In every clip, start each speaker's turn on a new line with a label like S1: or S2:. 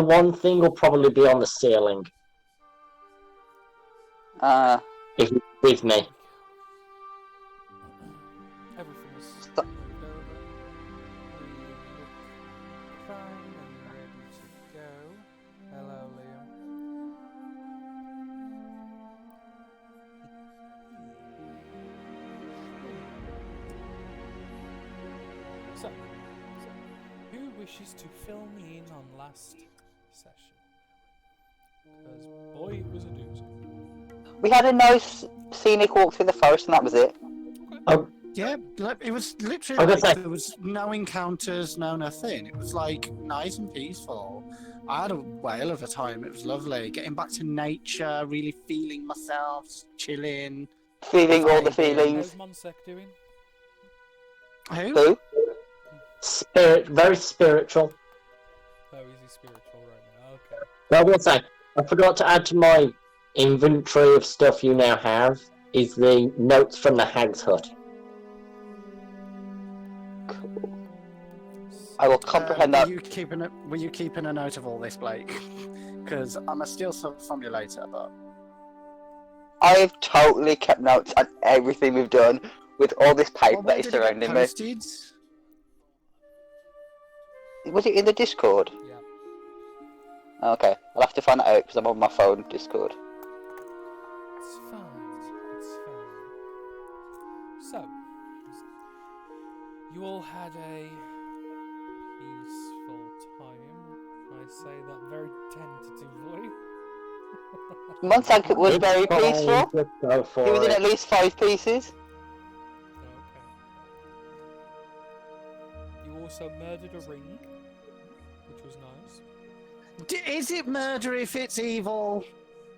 S1: one thing will probably be on the ceiling. If you're with me.
S2: Everything is moved over. We look fine and ready to go. Hello, Liam. So, who wishes to fill me in on last session? Because, boy, it was a doozy.
S3: We had a nice scenic walk through the forest, and that was it.
S1: Oh,
S4: Yeah, it was literally
S1: I was
S4: like
S1: gonna say-
S4: there was no encounters, no nothing. It was like nice and peaceful. I had a whale of a time. It was lovely. Getting back to nature, really feeling myself, just
S3: Feeling all the
S4: vibing.
S3: feelings.
S2: How's Monsec doing?
S4: Who?
S1: Who? Very spiritual.
S2: Oh, is he spiritual right now? Okay.
S1: Well, I will say, I forgot to add to my inventory of stuff you now have is the notes from the Hag's Hut.
S3: Cool. I will comprehend that.
S4: Were you keeping a note of all this, Blake? Because I'm a steal some from you later, but
S3: I've totally kept notes on everything we've done with all this paper
S4: where
S3: that is
S4: did it get
S3: surrounding me.
S4: posted?
S3: Was it in the Discord?
S2: Yeah.
S3: Okay, I'll have to find that out because I'm on my phone Discord.
S2: It's fine. It's fine. So, you all had a peaceful time. I say that very tentatively.
S3: Monsank was very
S1: Fine,
S3: peaceful.
S1: just go for
S3: He was in
S1: it.
S3: at least 5 pieces.
S2: Okay. You also murdered a ring, which was nice.
S4: Is it murder if it's evil?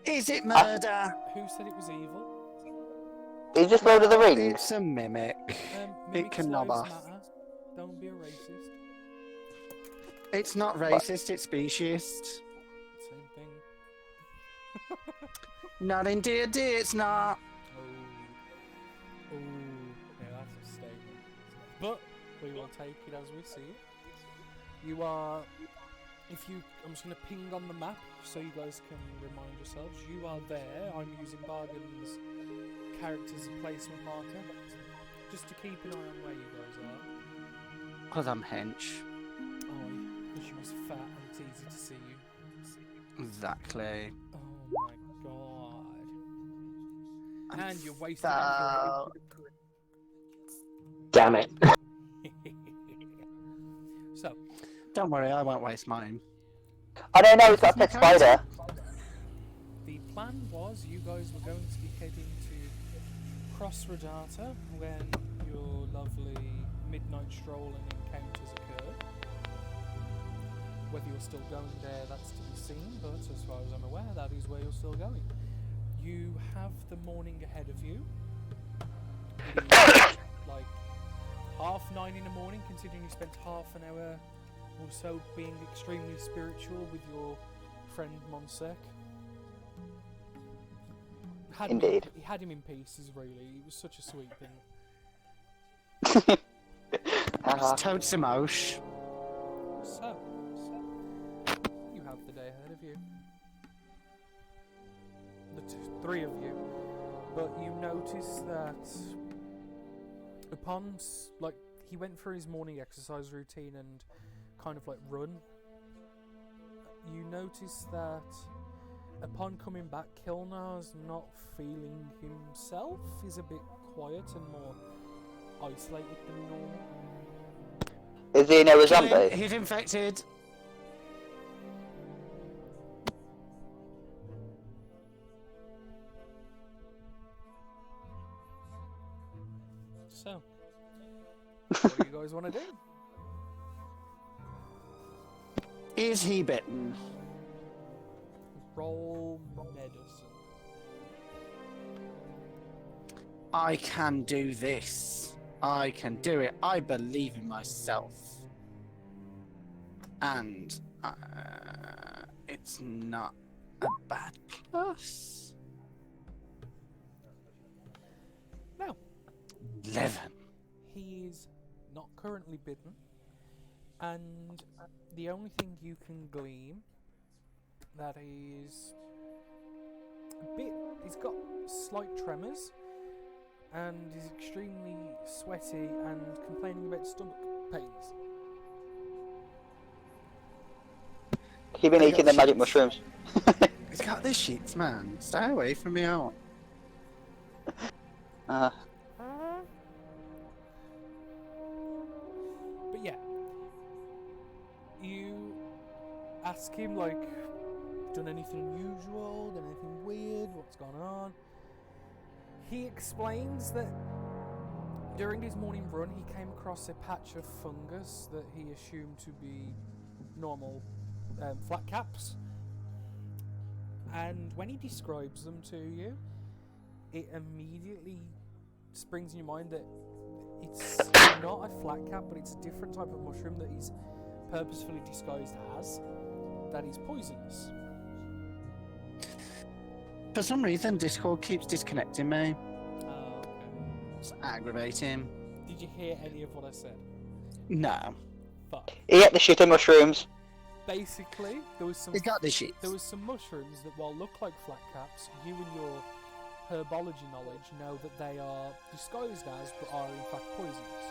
S4: Is it murder?
S2: Who said it was evil?
S3: He just Lord of the Rings.
S4: It's a mimic.
S2: Mimics
S4: can knob
S2: lives
S4: off.
S2: matter. Don't be a racist.
S4: It's not racist, it's speciesist.
S2: Same thing.
S4: Not in D&D, it's not.
S2: Oh, yeah, that's a statement. But we will take it as we see it. You are, I'm just going to ping on the map so you guys can remind yourselves. You are there. I'm using Bargain's character as a placement marker, just to keep an eye on where you guys are.
S4: Because I'm hench.
S2: Oh, because you was fat and it's easy to see you.
S4: Exactly.
S2: Oh my god. And you're wasting
S4: So...
S1: Damn it.
S2: So,
S4: Don't worry, I won't waste mine.
S3: I don't know, he's got a pet spider.
S2: the plan was you guys were going to be heading to Crossrodata when your lovely midnight stroll and encounters occurred. Whether you're still going there, that's to be seen, but as far as I'm aware, that is where you're still going. You have the morning ahead of you. It is like 9:30 in the morning, considering you spent half an hour or so being extremely spiritual with your friend Monsec.
S3: Indeed.
S2: He had him in pieces, really. It was such a sweet thing.
S4: It's totes emotion.
S2: So, you have the day ahead of you. The three of you. But you notice that upon, he went for his morning exercise routine and kind of run. You notice that upon coming back, Kilnar's not feeling himself. He's a bit quiet and more isolated than normal.
S3: Is he now a zombie?
S4: He's infected.
S2: So, what do you guys want to do?
S4: Is he bitten?
S2: Roll medicine.
S4: I can do this. I can do it. I believe in myself. And it's not a bad plus.
S2: No.
S4: 11.
S2: He is not currently bitten, and the only thing you can glean that he's a bit. He's got slight tremors, and he's extremely sweaty and complaining about stomach pains.
S3: He's been eating the magic mushrooms.
S4: He's got the shits, man. Stay away from me out.
S3: Uh,
S2: But yeah, you ask him, like, done anything unusual, done anything weird, what's gone on? He explains that during his morning run he came across a patch of fungus that he assumed to be normal flat caps, and when he describes them to you, it immediately springs in your mind that it's not a flat cap, but it's a different type of mushroom that he's purposefully disguised as, that is poisonous.
S4: For some reason, Discord keeps disconnecting me.
S2: Okay.
S4: It's aggravating.
S2: Did you hear any of what I said?
S4: No.
S2: Fuck.
S3: he ate the shit of mushrooms.
S2: Basically, there was some mushrooms that, while look like flat caps, you and your herbology knowledge know that they are disguised as, but are in fact poisonous.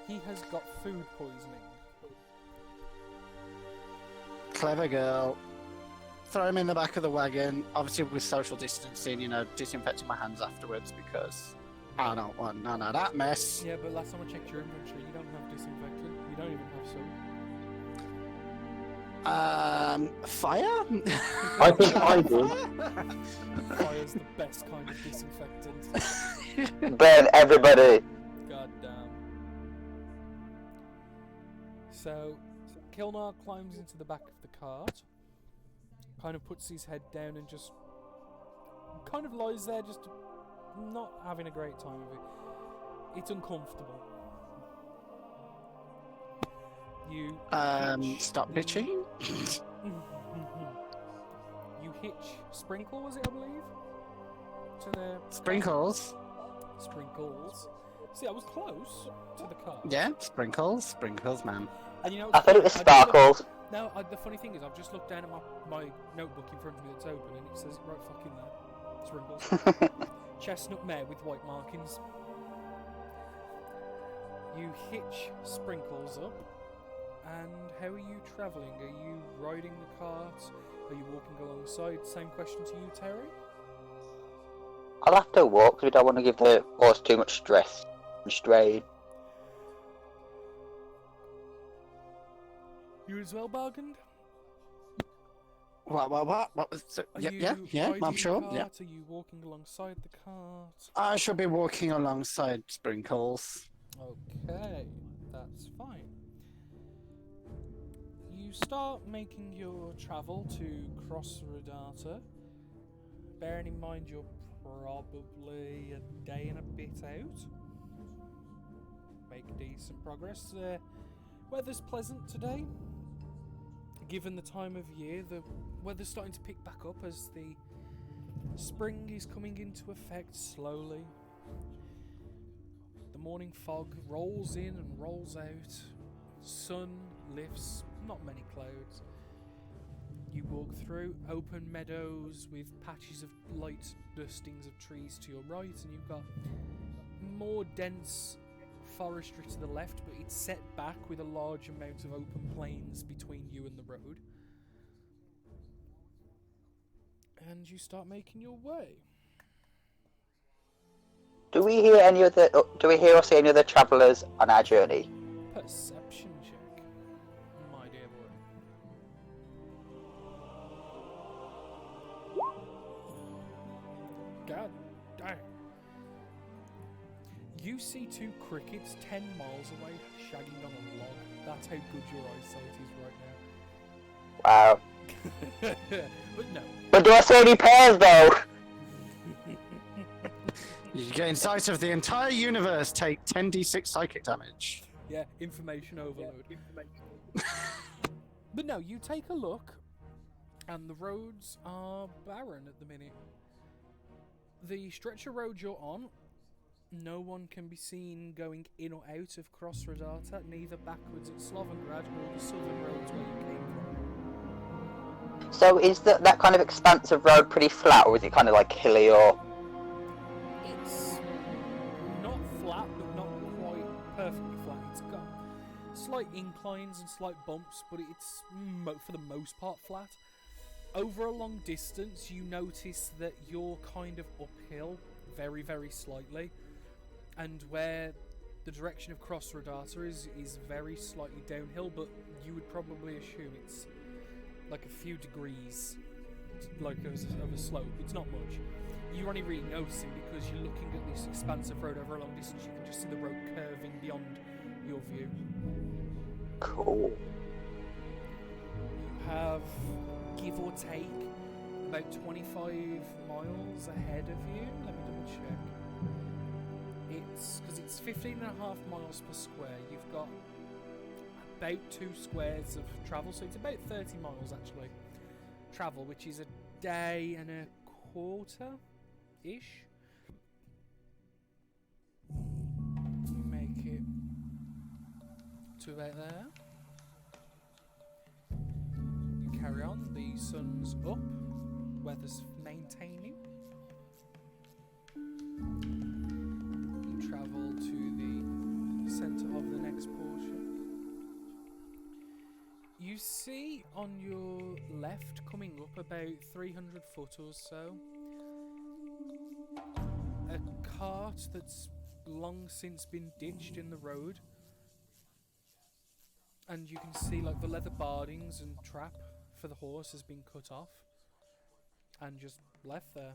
S2: He has got food poisoning.
S4: Clever girl. Throw him in the back of the wagon. Obviously, with social distancing, you know, disinfecting my hands afterwards because I don't want none of that mess.
S2: Yeah, but last time I checked your inventory, you don't have disinfectant. You don't even have soap.
S4: Fire?
S1: I think I do.
S2: Fire's the best kind of disinfectant.
S3: Burn everybody.
S2: God damn. So, Kilnar climbs into the back of the cart, kind of puts his head down and just kind of lies there, just not having a great time of it. It's uncomfortable. You
S4: stop bitching.
S2: You hitch Sprinkle, was it, I believe? To the
S4: Sprinkles.
S2: Sprinkles. See, I was close to the car.
S4: Yeah, sprinkles, man.
S2: And you know,
S3: I thought it was
S2: I just
S3: sparkles.
S2: No, the funny thing is, I've just looked down at my notebook in front of me that's open, and it says it right fucking there. Sprinkles. Chestnut mare with white markings. You hitch Sprinkles up, and how are you travelling? Are you riding the cart? Are you walking alongside? Same question to you, Terry.
S3: I'll have to walk because we don't want to give the horse too much stress and strain.
S2: You as well, Bargand?
S4: What was it?
S2: Are
S4: Yeah,
S2: you
S4: yeah,
S2: riding
S4: I'm
S2: the
S4: sure.
S2: cart?
S4: Yeah.
S2: Are you walking alongside the cart?
S4: I should be walking alongside Sprinkles.
S2: Okay, that's fine. You start making your travel to Crossrodata, bearing in mind you're probably a day and a bit out. Make decent progress. Weather's pleasant today. Given the time of year, the weather's starting to pick back up as the spring is coming into effect slowly. The morning fog rolls in and rolls out. Sun lifts, not many clouds. You walk through open meadows with patches of light dustings of trees to your right, and you've got more dense forestry to the left, but it's set back with a large amount of open plains between you and the road. And you start making your way.
S3: Do we hear any other? Do we hear or see any other travellers on our journey?
S2: Perception check, my dear boy. God damn. You see two crickets 10 miles away shagging on a log. That's how good your eyesight is right
S3: Wow.
S2: now. But no.
S3: But do I see any pairs though?
S4: You get in sight of the entire universe, take 10d6 psychic damage.
S2: Yeah, information overload. But no, you take a look, and the roads are barren at the minute. The stretch of road you're on, no one can be seen going in or out of Crossrodata, neither backwards at Slovengrad nor the southern roads where you came from.
S3: So is that kind of expanse of road pretty flat, or is it kind of like hilly, or?
S2: It's not flat, but not quite perfectly flat. It's got slight inclines and slight bumps, but it's for the most part flat. Over a long distance, you notice that you're kind of uphill, very, very slightly, and where the direction of Crossrodata is very slightly downhill, but you would probably assume it's like a few degrees, like of a slope. It's not much. You're only really noticing because you're looking at this expansive road over a long distance. You can just see the road curving beyond your view.
S3: Cool.
S2: You have, give or take, about 25 miles ahead of you. Let me double check. Because it's 15.5 miles per square. You've got about 2 squares of travel, so it's about 30 miles actually travel, which is a day and a quarter-ish. You make it to about there. You carry on, the sun's up, weather's maintaining. You travel to the centre of the next portion. You see on your left, coming up about 300 foot or so, a cart that's long since been ditched in the road, and you can see like the leather bardings and trap for the horse has been cut off and just left there.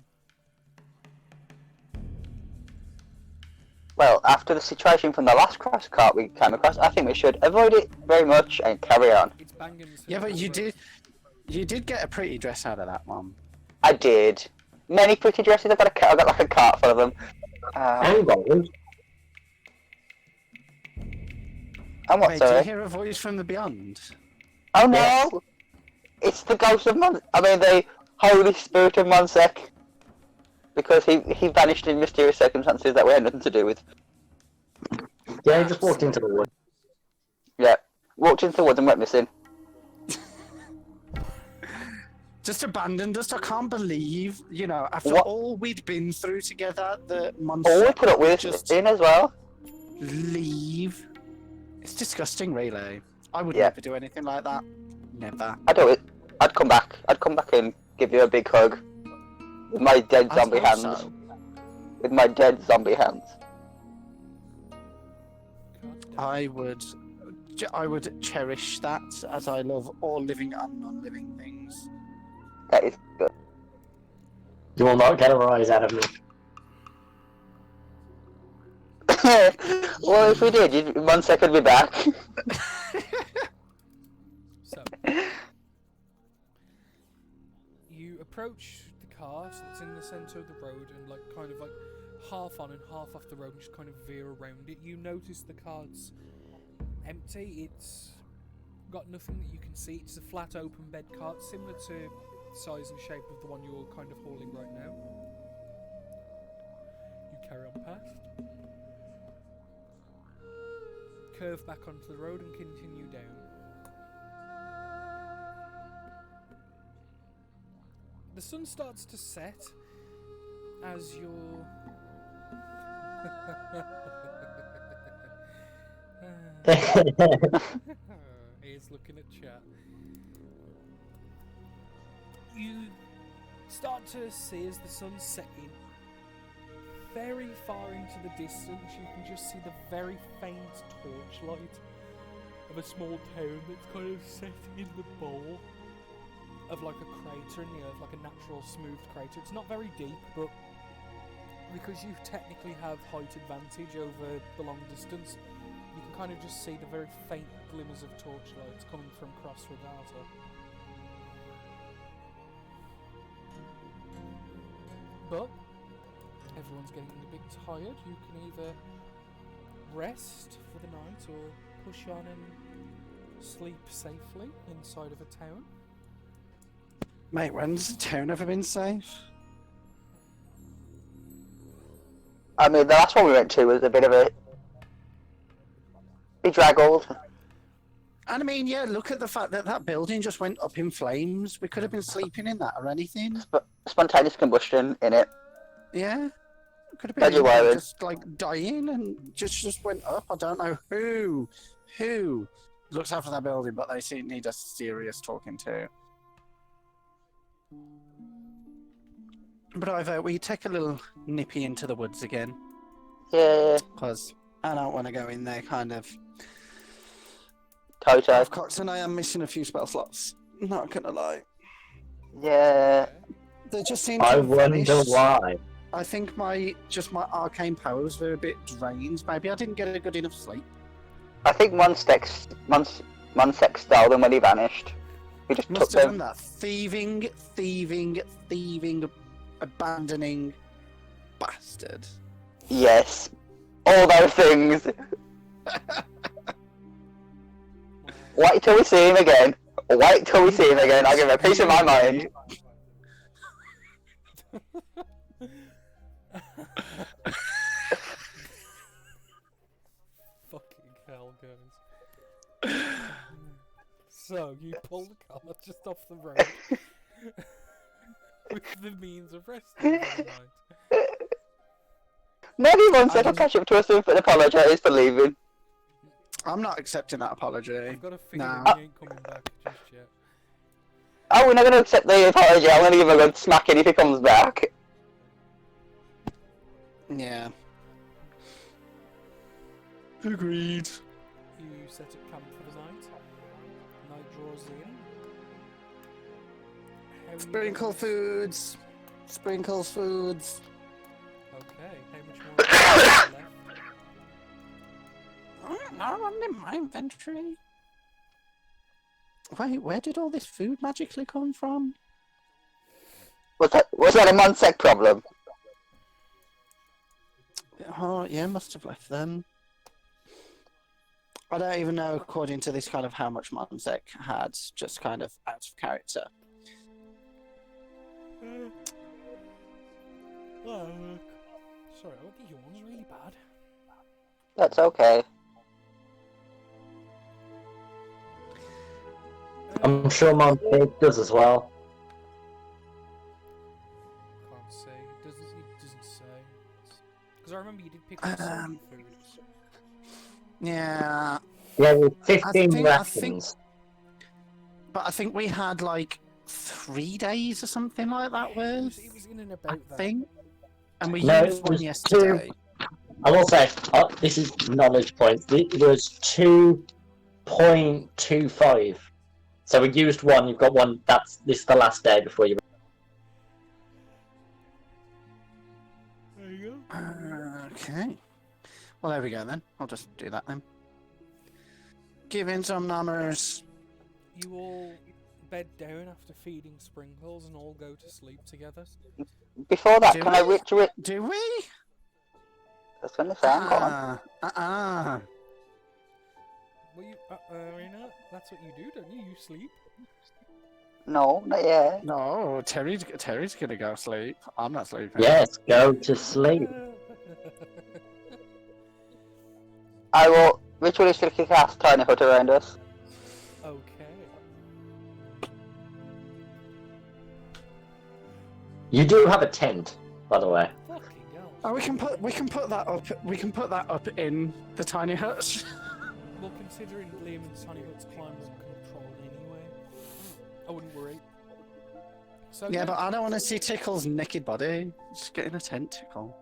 S3: Well, after the situation from the last cross cart we came across, I think we should avoid it very much and carry on.
S2: It's banging.
S4: Yeah, but you did get a pretty dress out of that one.
S3: I did. Many pretty dresses. I got like a cart full of them.
S1: Hang on.
S3: And what,
S4: Wait, do you
S3: sorry?
S4: hear a voice from the beyond?
S3: Oh no!
S1: Yes.
S3: It's the ghost of the Holy Spirit of Monsec. Because he vanished in mysterious circumstances that we had nothing to do with.
S1: Yeah, he just walked into the wood.
S3: Yeah. Walked into the woods and went missing.
S4: Just abandoned us. I can't believe, after
S3: What?
S4: all we'd been through together, the
S3: All
S4: monster
S3: we put up with
S4: just
S3: in as well.
S4: leave. It's disgusting, really. I would
S3: Yeah.
S4: never do anything like that. Never.
S3: I'd do it. I'd come back and give you a big hug. With my dead
S4: I
S3: zombie
S4: suppose
S3: hands.
S4: so.
S3: With my dead zombie hands.
S4: I would cherish that, as I love all living and non-living things.
S3: That is good.
S1: You will not get a rise out of me.
S3: Well, if we did, 1 second be back.
S2: So, you approach the cart that's in the centre of the road and kind of half on and half off the road and just kind of veer around it. You notice the cart's empty. It's got nothing that you can see. It's a flat open bed cart, similar to size and shape of the one you're kind of hauling right now. You carry on past, curve back onto the road and continue down. The sun starts to set as you're... He's looking at chat. You start to see as the sun's setting, very far into the distance, you can just see the very faint torchlight of a small town that's kind of set in the bowl of like a crater in the earth, like a natural smooth crater. It's not very deep, but because you technically have height advantage over the long distance, you can kind of just see the very faint glimmers of torchlights coming from Crossrodata. But everyone's getting a bit tired. You can either rest for the night or push on and sleep safely inside of a town.
S4: Mate, when's the town ever been safe?
S3: I mean, the last one we went to was a bit of a bedraggled.
S4: And I mean, yeah, look at the fact that that building just went up in flames. We could have been sleeping in that or anything.
S3: Spontaneous combustion in it.
S4: Yeah. Could have
S3: Glad
S4: been
S3: you're worried.
S4: just like dying and just went up. I don't know who looks after that building, but they need a serious talking to. But I vote we take a little nippy into the woods again.
S3: Yeah.
S4: Because I don't want to go in there kind of.
S3: Toto.
S4: Of course, and I am missing a few spell slots. Not gonna lie.
S3: Yeah.
S4: They just seem to
S1: I
S4: have
S1: wonder
S4: vanished.
S1: why.
S4: I think my arcane powers were a bit drained. Maybe I didn't get a good enough sleep.
S3: I think Monsek stole them when he vanished. He just
S4: Must
S3: took
S4: have done
S3: them.
S4: that. Thieving, abandoning bastard.
S3: Yes. All those things. Wait till we see him again. Wait till we see him again. I'll give him a piece of my mind.
S2: Fucking hell, guys. So, you pull the car just off the road with the means of resting for the night.
S3: Maybe Monsek will catch up to us and apologise for leaving.
S4: I'm not accepting that apology.
S2: I've got a feeling
S4: Nah.
S2: he ain't coming back just yet.
S3: Oh, we're not going to accept the apology. I'm going to give him a good smacking if he comes back.
S4: Yeah. Agreed.
S2: You set up camp for the night. Night draws in. How are you
S4: Sprinkle
S2: guys-
S4: foods. Sprinkles foods.
S2: Okay, how much more is left?
S4: No, I'm in my inventory. Wait, where did all this food magically come from?
S3: Was that a Monsek problem?
S4: Oh, yeah, must have left them. I don't even know, according to this, kind of how much Monsek had, just kind of out of character.
S2: Oh, sorry, the yawn's really bad.
S3: That's okay.
S1: I'm sure Mom does as well.
S2: Can't say. It doesn't say. Because I remember you did pick up some food.
S4: Yeah,
S1: Yeah, with 15
S4: I think-
S1: rations.
S4: but I think we had like 3 days or something like that worth,
S2: It was in and
S4: I
S2: about that.
S4: think. And we
S1: No,
S4: used
S1: it
S4: one
S1: was
S4: yesterday.
S1: I will say, this is knowledge points. It was 2.25. So we used one. You've got one. This is the last day before you.
S2: There you go.
S4: Okay. Well, there we go then. I'll just do that then. Give in some numbers.
S2: You all bed down after feeding Sprinkles and all go to sleep together.
S3: Before that,
S4: Do
S3: can I
S4: we?
S3: ritual?
S4: Do we?
S3: That's going to sound on.
S2: Well, you, Arena, that's what you do, don't you? You sleep.
S3: No, not yet.
S4: No, Terry's gonna go sleep. I'm not sleeping.
S1: Yes, go to sleep.
S3: I will ritualistically cast Tiny Hut around us.
S2: Okay.
S1: You do have a tent, by the way.
S2: Fucking hell.
S4: Oh, we can put that up. We can put that up in the tiny hut.
S2: Well, considering Liam and Sunny Hut's climbers are controlled anyway, I wouldn't worry. So
S4: Yeah, but I don't want to see Tickle's naked body. Just get in a tent, Tickle.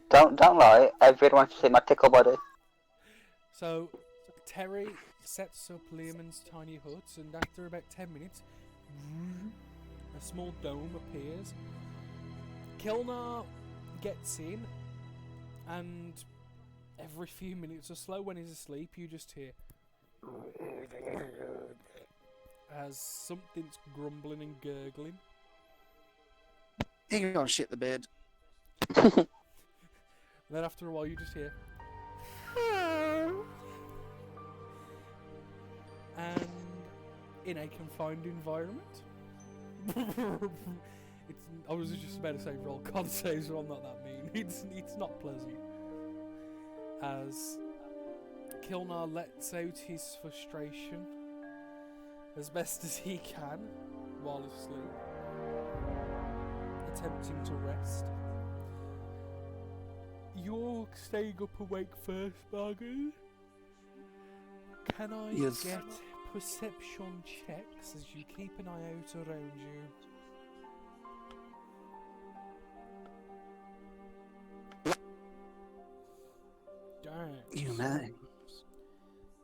S3: Don't lie. Everyone wants to see my tickle body.
S2: So Terry sets up Liam's tiny hut, and after about 10 minutes, a small dome appears. Kilnar gets in, and every few minutes or so, when he's asleep, you just hear as something's grumbling and gurgling.
S4: He can go and shit the bed.
S2: And then after a while, you just hear. And in a confined environment. I was just about to say roll con saves, but I'm not that mean. It's not pleasant. as Kilnar lets out his frustration as best as he can while asleep, attempting to rest. You're staying up awake first, Margaret. Can I
S4: Yes.
S2: get perception checks as you keep an eye out around you? Darn.
S4: You may.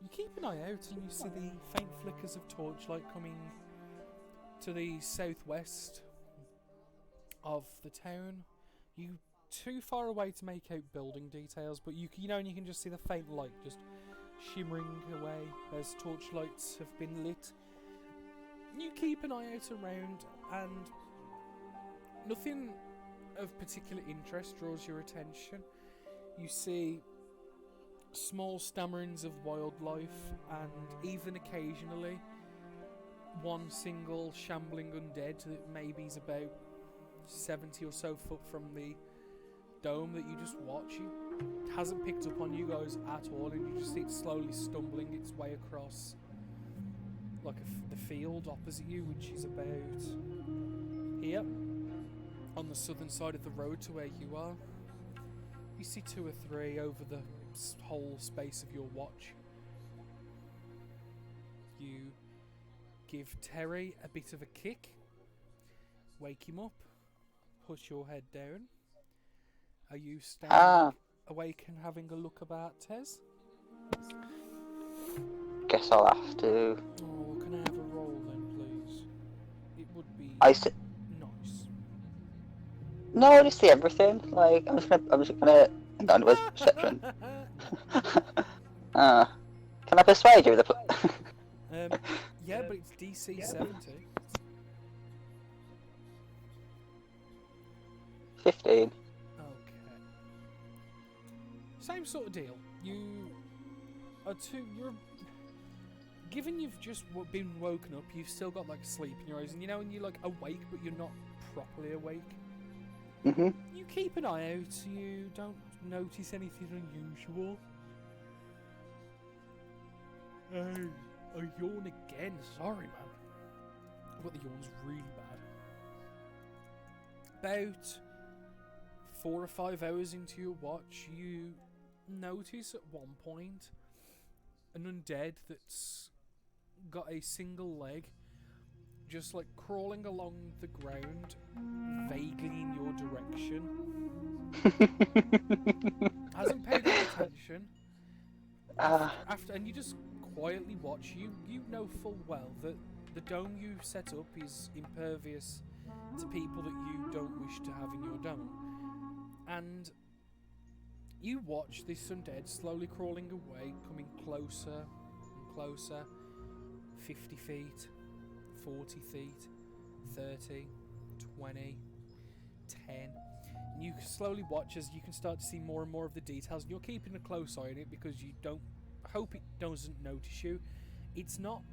S2: You keep an eye out and you see the faint flickers of torchlight coming to the southwest of the town. You too far away to make out building details, but you know, and you can just see the faint light just shimmering away as torchlights have been lit. You keep an eye out around, and nothing of particular interest draws your attention. You see small stammerings of wildlife, and even occasionally one single shambling undead that maybe is about 70 or so foot from the dome that you just watch. It hasn't picked up on you guys at all, and you just see it slowly stumbling its way across like the field opposite you, which is about here on the southern side of the road to where you are. You see 2 or 3 over the whole space of your watch. You give Terry a bit of a kick, wake him up, push your head down. Are you staying awake and having a look about, Tez?
S3: Guess I'll have to.
S2: Oh, can I have a roll then, please? It would be
S3: I
S2: nice.
S3: No, I just see everything. Like, I'm just gonna. Hang on, where's perception? Can I persuade you with a?
S2: Yeah, but it's DC 70.
S3: 15.
S2: Okay. Same sort of deal. You are you're. Given you've just been woken up, you've still got like sleep in your eyes, and you know when you're like awake, but you're not properly awake.
S3: Mhm.
S2: You keep an eye out. You don't notice anything unusual. I yawn again. Sorry, man. But the yawn's really bad. About 4 or 5 hours into your watch, you notice at one point an undead that's got a single leg just like crawling along the ground vaguely in your direction. Hasn't paid any attention. After and you just quietly watch. You know full well that the dome you set up is impervious to people that you don't wish to have in your dome. And you watch this undead slowly crawling away, coming closer and closer. 50 feet, 40 feet, 30, 20, 10. And you slowly watch as you can start to see more and more of the details. And you're keeping a close eye on it because you don't hope it doesn't notice you. It's not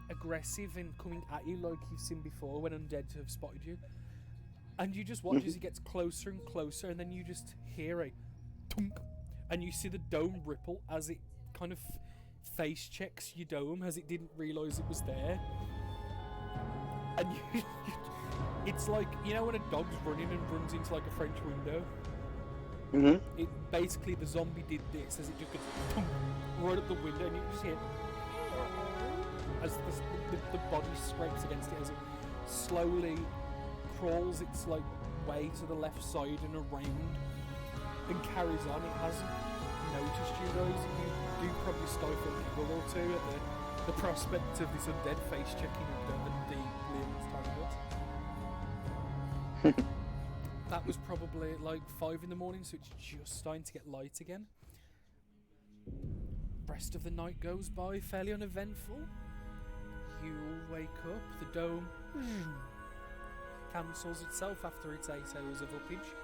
S2: aggressive and coming at you like you've seen before when undead have spotted you. And you just watch as it gets closer and closer, and then you just hear a thunk, and you see the dome ripple as it kind of face checks your dome as it didn't realise it was there. And you it's like, you know when a dog's running and runs into like a French window?
S3: Mm-hmm.
S2: It basically, the zombie did this as it just goes thunk, right up the window, and you just hear as the body scrapes against it as it slowly crawls its like way to the left side and around and carries on. It hasn't noticed you guys, and you do probably stifle a giggle or two at the prospect of this undead face checking the limbs tiny bit. That was probably like 5 in the morning, so it's just starting to get light again. Rest of the night goes by fairly uneventful. You all wake up, the dome cancels itself after its 8 hours of uppage,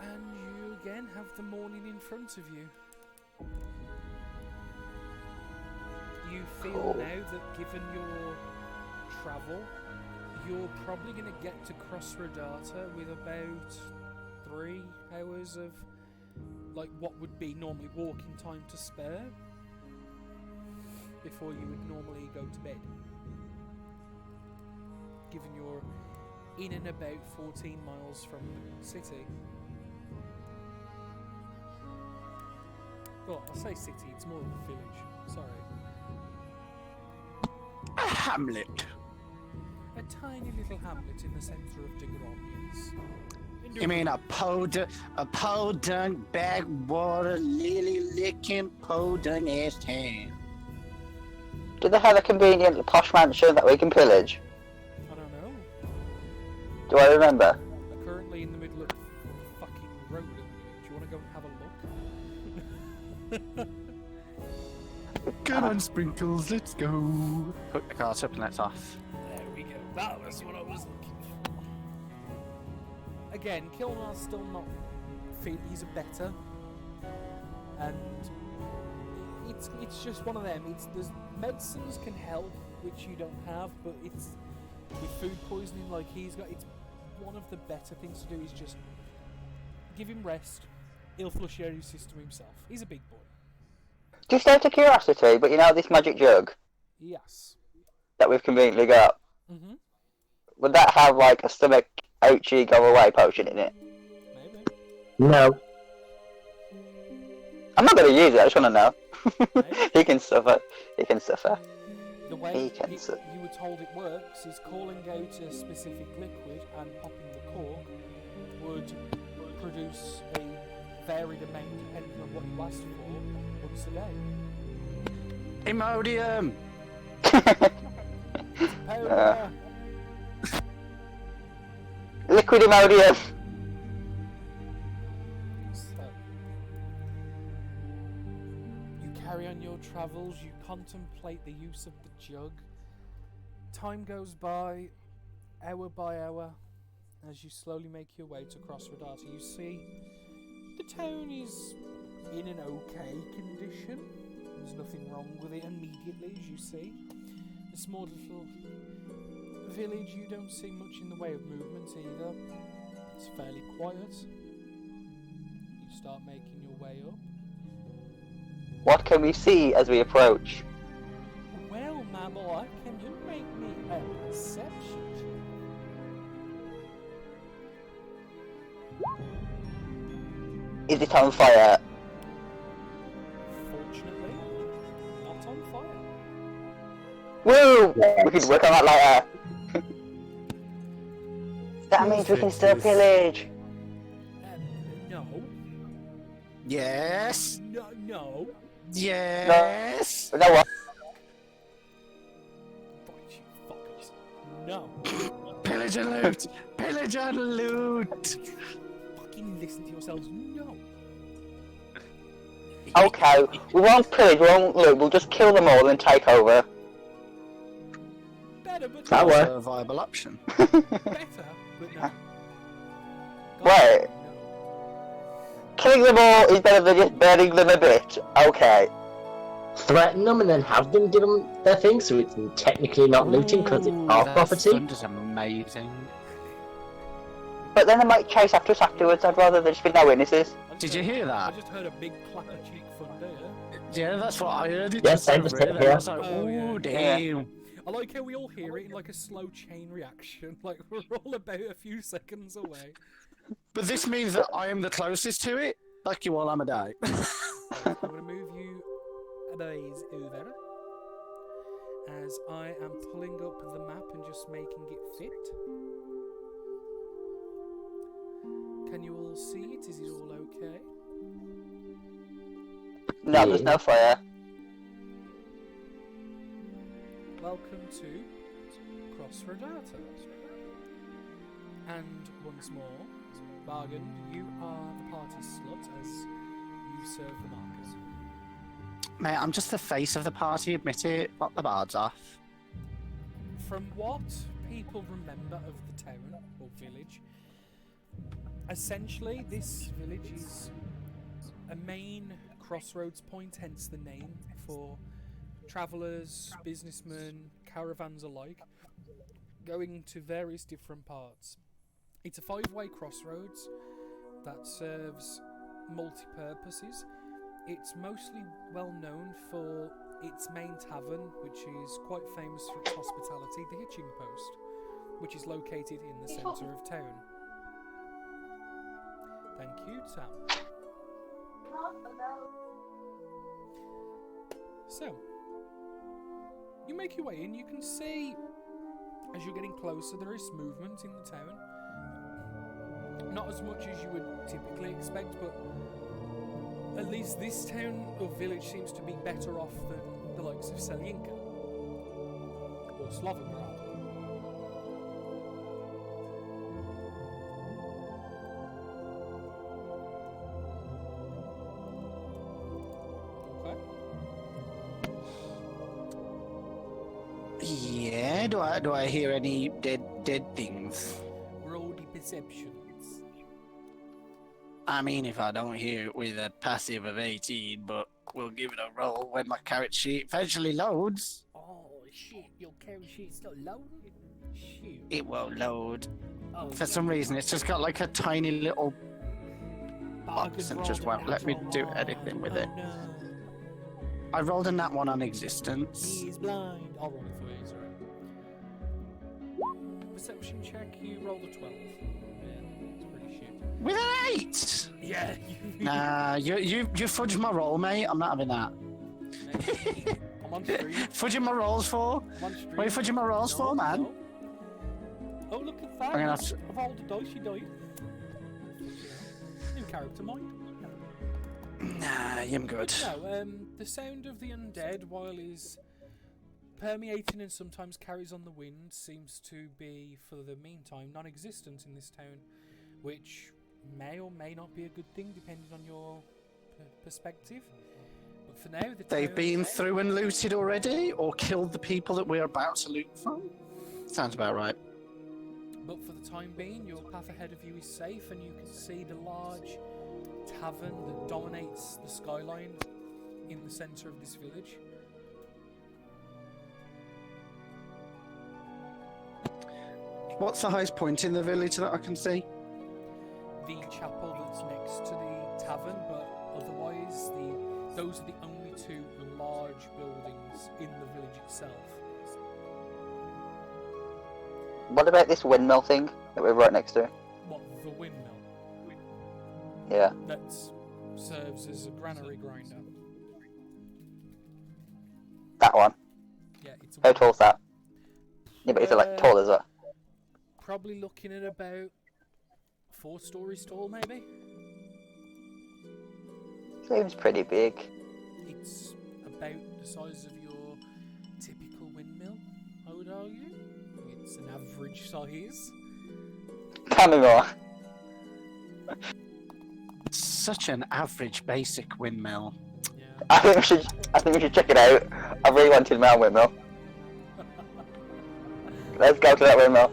S2: and you again have the morning in front of you. You feel now that given your travel, you're probably going to get to Crossrodata with about 3 hours of like what would be normally walking time to spare before you would normally go to bed. Given you're in and about 14 miles from the city. Well, I say city, it's more of a village. Sorry.
S4: A hamlet.
S2: A tiny little hamlet in the centre of Digronians.
S4: You mean a podunk, backwater, lily-licking, podunk ass town?
S3: Do they have a convenient posh mansion that we can pillage?
S2: I don't know.
S3: Do I remember?
S2: They're currently in the middle of fucking road. Do you want to go and have a look?
S4: Come on, Sprinkles, let's go. Hook the cart up and let's off.
S2: There we go. That was what I was looking for. Again, Kilnar's still not fit. He's a better, and it's just one of them. There's medicines can help, which you don't have, but it's with food poisoning like he's got. It's one of the better things to do is just give him rest. He'll flush out his system himself. He's a big boy.
S3: Just out of curiosity, but you know this magic jug
S2: Yes.
S3: that we've conveniently got?
S2: Mhm.
S3: Would that have like a stomach ouchie go away potion in it?
S2: Maybe.
S1: No.
S3: I'm not going to use it, I just want to know.
S2: Maybe.
S3: He can suffer. He can suffer.
S2: The way
S3: He can
S2: you were told it works is calling out a specific liquid and popping the cork would produce a varied amount depending on what you asked for once a day.
S4: Imodium!
S2: Powder!
S3: Liquid Imodium!
S2: So, you carry on your travels, you contemplate the use of the jug. Time goes by, hour by hour, as you slowly make your way to Crossrodata. You see the town is in an okay condition. There's nothing wrong with it immediately, as you see. A small little village, you don't see much in the way of movement either. It's fairly quiet. You start making your way up.
S3: What can we see as we approach?
S2: Well, my boy, can you make me a perception check?
S3: Is it on fire?
S2: Fortunately, not on fire.
S3: Woo! We could work on that later. That means we can still pillage.
S2: No.
S4: Yes!
S2: No.
S4: Yes!
S3: You know what?
S2: Right, you fuckers. No.
S4: Pillage and loot! Pillage and loot!
S2: Fucking listen to yourselves. No.
S3: Okay, we won't pillage, we won't loot, we'll just kill them all and take over.
S2: Better, but
S1: That
S2: no.
S1: works.
S4: a viable option.
S2: Better, but no.
S3: Wait.
S2: No.
S3: Killing them all is better than just burning them a bit. Okay.
S1: Threaten them and then have them do them their thing, so it's technically not looting because it's our property.
S4: Thunder's amazing.
S3: But then they might chase after us afterwards, I'd rather there just be no witnesses.
S4: Did you hear
S2: I
S4: that?
S2: just heard a big clap of cheek thunder, yeah?
S4: Yeah, that's what I heard. It
S1: Yeah,
S4: just
S1: same
S4: over
S1: as
S4: it,
S1: here.
S4: I was like,
S2: Oh, yeah.
S4: ooh, damn.
S2: I like how we all hear it in like a slow chain reaction, like we're all about a few seconds away.
S4: But this means that I am the closest to it. Like you all, I'm a die.
S2: I'm going to move you a ways over as I am pulling up the map and just making it fit. Can you all see it? Is it all okay?
S3: No, there's no fire.
S2: Welcome to Crossrodata. And once more, Bargain, you are the party slut as you serve the markers.
S4: Mate, I'm just the face of the party, admit it. Lock the bards off.
S2: From what people remember of the town or village, essentially this village is a main crossroads point, hence the name, for travellers, businessmen, caravans alike, going to various different parts. It's a 5-way crossroads that serves multi-purposes. It's mostly well known for its main tavern, which is quite famous for its hospitality, the Hitching Post, which is located in the centre of town. Thank you, Sam. So, you make your way in. You can see, as you're getting closer, there is movement in the town. Not as much as you would typically expect, but at least this town or village seems to be better off than the likes of Selinka or Slovengrad. Okay.
S4: Yeah, do I hear any dead things?
S2: Roll the perceptions.
S4: I mean, if I don't hear it with a passive of 18, but we'll give it a roll when my character sheet eventually loads.
S2: Oh shit, your character sheet's not loaded? Shoot.
S4: It won't load.
S2: Oh,
S4: For some reason, it's just got like a tiny little box
S2: Bargain
S4: and
S2: rolled
S4: just
S2: a
S4: won't let me
S2: natural
S4: do
S2: one.
S4: anything with it.
S2: Oh, no.
S4: I rolled a nat one on existence.
S2: He is blind. I'll roll it for you, sorry. Perception check, you rolled a 12. Yeah, it's pretty shit.
S4: With an 8!
S2: Yeah,
S4: Nah, you fudged my roll, mate. I'm not having that.
S2: I'm on stream.
S4: Fudging my rolls for?
S2: I'm on stream.
S4: What are you fudging my rolls for, man?
S2: No. Oh, look at that.
S4: I'm gonna have to...
S2: I've rolled a dice, you died. New character mind.
S4: Nah, I'm good.
S2: So, the sound of the undead, while is permeating and sometimes carries on the wind, seems to be, for the meantime, non-existent in this town, which may or may not be a good thing, depending on your perspective. But for now,
S4: They've been through and looted already, or killed the people that we're about to loot from? Sounds about right.
S2: But for the time being, your path ahead of you is safe, and you can see the large tavern that dominates the skyline in the centre of this village.
S4: What's the highest point in the village that I can see?
S2: The chapel that's next to the tavern, but otherwise those are the only two large buildings in the village itself.
S3: What about this windmill thing that we're right next to?
S2: What, the windmill?
S3: Yeah.
S2: That serves as a granary grinder.
S3: That one.
S2: Yeah, it's a
S3: How tall's that? Yeah, but is it like tall as that?
S2: Probably looking at about 4 stories tall, maybe.
S3: Seems pretty big.
S2: It's about the size of your typical windmill, I would argue. It's an average size.
S3: Tell me more.
S4: Such an average basic windmill.
S2: Yeah.
S3: I think we should check it out. I really wanted my own windmill. Let's go to that windmill.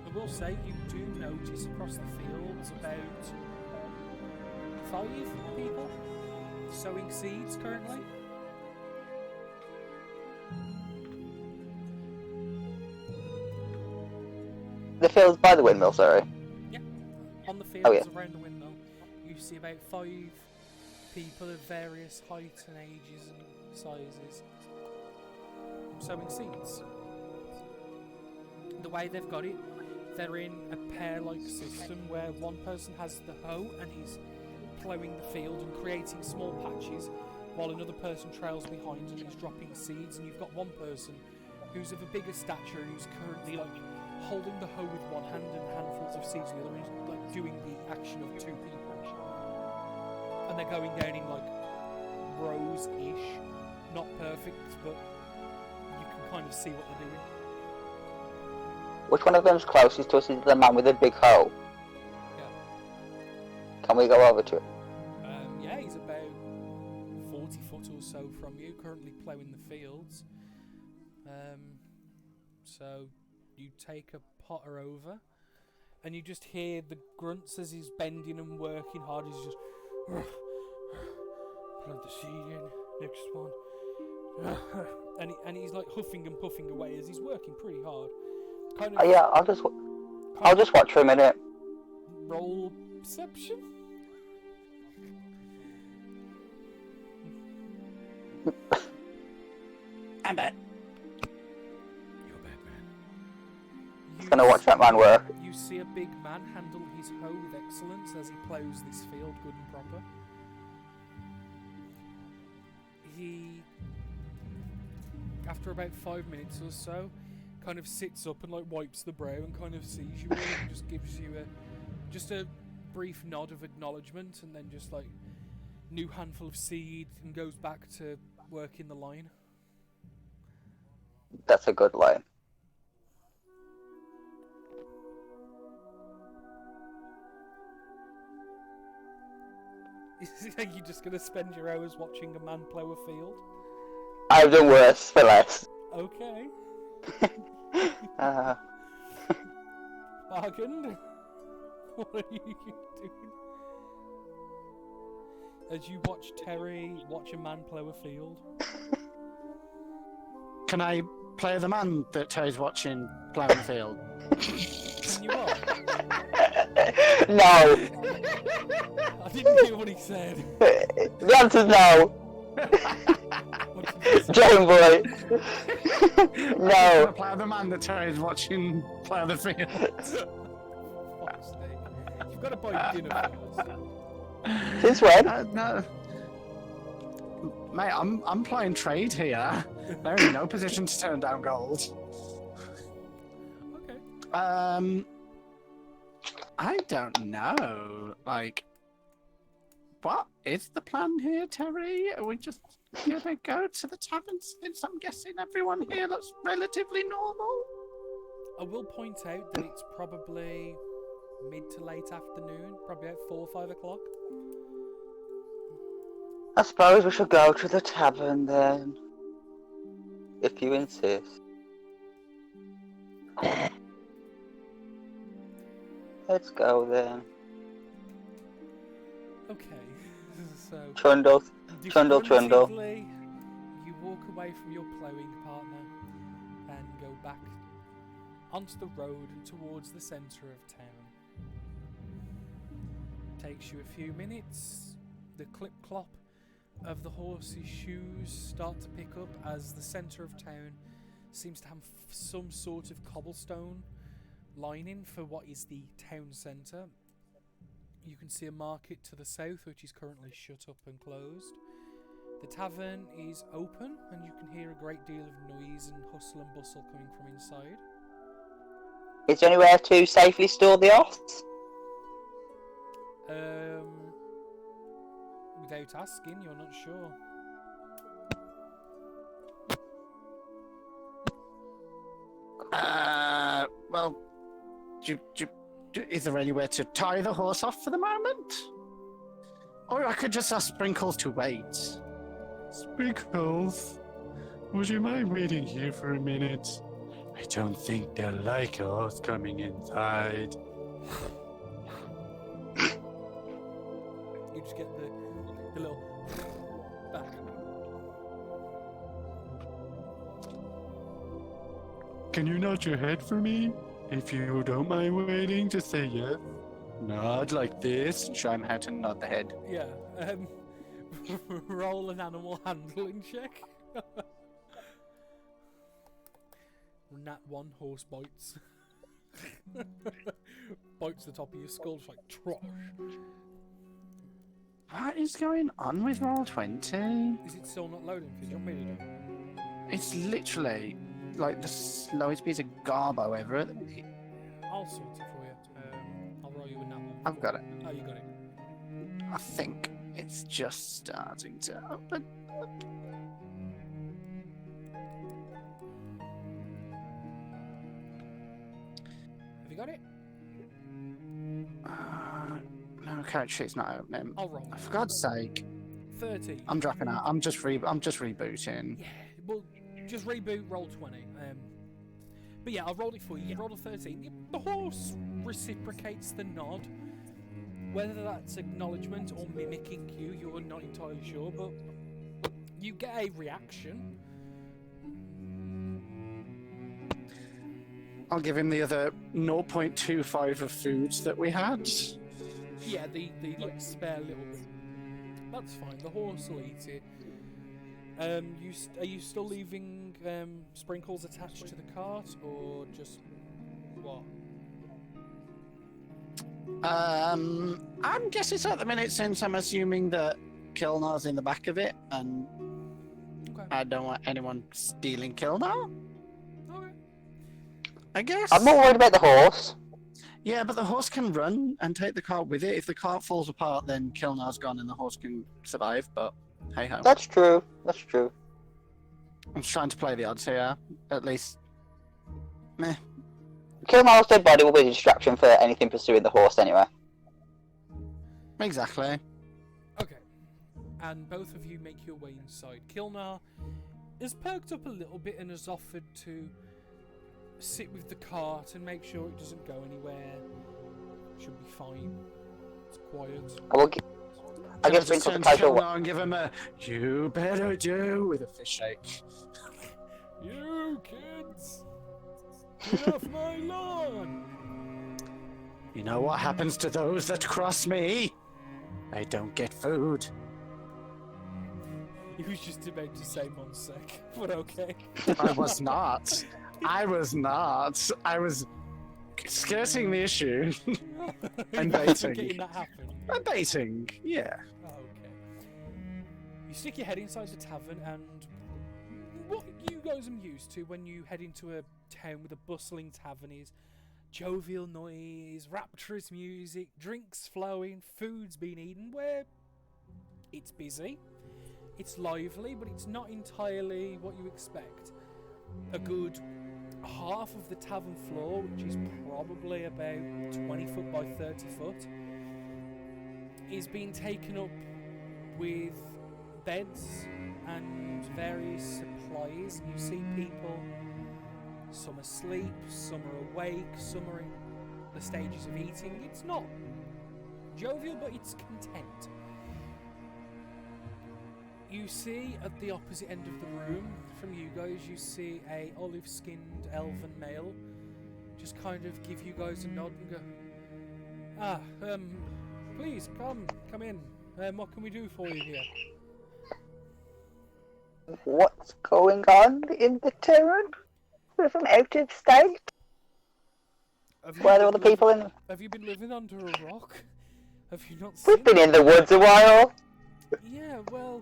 S2: I will say you do notice across the fields about 5 people sowing seeds currently.
S3: The fields by the windmill, sorry.
S2: Yeah, on the fields around the windmill, you see about 5 people of various heights and ages and sizes sowing seeds. The way they've got it, they're in a pair-like system where one person has the hoe and is ploughing the field and creating small patches, while another person trails behind and is dropping seeds, and you've got one person who's of a bigger stature and who's currently like holding the hoe with one hand and handfuls of seeds with the other, and he's like doing the action of 2 people. And they're going down in like rows-ish, not perfect, but you can kind of see what they're doing.
S3: Which one of them's closest to us is the man with the big hoe?
S2: Yeah.
S3: Can we go over to it?
S2: Yeah, he's about 40 foot or so from you, currently ploughing the fields. So you take a potter over, and you just hear the grunts as he's bending and working hard. He's just plant the seed in, next one, and he's like huffing and puffing away as he's working pretty hard. Kind of,
S3: Yeah, I'll just watch for a minute.
S2: roll perception.
S4: I'm back.
S2: You're back, man.
S3: Just gonna watch that man work.
S2: You see a big man handle his hoe with excellence as he ploughs this field good and proper. He, after about 5 minutes or so, kind of sits up and like wipes the brow and kind of sees you all and just gives you a brief nod of acknowledgement, and then just like new handful of seed and goes back to working the line.
S3: That's a good line.
S2: Are you just gonna spend your hours watching a man plough a field?
S3: I've done worse for less.
S2: Okay.
S3: Uh,
S2: Bargained? What are you doing? As you watch Terry watch a man plough a field.
S4: Can I play the man that Terry's watching plowing the field?
S2: Can you are?
S3: no.
S2: I didn't hear what he said.
S3: The answer's no.
S2: What did you say?
S3: Game boy.
S4: I'm
S3: No.
S4: gonna play the man that Terry's watching plow the field.
S2: Fuck's sake. You've got to buy dinner first.
S3: Since when?
S4: No. Mate, I'm playing trade here. They're in no position to turn down gold.
S2: Okay.
S4: I don't know. Like, what is the plan here, Terry? Are we just gonna go to the tavern since I'm guessing everyone here looks relatively normal?
S2: I will point out that it's probably mid to late afternoon, probably at 4 or 5 o'clock.
S3: I suppose we should go to the tavern then. If you insist. Let's go then.
S2: Okay, so
S3: Trundle. Trundle, trundle.
S2: disgruntledly, you walk away from your ploughing partner and go back onto the road and towards the centre of town. Takes you a few minutes. The clip-clop of the horse's shoes start to pick up as the centre of town seems to have some sort of cobblestone lining for what is the town centre. You can see a market to the south which is currently shut up and closed. The tavern is open and you can hear a great deal of noise and hustle and bustle coming from inside.
S3: Is there anywhere to safely store the horse?
S2: Without asking, you're not sure.
S4: Well, is there anywhere to tie the horse off for the moment? Or I could just ask Sprinkles to wait. Sprinkles, would you mind waiting here for a minute? I don't think they'll like us coming inside.
S2: You just get the little back.
S4: Can you nod your head for me? If you don't mind waiting, just say yes. Nod like this. Show him how to nod the head.
S2: Yeah. Roll an animal handling check. Nat 1, horse bites. Bites the top of your skull, just like trosh.
S4: What is going on with Roll20?
S2: Is it still not loading? Because you want me to do it?
S4: It's literally like the slowest piece of garbo ever at the minute.
S2: I'll sort it for you. I'll roll you a nat 1.
S4: I've got it.
S2: Oh, you got it.
S4: I think it's just starting to open up.
S2: Have you got it?
S4: No, character sheet's not opening.
S2: I'll roll.
S4: For God's sake,
S2: 30.
S4: I'm dropping out. I'm just rebooting.
S2: Yeah, well, just reboot, roll 20. But yeah, I'll roll it for you. You rolled a 13. The horse reciprocates the nod. Whether that's acknowledgement or mimicking you, you're not entirely sure, but you get a reaction.
S4: I'll give him the other 0.25 of foods that we had.
S2: Yeah, the like spare little bit. That's fine. The horse will eat it. Are you still leaving sprinkles attached to the cart, or just what?
S4: I'm guessing so at the minute, since I'm assuming that Kilnar's in the back of it, and
S2: Okay.
S4: I don't want anyone stealing Kilnar.
S2: Okay.
S4: I guess.
S3: I'm not worried about the horse.
S4: Yeah, but the horse can run and take the cart with it. If the cart falls apart, then Kilnar's gone and the horse can survive, but hey ho.
S3: That's true. That's true.
S4: I'm just trying to play the odds here, at least. Meh.
S3: Kilmar's dead body will be a distraction for anything pursuing the horse anyway.
S4: Exactly.
S2: Okay. And both of you make your way inside. Kilnar is perked up a little bit and has offered to sit with the cart and make sure it doesn't go anywhere. Should be fine. It's quiet.
S3: I guess
S4: just
S3: Sprinkle's
S4: turn
S3: a
S4: to
S3: casual.
S4: Kilnar and give him a "you better do" with a fish shake.
S2: You kids! Get off my lawn!
S4: You know what happens to those that cross me? They don't get food.
S2: He was just about to say Monsec, but okay.
S4: I was not. I was not. I was skirting the issue. And baiting.
S2: Getting that happen.
S4: I'm baiting, yeah.
S2: Oh, okay. You stick your head inside the tavern, and what you guys are used to when you head into a town with a bustling tavern is jovial noise, rapturous music, drinks flowing, food's being eaten, where it's busy, it's lively, but it's not entirely what you expect. A good half of the tavern floor, which is probably about 20 foot by 30 foot, is being taken up with beds and various supplies. You see people, some asleep, some are awake, some are in the stages of eating. It's not jovial, but it's content. You see at the opposite end of the room from you guys, you see a olive-skinned elven male just kind of give you guys a nod and go, please come in. What can we do for you here?
S3: What's going on in the town? With an out of state? Where are all the people in?
S2: Have you been living under a rock? Have you not
S3: We've
S2: seen
S3: been in the woods a while.
S2: Yeah, well,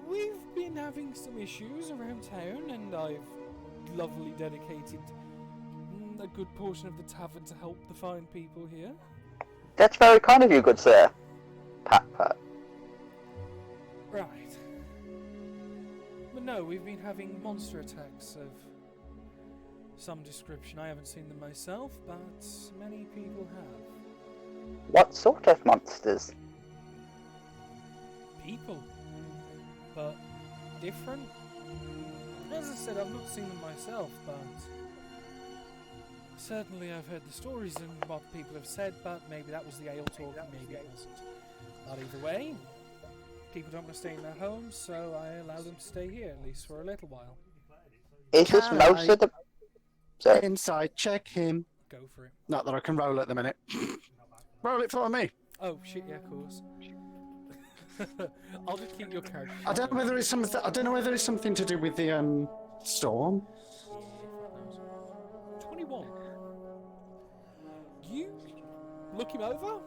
S2: we've been having some issues around town, and I've lovely dedicated a good portion of the tavern to help the fine people here.
S3: That's very kind of you, good sir. Pat, pat.
S2: Right. But no, we've been having monster attacks of some description. I haven't seen them myself, but many people have.
S3: What sort of monsters?
S2: People. But different? As I said, I've not seen them myself, but certainly I've heard the stories and what people have said, but maybe that was the ale talk, maybe it wasn't. But either way, people don't want to stay in their homes, so I allow them to stay here, at least for a little while.
S3: Is this
S4: Can
S3: most
S4: I-
S3: of the... Sorry.
S4: Inside, check him.
S2: Go for it.
S4: Not that I can roll at the minute. Roll it for me.
S2: Oh shit, yeah, of course. I'll just keep your character.
S4: I don't know whether it's something. I don't know whether it's something to do with the storm.
S2: 21. You look him over.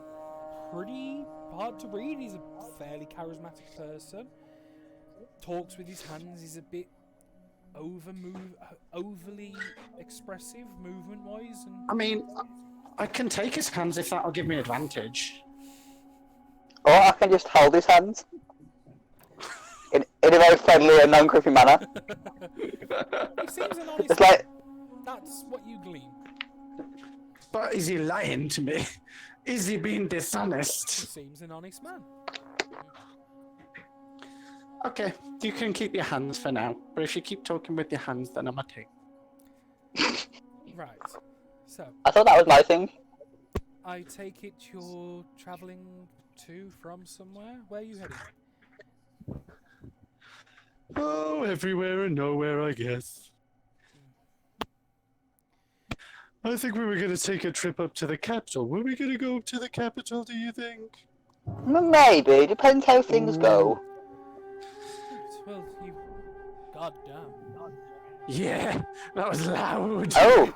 S2: Pretty hard to read. He's a fairly charismatic person. Talks with his hands. He's a bit overly expressive movement-wise. And
S4: I mean, I can take his hands if that'll give me advantage.
S3: Or I can just hold his hands. In a very friendly and non-creepy manner.
S2: he seems an honest.
S3: It's like...
S2: That's what you glean.
S4: But is he lying to me? Is he being
S2: He
S4: dishonest?
S2: seems an honest man.
S4: Okay, you can keep your hands for now. But if you keep talking with your hands, then I'm a take.
S2: Right. So,
S3: I thought that was my thing.
S2: I take it you're travelling to from somewhere? Where are you heading?
S4: Oh, everywhere and nowhere, I guess. I think we were going to take a trip up to the capital. Were we going to go up to the capital, do you think?
S3: Maybe. Depends how things go.
S2: Well, you. Goddamn.
S4: Yeah, that was loud.
S3: Oh,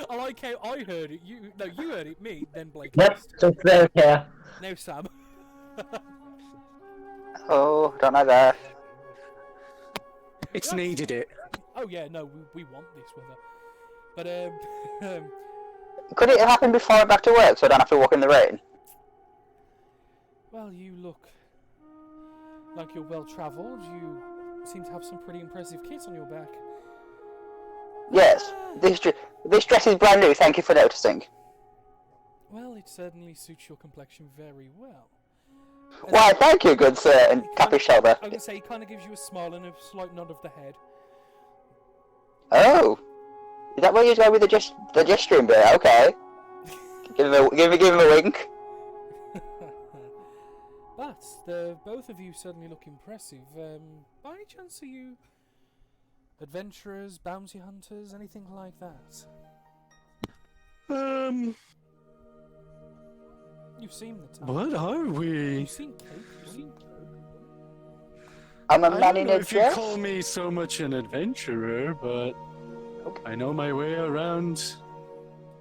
S2: I like how I heard it. You heard it. Me, then Blake.
S1: Yep, just there, yeah.
S2: Now Sam.
S3: oh, don't know that.
S4: It's needed it.
S2: Oh yeah, no, we want this weather. But
S3: Could it happen before I'm back to work so I don't have to walk in the rain?
S2: well, you look like you're well travelled. You seem to have some pretty impressive kit on your back.
S3: Yes. This dress is brand new, thank you for noticing.
S2: Well, it certainly suits your complexion very well.
S3: Why, thank you, good sir, and tap his shoulder.
S2: I'm gonna say he kind of gives you a smile and a slight nod of the head.
S3: Oh. Is that where you're going with the gesturing bit? Okay. Give him a wink.
S2: But the both of you certainly look impressive. By any chance, are you adventurers, bounty hunters, anything like that? You've seen the town.
S4: What are we?
S2: You've seen Cape. You've seen.
S3: I'm a
S4: I
S3: man
S4: don't
S3: in
S4: know
S3: a
S4: if you
S3: dress.
S4: call me so much an adventurer, but I know my way around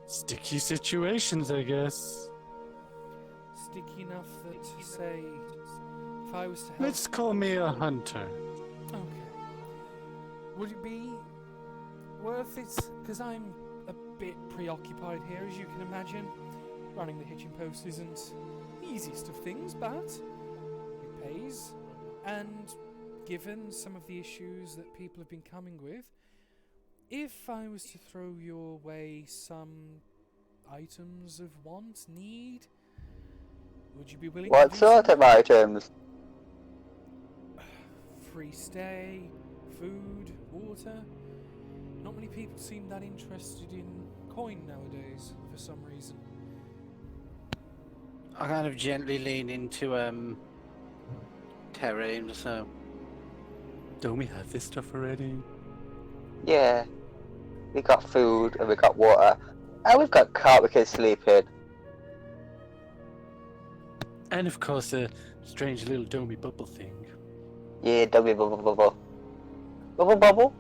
S4: sticky situations, I guess.
S2: Sticky enough that, say, if I was to help...
S4: Let's call me a hunter.
S2: Okay. Would it be worth it? Because I'm a bit preoccupied here, as you can imagine. Running the hitching post isn't the easiest of things, but it pays. And given some of the issues that people have been coming with, if I was to throw your way some items of want, need, would you be willing
S3: What
S2: to do
S3: sort
S2: so?
S3: of items?
S2: Free stay, food, water. Not many people seem that interested in coin nowadays, for some reason.
S4: I kind of gently lean into Terry and just don't we have this stuff already?
S3: Yeah. We got food and we got water. And we've got cart we can sleep in.
S4: And of course a strange little domey bubble thing.
S3: Yeah, dummy bubble bubble. Bubble bubble?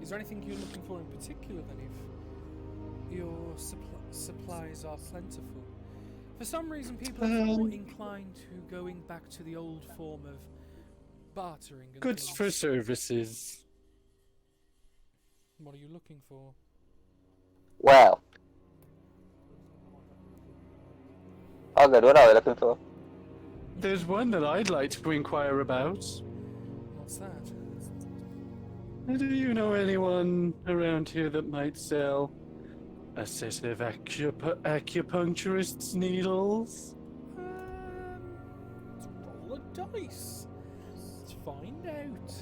S2: Is there anything you're looking for in particular then, if your supplies are plentiful? For some reason people are more inclined to going back to the old form of bartering and
S4: Goods
S2: things.
S4: for services.
S2: What are you looking for?
S3: Well. Oh good, what are we looking for?
S4: There's one that I'd like to inquire about.
S2: What's that?
S4: Do you know anyone around here that might sell a set of acupuncturist's needles?
S2: Let's roll a dice. Let's find out.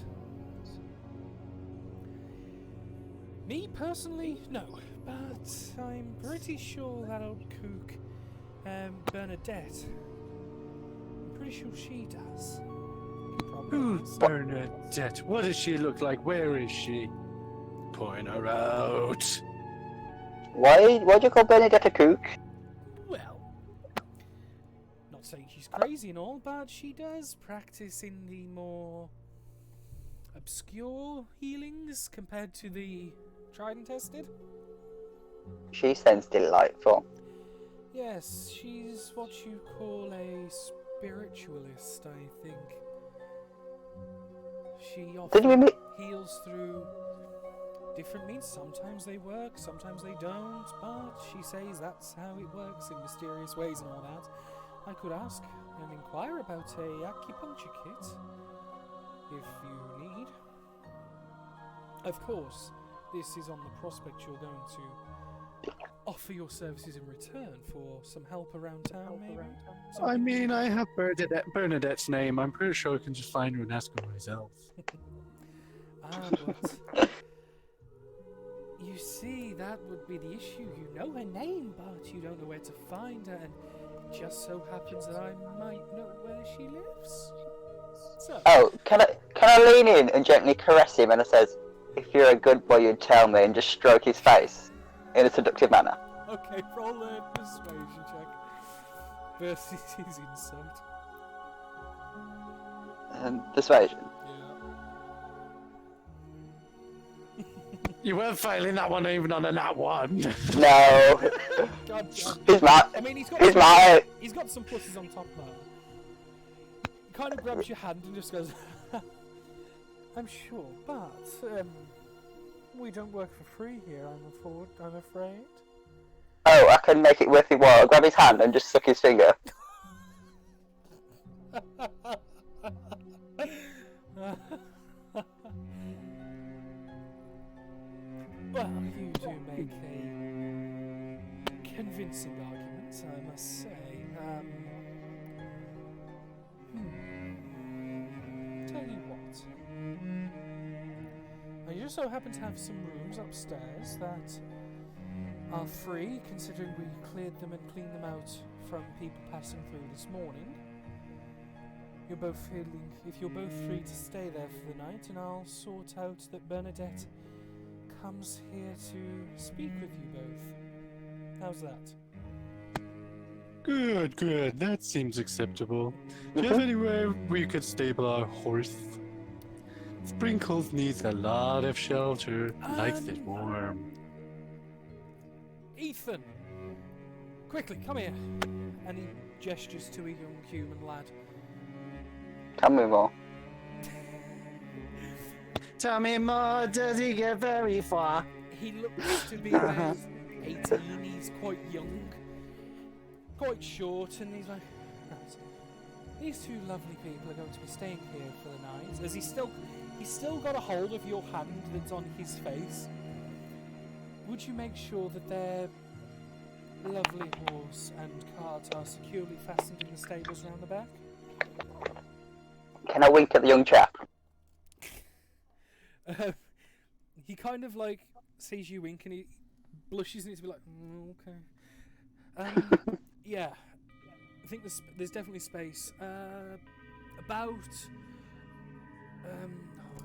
S2: Me personally, no, but I'm pretty sure that old kook, Bernadette. I'm pretty sure she does. Probably
S4: Who's
S2: ask.
S4: Bernadette? What does she look like? Where is she? Point her out.
S3: Why'd you call Bernadette a kook?
S2: Well, not saying she's crazy and all, but she does practice in the more obscure healings compared to the tried and tested.
S3: She sounds delightful.
S2: Yes, she's what you call a spiritualist, I think. She
S3: Did we
S2: often
S3: meet?
S2: heals through different means. Sometimes they work, sometimes they don't, but she says that's how it works in mysterious ways and all that. I could ask and inquire about a acupuncture kit, if you need. Of course, this is on the prospect you're going to offer your services in return for some help around town, maybe?
S4: I mean, I have Bernadette's name. I'm pretty sure I can just find her and ask her myself.
S2: But you see, that would be the issue. You know her name, but you don't know where to find her, and it just so happens that I might know where she lives. So,
S3: Oh, can I lean in and gently caress him and I says, if you're a good boy, you'd tell me and just stroke his face in a seductive manner.
S2: Okay, roll a persuasion check versus his insight.
S3: Persuasion.
S2: Yeah.
S4: You weren't failing that one even on a nat 1.
S3: No.
S2: God,
S3: He's not.
S2: I mean, he's
S3: He's not.
S2: got some pluses on top of that. He kind of grabs your hand and just goes, I'm sure, but we don't work for free here, I'm afraid.
S3: Oh, I can make it worth your while. I'll grab his hand and just suck his finger.
S2: Well, you do make a convincing argument, I must say. Tell you what. I just so happen to have some rooms upstairs that are free, considering we cleared them and cleaned them out from people passing through this morning. If you're both free to stay there for the night, and I'll sort out that Bernadette comes here to speak with you both. How's that?
S4: Good. That seems acceptable. Do you have anywhere we could stable our horse? Sprinkles needs a lot of shelter. Likes it warm.
S2: Ethan! Quickly, come here! And he gestures to a young human lad.
S3: Tell me more.
S4: Tell me more, does he get very far?
S2: He looks to be about 18, he's quite young, quite short, and he's like, right, these two lovely people are going to be staying here for the night. As he's still got a hold of your hand that's on his face. Would you make sure that their lovely horse and cart are securely fastened in the stables round the back?
S3: Can I wink at the young chap?
S2: He kind of like sees you wink and he blushes and it's like, okay. Yeah, I think there's definitely space. About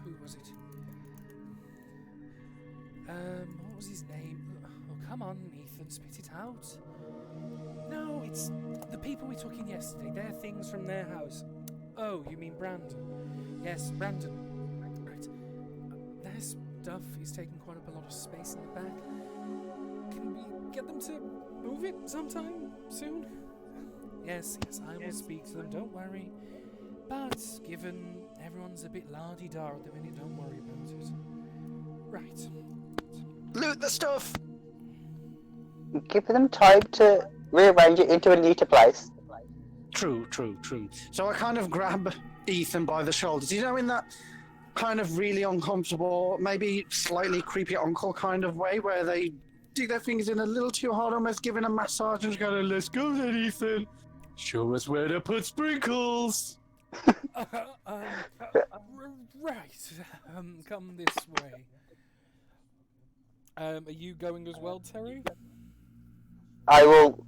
S2: who was it? What was his name? Oh, come on, Ethan, spit it out. No, it's the people we took in yesterday. Their things from their house. Oh, you mean Brandon? Yes, Brandon. Right. Their stuff is taking quite up a lot of space in the back. Can we get them to move it sometime soon? Yes, I will speak to them, don't worry. But given everyone's a bit la-di-da at the minute, don't worry about it. Right.
S4: Loot the stuff!
S3: Give them time to rearrange it into a neater place.
S4: True. So I kind of grab Ethan by the shoulders, you know, in that kind of really uncomfortable, maybe slightly creepy uncle kind of way, where they dig their fingers in a little too hard, almost giving a massage, and kind of, let's go then, Ethan. Show us where to put sprinkles.
S2: Right. Come this way. Are you going as well, Terry?
S3: I will.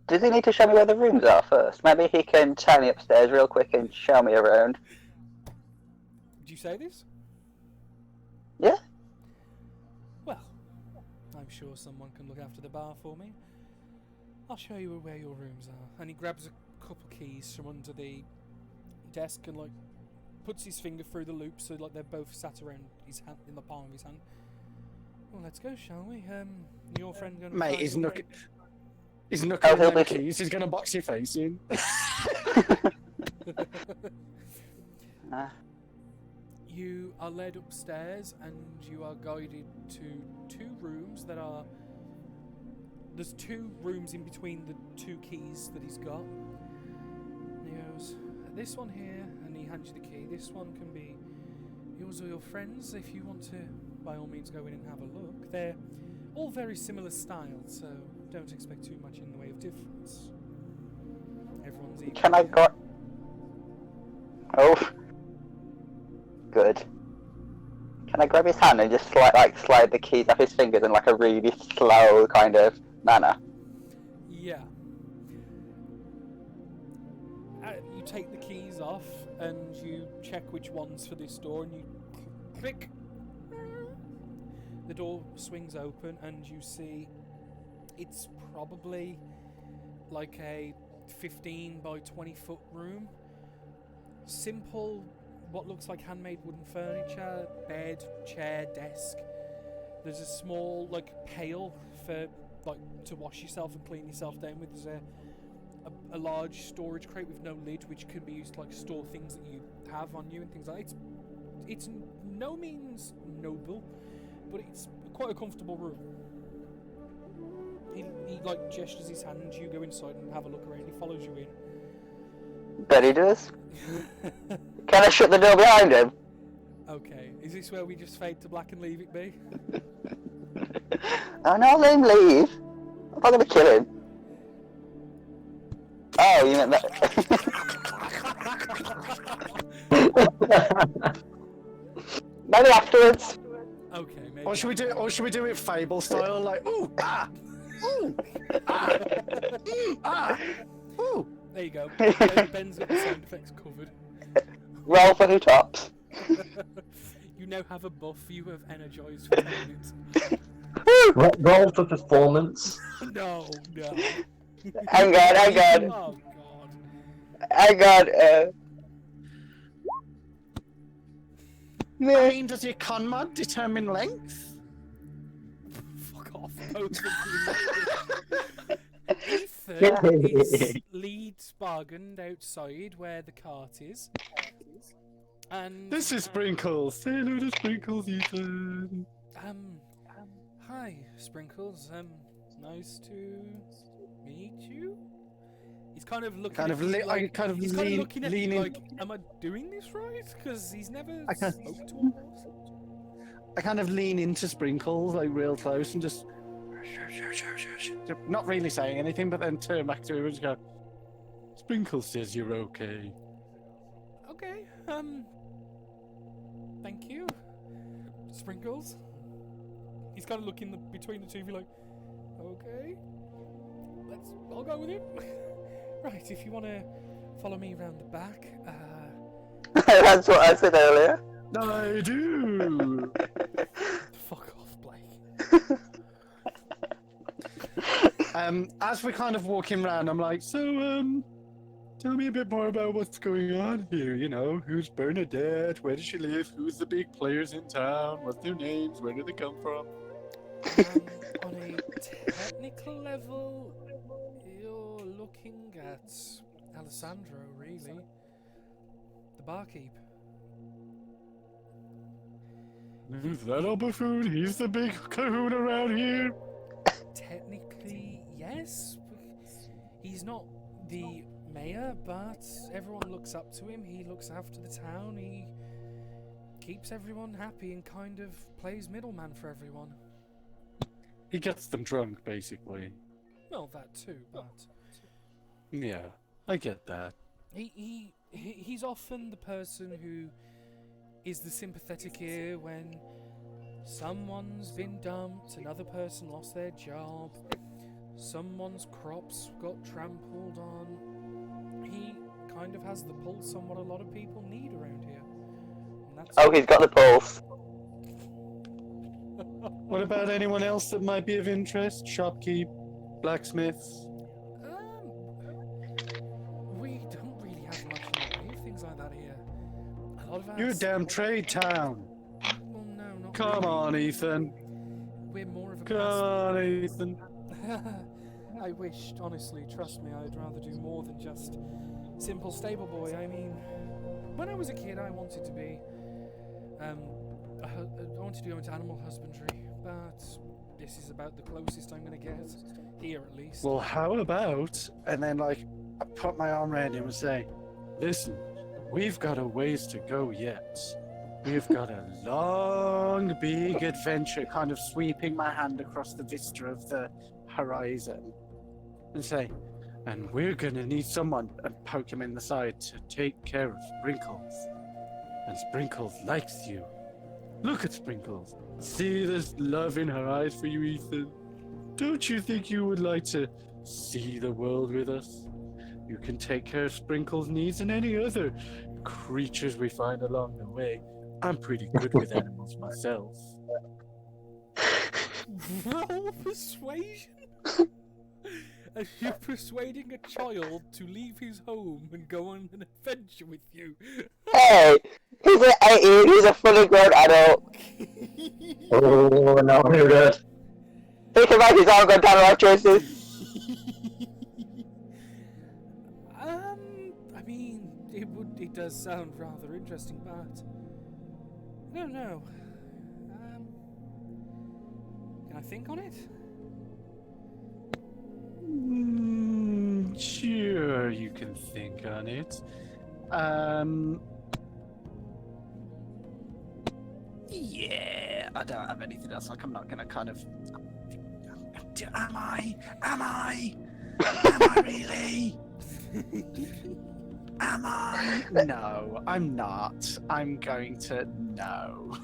S3: Does he need to show me where the rooms are first? Maybe he can take me upstairs real quick and show me around.
S2: Did you say this?
S3: Yeah.
S2: Well, I'm sure someone can look after the bar for me. I'll show you where your rooms are. And he grabs a couple keys from under the desk and like puts his finger through the loop so like they're both sat around his hand in the palm of his hand. Well, let's go, shall we? Your friend going to
S4: Mate, he's nooking
S3: Oh, he'll
S4: them
S3: be-
S4: keys. He's gonna box your face in.
S2: You are led upstairs and you are guided to two rooms that are... There's two rooms in between the two keys that he's got. And he goes, this one here, and he hands you the key. This one can be yours or your friends if you want to, by all means, go in and have a look. They're all very similar styles, so don't expect too much in the way of difference. Everyone's equal.
S3: Can I go? Oh, good. Can I grab his hand and just slide the keys off his fingers in like a really slow kind of manner?
S2: Yeah. You take the keys off and you check which one's for this door and you Click. The door swings open, and you see it's probably like a 15 by 20 foot room. Simple, what looks like handmade wooden furniture, bed, chair, desk. There's a small like pail for like to wash yourself and clean yourself down with. There's a large storage crate with no lid, which can be used to like store things that you have on you and things like that. It's no means noble, but it's quite a comfortable room. He like gestures his hand. You go inside and have a look around. He follows you in.
S3: Bet he does. Can I shut the door behind him?
S2: Okay, is this where we just fade to black and leave it be?
S3: Oh no, let him leave. I'm not gonna kill him. Oh, you meant that. Maybe afterwards.
S2: Okay, maybe.
S4: Or should we do? Or should we do it Fable style, like ooh ah, ooh ah, ah, ooh.
S2: There you go. Ben's got the sound effects covered.
S3: Roll for who tops.
S2: You now have a buff. You have energized for 10 minutes.
S1: Roll for performance.
S2: No.
S3: Hang on.
S2: Oh god.
S3: Hang on.
S4: I mean, does your con mod determine length?
S2: Fuck off. Both of you. Ethan is leads bargained outside where the cart is. And
S4: This is Sprinkles. Say hello to Sprinkles, Ethan.
S2: Hi, Sprinkles. Nice to meet you. He's kind of looking
S4: Kind
S2: at
S4: of
S2: you
S4: li-
S2: like,
S4: I kind of
S2: he's
S4: lean-
S2: looking at
S4: leaning-
S2: you like, am I doing this right? Because he's never
S4: I can't-
S2: spoke to a horse.
S4: I kind of lean into Sprinkles, like real close, and just not really saying anything, but then turn back to him and just go, Sprinkles says you're okay.
S2: Okay, thank you, Sprinkles. He's kind of looking between the two of you like, okay, I'll go with him. Right, if you want to follow me around the back,
S3: That's what I said earlier.
S4: I do.
S2: fuck off, Blake.
S4: As we're kind of walking around, I'm like, so, tell me a bit more about what's going on here. You know, who's Bernadette? Where does she live? Who's the big players in town? What's their names? Where do they come from?
S2: On a technical level, you're looking at Alessandro, really. The barkeep.
S4: Is that our buffoon? He's the big cahoon around here.
S2: Technically, yes. He's not the mayor, but everyone looks up to him. He looks after the town. He keeps everyone happy and kind of plays middleman for everyone.
S4: He gets them drunk, basically.
S2: Well, that too, but
S4: Yeah, I get that.
S2: he's often the person who is the sympathetic ear when someone's been dumped, another person lost their job, someone's crops got trampled on. He kind of has the pulse on what a lot of people need around here. And that's
S3: Oh, he's got the pulse.
S4: What about anyone else that might be of interest? Shopkeep, blacksmiths?
S2: We don't really have much in the way of things like that here. A lot of our
S4: You're a damn trade town.
S2: Well, no, not
S4: Come
S2: really.
S4: on, Ethan.
S2: We're more of a
S4: Come on, Ethan.
S2: I wished, honestly, trust me, I'd rather do more than just simple stable boy. I mean, when I was a kid, I wanted to be, I wanted to go into animal husbandry, but this is about the closest I'm going to get, here at least.
S4: Well, how about, and then like, I put my arm around him and say, listen, we've got a ways to go yet. We've got a long, big adventure, kind of sweeping my hand across the vista of the horizon and say, and we're gonna need someone, and poke him in the side, to take care of Sprinkles. And Sprinkles likes you. Look at Sprinkles. See this love in her eyes for you, Ethan. Don't you think you would like to see the world with us? You can take care of Sprinkles' needs and any other creatures we find along the way. I'm pretty good with animals myself.
S2: Roll persuasion? As you're persuading a child to leave his home and go on an adventure with you.
S3: Hey, he's an 18, he's a fully grown adult.
S1: Oh, no, we're good.
S3: Think about his own good life choices.
S2: I mean, it does sound rather interesting, but I don't know. Can I think on it?
S4: Sure, you can think on it. Yeah, I don't have anything else. Like, I'm not gonna kind of. Am I? Am I really? Am I? No, I'm not. I'm going to no.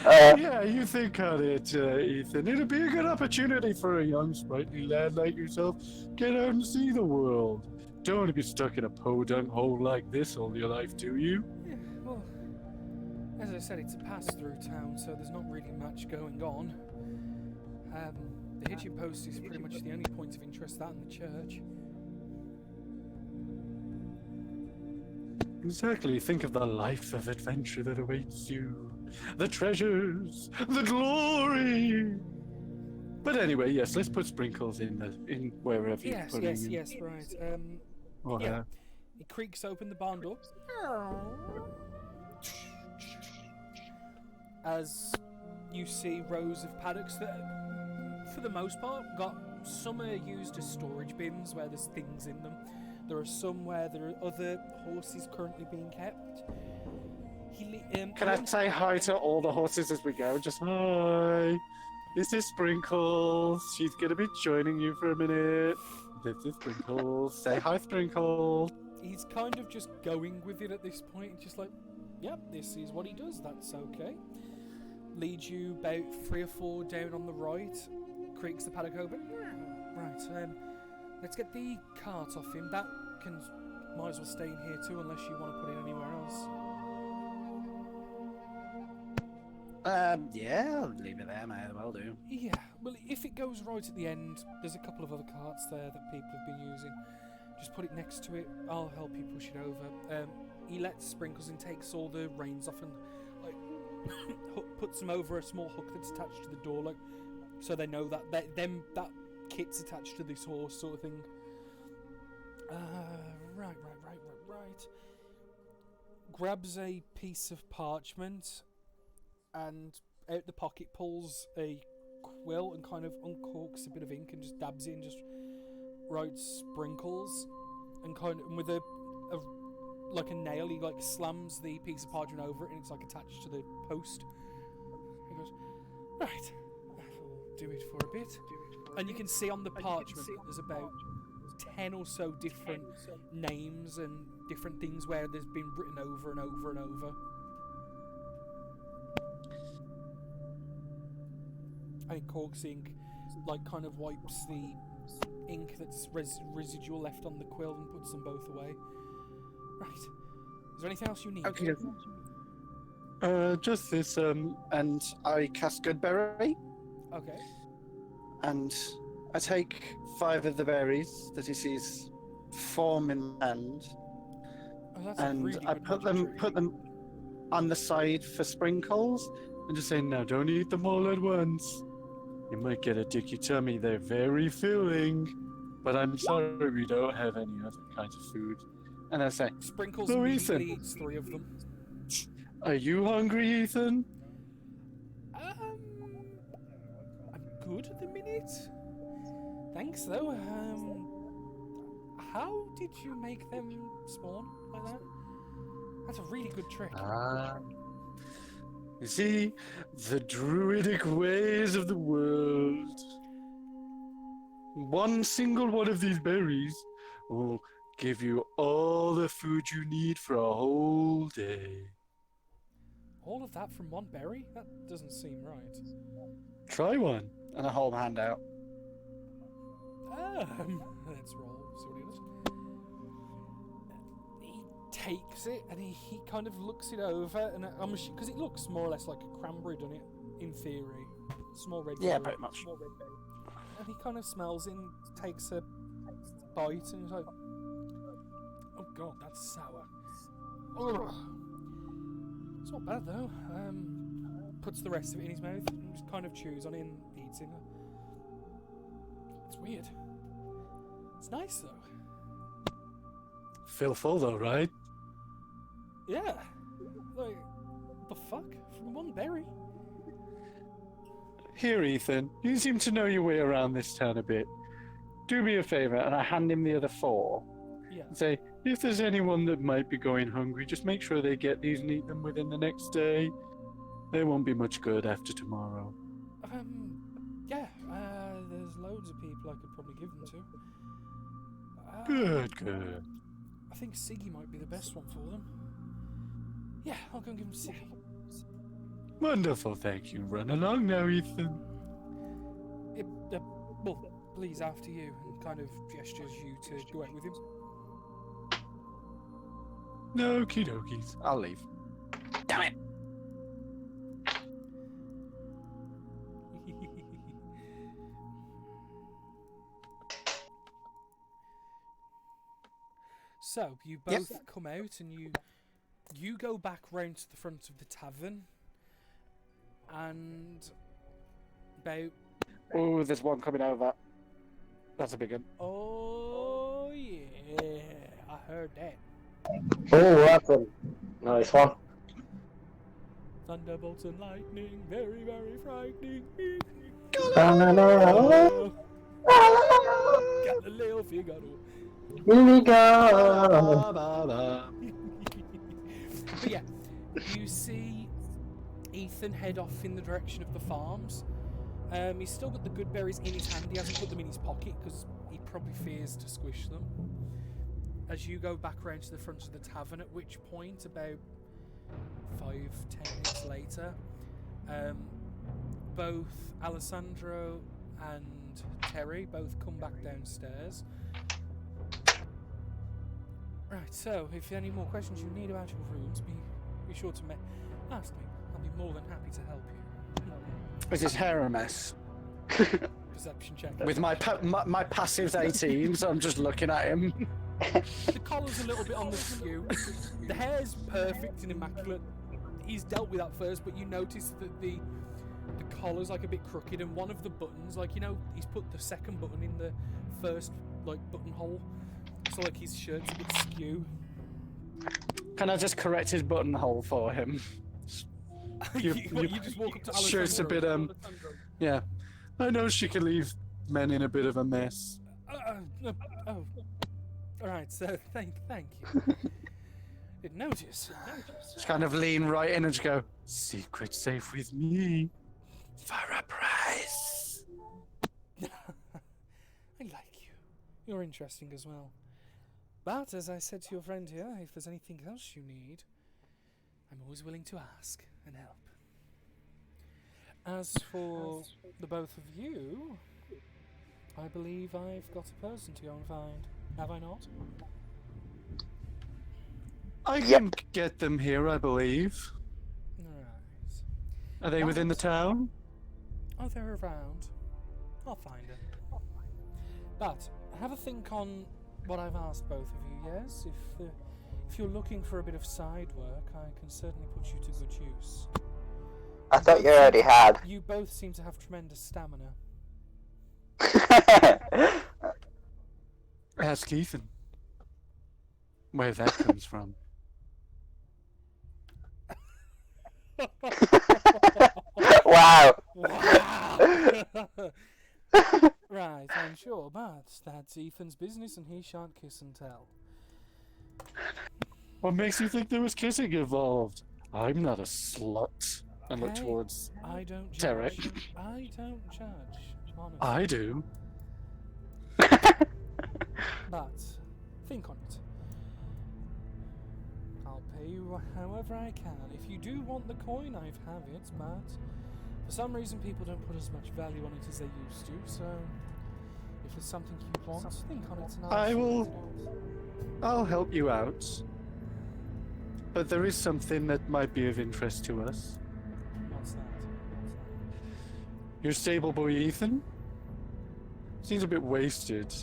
S4: Yeah, you think on it, Ethan. It'll be a good opportunity for a young, sprightly lad like yourself. Get out and see the world. Don't want to be stuck in a podunk hole like this all your life, do you?
S2: Yeah, well, as I said, it's a pass-through town, so there's not really much going on. The hitching post is pretty much the only point of interest, that and the church.
S4: Exactly. Think of the life of adventure that awaits you. The treasures, the glory. But anyway, yes, let's put sprinkles in wherever you're
S2: Yes,
S4: putting
S2: yes,
S4: in.
S2: yes, right.
S4: Or
S2: Yeah. It creaks open the barn door. As you see rows of paddocks that, for the most part, some are used as storage bins where there's things in them. There are some where there are other horses currently being kept.
S4: Can I say hi to all the horses as we go? Just hi. This is Sprinkles. She's gonna be joining you for a minute. This is Sprinkles. Say hi, Sprinkles.
S2: He's kind of just going with it at this point, just like, yep, this is what he does, that's okay. Leads you about 3 or 4 down on the right, creaks the paddock open. Right, let's get the cart off him. That might as well stay in here too, unless you want to put it anywhere else.
S4: Yeah, I'll leave it there, may as well do.
S2: Yeah, well, if it goes right at the end, there's a couple of other carts there that people have been using. Just put it next to it, I'll help you push it over. He lets Sprinkles and takes all the reins off and, like, puts them over a small hook that's attached to the door, like, so they know that that kit's attached to this horse, sort of thing. Right. Grabs a piece of parchment and out the pocket pulls a quill and kind of uncorks a bit of ink and just dabs it and just writes Sprinkles, and kind of with a like a nail, he like slams the piece of parchment over it and it's like attached to the post. He goes, right, I'll do it for a bit. And you can see on the parchment there's about 10 or so different names and different things where there's been written over and over and over. And corks ink, like, kind of wipes the ink that's residual left on the quill and puts them both away. Right. Is there anything else you need?
S4: Okay. Just this, and I cast Goodberry,
S2: Okay.
S4: and I take 5 of the berries that he sees form in my hand,
S2: Oh, that's a
S4: and
S2: really
S4: I
S2: good
S4: put
S2: magic trick.
S4: them on the side for Sprinkles, and just say, now don't eat them all at once. You might get a dicky tummy. They're very filling, but I'm sorry we don't have any other kinds of food. And I say,
S2: Sprinkles
S4: So,
S2: immediately
S4: Ethan.
S2: eats 3 of them.
S4: are you hungry, Ethan?
S2: I'm good at the minute. Thanks, though. How did you make them spawn like that? That's a really good trick.
S4: You see, the druidic ways of the world. One single one of these berries will give you all the food you need for a whole day.
S2: All of that from one berry? That doesn't seem right.
S4: Try one. And I hold my hand out.
S2: Let's roll. See what he does. takes it and he kind of looks it over, and I'm because it looks more or less like a cranberry, doesn't it? In theory, small red.
S4: Yeah,
S2: berry,
S4: pretty much.
S2: small red berry. And he kind of smells it and takes a bite, and he's like, "Oh God, that's sour." Ugh. It's not bad though. Puts the rest of it in his mouth and just kind of chews on it and eats it. It's weird. It's nice though.
S4: Feel full though, right?
S2: Yeah. Like, the fuck? From one berry?
S4: Here, Ethan. You seem to know your way around this town a bit. Do me a favour, and I hand him the other 4.
S2: Yeah.
S4: And say, if there's anyone that might be going hungry, just make sure they get these and eat them within the next day. They won't be much good after tomorrow.
S2: Yeah. There's loads of people I could probably give them to.
S4: Good.
S2: I think Siggy might be the best one for them. Yeah, I'll go and give him Siggy.
S4: Wonderful, thank you. Run along now, Ethan.
S2: Well, please, after you, and kind of gestures you to go out with him.
S4: No, okie dokies. I'll leave. Damn it! So, you both come out and you go back round to the front of the tavern, and about... Oh, there's one coming over. That's a big one.
S2: Oh, yeah, I heard that.
S1: Oh, that's a nice one.
S2: Thunderbolts and lightning, very, very frightening. Galileo Figaro.
S1: Here we go.
S2: But yeah, you see Ethan head off in the direction of the farms. He's still got the good berries in his hand. He hasn't put them in his pocket because he probably fears to squish them. As you go back round to the front of the tavern, at which point, about 5-10 minutes later, both Alessandro and Terry both come back downstairs. Right, so if any more questions you need about your rooms, be sure to ask me. I'll be more than happy to help you.
S4: Is his hair a mess?
S2: Perception check.
S4: With my passive's 18, so I'm just looking at him.
S2: The collar's a little bit on the skew. The hair's perfect and immaculate. He's dealt with that first, but you notice that the collar's like a bit crooked, and one of the buttons, like, you know, he's put the second button in the first, like, buttonhole. So, like, his shirt's a bit skew.
S4: Can I just correct his buttonhole for him?
S2: You just walk up to Alessandro.
S4: Shirt's a bit, yeah. I know she can leave men in a bit of a mess.
S2: Alright, so thank you. Didn't notice.
S4: Just kind of lean right in and just go, secret safe with me. For a price.
S2: I like you. You're interesting as well. But, as I said to your friend here, if there's anything else you need, I'm always willing to ask and help. As for the both of you, I believe I've got a person to go and find. Have I not?
S4: I can get them here, I believe.
S2: Right.
S4: Are they within the town?
S2: Oh, they're around. I'll find them. But, have a think on what I've asked both of you, yes? If you're looking for a bit of side work, I can certainly put you to good use.
S3: I thought you already had.
S2: You both seem to have tremendous stamina.
S4: Ask Ethan. Where that comes from.
S3: Wow.
S2: Right, I'm sure, but that's Ethan's business and he shan't kiss and tell.
S4: What makes you think there was kissing involved? I'm not a slut. And look
S2: Hey,
S4: towards
S2: I don't judge.
S4: Derek.
S2: I don't judge, honestly.
S4: I do.
S2: But, think on it. I'll pay you however I can. If you do want the coin, I have it, but for some reason people don't put as much value on it as they used to, so if it's something you want, think on it tonight.
S4: I'll help you out. But there is something that might be of interest to us.
S2: What's that?
S4: Your stable boy Ethan? Seems a bit wasted.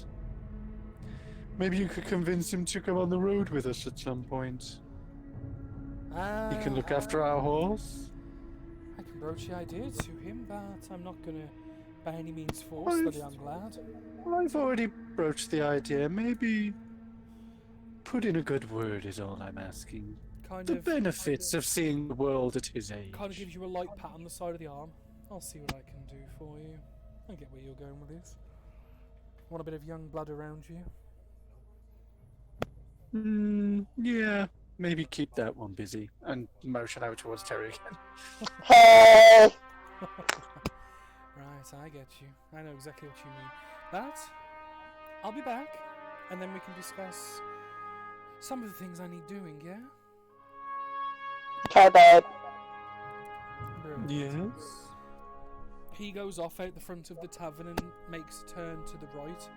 S4: Maybe you could convince him to come on the road with us at some point. He can look after our horse.
S2: I can broach the idea to him, but I'm not gonna by any means force the young lad.
S4: I've already broached the idea. Maybe put in a good word is all I'm asking. The benefits of seeing the world at his age.
S2: Kind of gives you a light pat on the side of the arm. I'll see what I can do for you. I get where you're going with this. Want a bit of young blood around you?
S4: Yeah. Maybe keep that one busy and motion out towards Terry again.
S3: Hey!
S2: Right, I get you. I know exactly what you mean. But I'll be back, and then we can discuss some of the things I need doing, yeah?
S3: Okay, babe.
S2: Brilliant.
S4: Yes.
S2: He goes off out the front of the tavern and makes a turn to the right.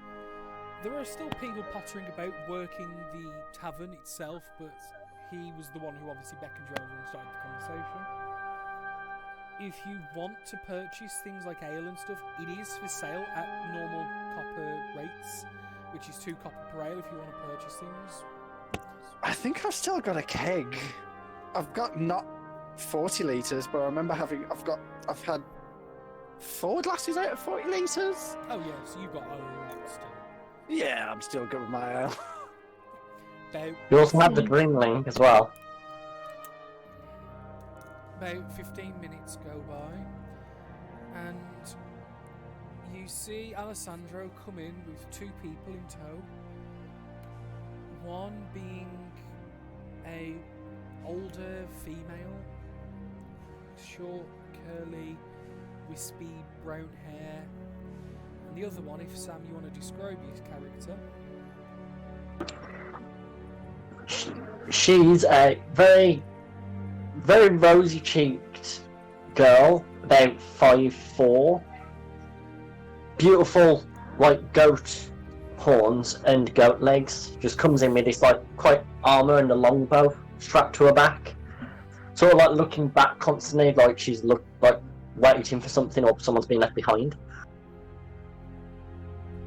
S2: There are still people pottering about working the tavern itself, but he was the one who obviously beckoned you over and started the conversation. If you want to purchase things like ale and stuff, it is for sale at normal copper rates, which is 2 copper per ale if you want to purchase things.
S4: I think I've still got a keg. I've got not 40 litres, but I remember I've had 4 glasses out of 40 litres.
S2: Oh yeah, so you've got a lot still.
S4: Yeah, I'm still good with my ale.
S1: You also have the Dreamling as well.
S2: About 15 minutes go by, and you see Alessandro come in with 2 people in tow. One being a older female, short, curly, wispy brown hair, and the other one, if Sam you want to describe his character.
S1: She's a very, very rosy-cheeked girl, about 5'4". Beautiful, like goat horns and goat legs. Just comes in with this like quite armor and a longbow strapped to her back. Sort of like looking back constantly, like she's waiting for something or someone's been left behind.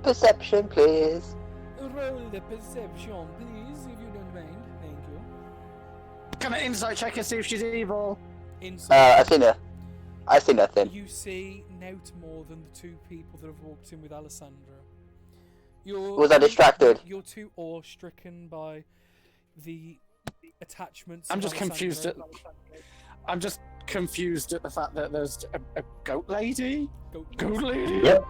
S3: Perception, please.
S2: Roll the perception, please, if you don't mind. Thank you.
S4: Can I insight check and see if she's evil?
S3: I see nothing.
S2: You see naught more than the 2 people that have walked in with Alessandro. Was
S3: I distracted?
S2: You're too awe-stricken by the attachments.
S4: I'm
S2: of
S4: just confused at.
S2: Alessandro.
S4: I'm just confused at the fact that there's a goat lady. Goat lady.
S1: Yep.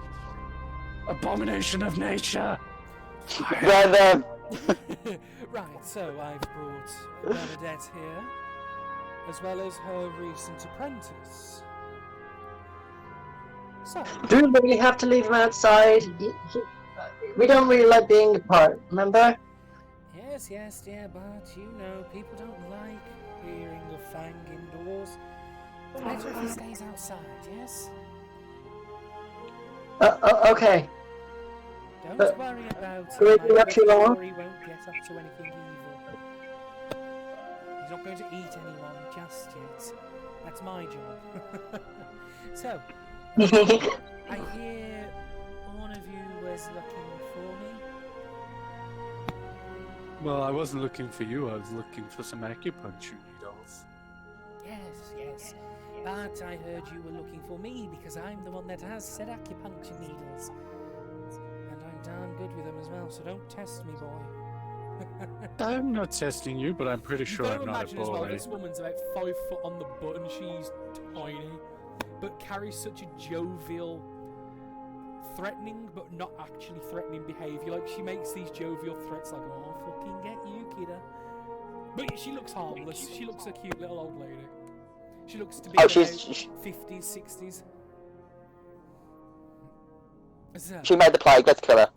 S4: Abomination of nature.
S3: Run them!
S2: Right, so I've brought Bernadette here, as well as her recent apprentice. So,
S1: Do we really have to leave him outside? We don't really like being apart, remember?
S2: yes, dear, but you know, people don't like hearing the Fang indoors. It's better if he stays outside, yes?
S1: Okay.
S2: Don't worry about
S1: Will
S2: it.
S1: it be up too long?
S2: He won't get up to anything evil. He's not going to eat anyone just yet. That's my job. So, I hear one of you was looking for me.
S4: Well, I wasn't looking for you. I was looking for some acupuncture needles.
S2: Yes. But I heard you were looking for me because I'm the one that has said acupuncture needles. And I'm darn good with them as well, so don't test me, boy.
S4: I'm not testing you, but I'm pretty sure I'm not a
S2: Imagine as well,
S4: boy.
S2: this woman's about 5 foot on the butt and she's tiny, but carries such a jovial, threatening but not actually threatening behaviour. Like, she makes these jovial threats like, oh, I'll fucking get you, kiddo. But she looks harmless. She looks a cute little old lady. She looks to be about 50s, 60s. So.
S3: She made the plague, let's kill her.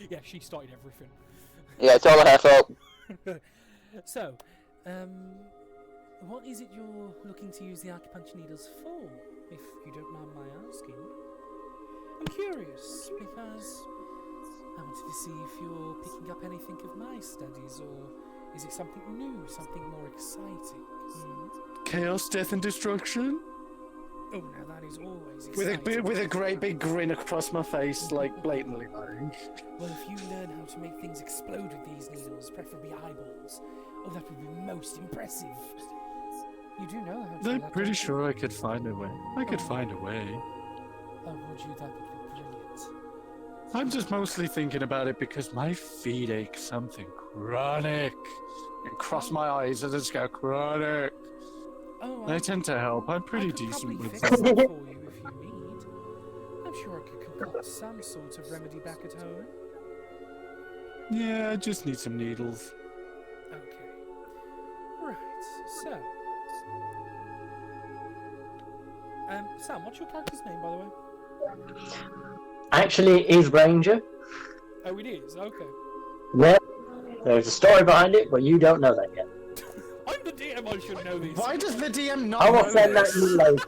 S2: Yeah, she started everything.
S3: Yeah, it's all her fault.
S2: So, what is it you're looking to use the acupuncture needles for, if you don't mind my asking? I'm curious, because I wanted to see if you're picking up anything of my studies, or Is it something new, something more exciting?
S4: Chaos, death, and destruction.
S2: Oh, now that is always
S4: With
S2: exciting.
S4: with a great big grin across my face, like blatantly lying.
S2: Well, if you learn how to make things explode with these needles, preferably eyeballs, oh, that would be most impressive. You do know how to do
S4: I'm
S2: that,
S4: pretty
S2: don't you?
S4: sure I could find a way. I could find a way.
S2: Oh, would you? That would be brilliant.
S4: I'm just mostly thinking about it because my feet ache something chronic. And cross my eyes and just go chronic.
S2: Oh,
S4: They tend to help. I'm pretty
S2: I could
S4: decent
S2: probably
S4: with
S2: fix
S4: them.
S2: that for you if you need. I'm sure I could concoct some sort of remedy back at home.
S4: Yeah, I just need some needles.
S2: Okay. Right, so... Sam, what's your character's name, by the way?
S1: Actually, it is Ranger.
S2: Oh, it is? Okay.
S1: Yeah. There's a story behind it, but you don't know that yet.
S2: I'm the DM, I should know this.
S4: Why does the DM not
S1: I will
S4: know
S1: send that
S4: this?
S1: to you later.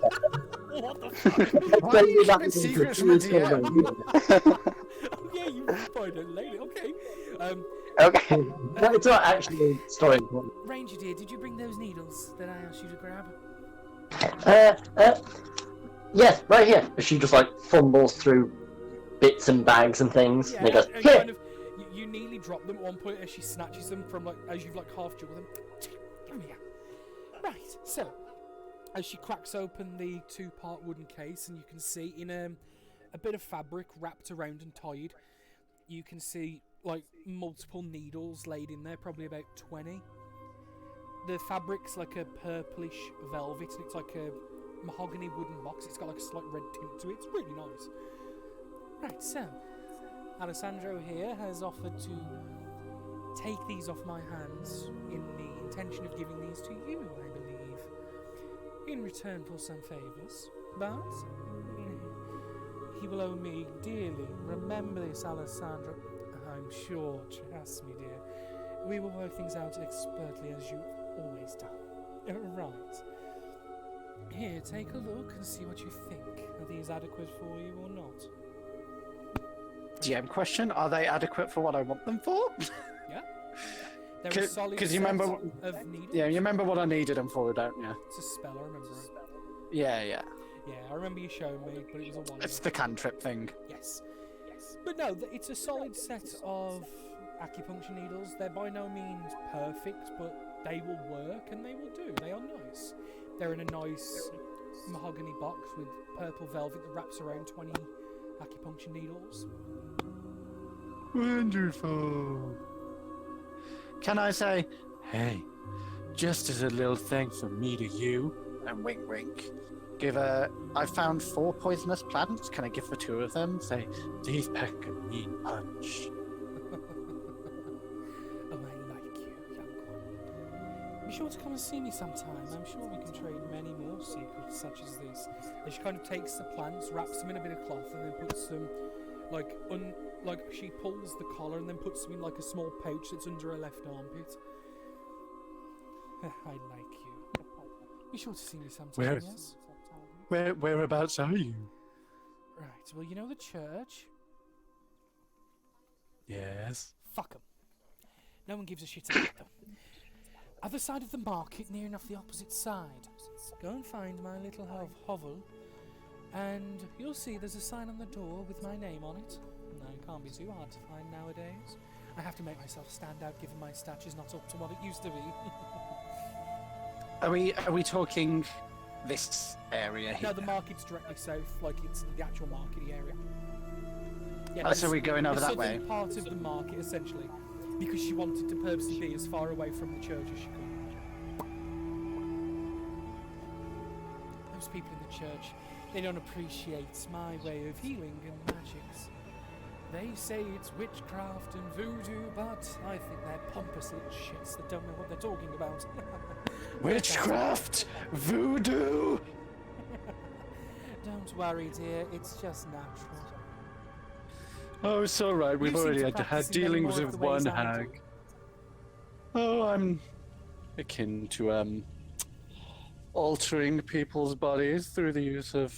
S2: What the fuck?
S4: Why are you keeping secrets from a DM?
S2: Oh, yeah, you find it later. Okay.
S3: Okay.
S1: No, it's not actually a story.
S2: Ranger dear, did you bring those needles that I asked you to grab?
S1: Yes, right here. She just like fumbles through bits and bags and things.
S2: Yeah,
S1: And he goes,
S2: and
S1: here.
S2: kind of, you nearly drop them at one point as she snatches them from, like, as you've, like, half juggled them. Come here. Right, so, as she cracks open the two-part wooden case, and you can see in a bit of fabric wrapped around and tied, you can see, like, multiple needles laid in there, probably about 20. The fabric's like a purplish velvet, and it's like a mahogany wooden box. It's got like a slight red tint to it. It's really nice. Right, so Alessandro here has offered to take these off my hands in the intention of giving these to you, I believe, in return for some favours. But he will owe me dearly. Remember this, Alessandro. I'm sure, trust me, dear. We will work things out expertly as you've always done. Right. Here, take a look and see what you think. Are these adequate for you or not?
S4: DM question: are they adequate for what I want them for?
S2: Yeah. They're a solid
S4: Because you
S2: set
S4: remember,
S2: of needles.
S4: yeah, you remember what I needed them for, don't you?
S2: It's a spell, I remember it.
S4: Yeah, yeah.
S2: Yeah, I remember you showing me, but it was a while
S4: It's
S2: ago.
S4: the cantrip thing.
S2: Yes. But no, it's a solid set of acupuncture needles. They're by no means perfect, but they will work and they will do. They are nice. They're in a nice mahogany box with purple velvet that wraps around 20 acupuncture needles.
S4: Wonderful. Can I say, hey, just as a little thanks from me to you, and wink wink, I found 4 poisonous plants. Can I give the 2 of them? Say, these pack a mean punch.
S2: Oh, I like you, young one. Be sure to come and see me sometime. I'm sure we can trade many more secrets such as this. And she kind of takes the plants, wraps them in a bit of cloth, and then puts them, like she pulls the collar and then puts them in like a small pouch that's under her left armpit. I like you. Be sure to see me sometime,
S4: Where-
S2: yes?
S4: Whereabouts are you?
S2: Right, well, you know the church?
S4: Yes.
S2: Fuck 'em. No one gives a shit about them. Other side of the market, near enough the opposite side. Go and find my little hovel, and you'll see there's a sign on the door with my name on it. No, it can't be too hard to find nowadays. I have to make myself stand out given my stature's not up to what it used to be.
S4: Are we talking this area here?
S2: No, the market's directly south, like it's the actual markety area. Yeah,
S4: Oh, so we're going over
S2: the
S4: that way?
S2: southern part of the market, essentially, because she wanted to purposely be as far away from the church as she could. Those people in the church, they don't appreciate my way of healing and magics. They say it's witchcraft and voodoo, but I think they're pompous little shits that don't know what they're talking about.
S4: Witchcraft? Voodoo?
S2: Don't worry, dear, it's just natural.
S4: Oh, it's alright. We've
S2: You seem
S4: already
S2: to
S4: had
S2: practice in many
S4: dealings
S2: more of
S4: with
S2: the ways
S4: one
S2: I do.
S4: hag. Oh, I'm akin to altering people's bodies through the use of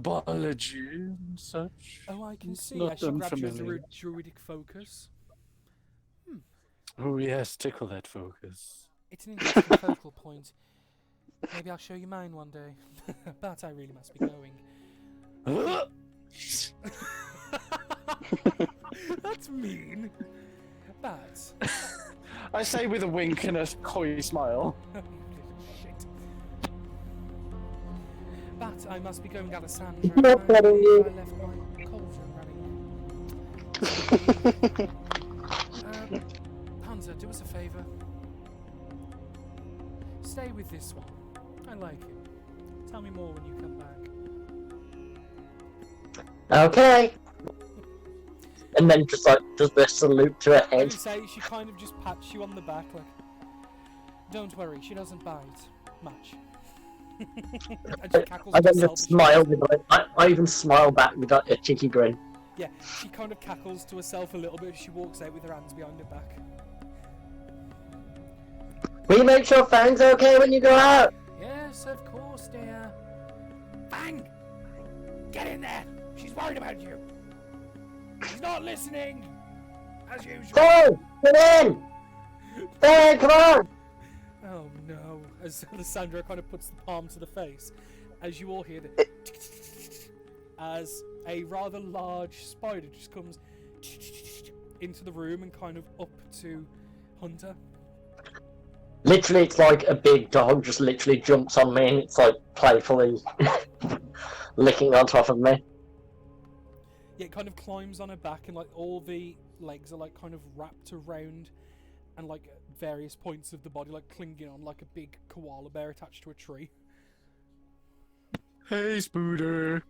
S4: biology and such.
S2: Oh, I can
S4: It's
S2: see.
S4: not
S2: As she grabs your
S4: unfamiliar.
S2: druidic focus.
S4: Oh yes, tickle that focus.
S2: It's an interesting focal point. Maybe I'll show you mine one day. But I really must be going. That's mean. But
S4: I say with a wink and a coy smile.
S2: you little shit. But I must be going, Alessandra.
S1: No,
S2: I
S1: pardon
S2: believe
S1: you.
S2: I left my cauldron running. Hunter, do us a favour. Stay with this one. I like him. Tell me more when you come back.
S1: Okay. And then just like does the salute to her
S2: I
S1: head.
S2: would say she kind of just pats you on the back, like, don't worry, she doesn't bite much. And she cackles
S1: I
S2: to
S1: then
S2: herself.
S1: just smile with like, I even smile back with like a cheeky grin.
S2: Yeah, she kind of cackles to herself a little bit as she walks out with her hands behind her back.
S1: Will you make sure Fang's okay when you go out?
S2: Yes, of course, dear. Fang! Get in there! She's worried about you! She's not listening! As usual.
S1: Fang! Get in! Fang, come on!
S2: Oh no. As Alessandra kind of puts the palm to the face, as you all hear the as a rather large spider just comes into the room and kind of up to Hunter.
S1: Literally, it's like a big dog just literally jumps on me and it's like playfully licking on top of me.
S2: Yeah, it kind of climbs on her back and like all the legs are like kind of wrapped around and like various points of the body like clinging on like a big koala bear attached to a tree.
S4: Hey, Spooder.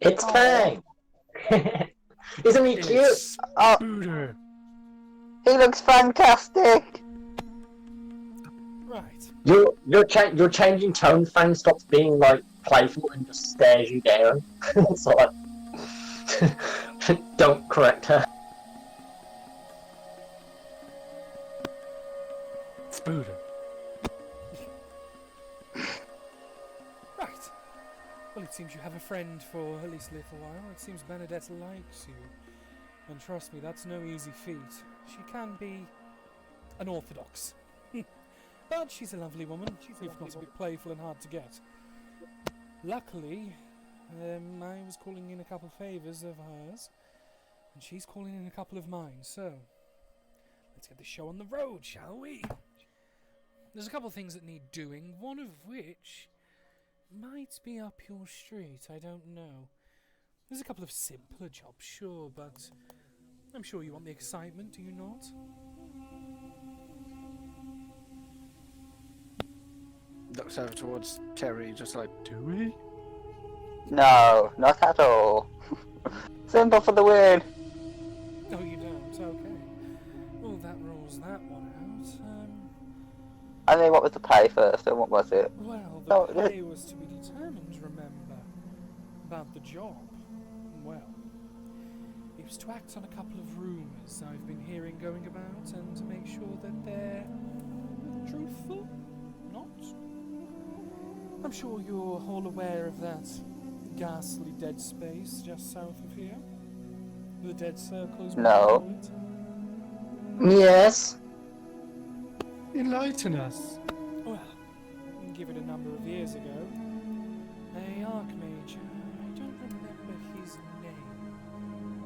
S1: It's Fang! Isn't he cute?
S4: It's Spooder.
S3: He looks fantastic!
S2: Right.
S1: You're changing tone. Fang stops being like playful and just stares you down. It's like don't correct her.
S4: Spooder.
S2: Right. Well, it seems you have a friend for at least a little while. It seems Benedetta likes you. And trust me, that's no easy feat. She can be unorthodox. But she's a lovely woman. If not a bit playful and hard to get. Luckily, I was calling in a couple of favours of hers, and she's calling in a couple of mine, so let's get the show on the road, shall we? There's a couple of things that need doing, one of which might be up your street, I don't know. There's a couple of simpler jobs, sure, but I'm sure you want the excitement, do you not?
S4: Looks over towards Terry, just like, do we?
S3: No, not at all. Simple for the win.
S2: No, you don't, okay. Well, that rules that one out.
S3: I mean, what was the pay first, and what was it?
S2: Well,
S3: No,
S2: the pay was to be determined, remember, about the job. Well, it was to act on a couple of rumours I've been hearing going about and to make sure that they're truthful, not? I'm sure you're all aware of that ghastly dead space just south of here. The dead circle is what
S3: No.
S2: we call it.
S1: Yes.
S4: Enlighten us.
S2: Well, give it a number of years ago, a archmage, I don't remember his name,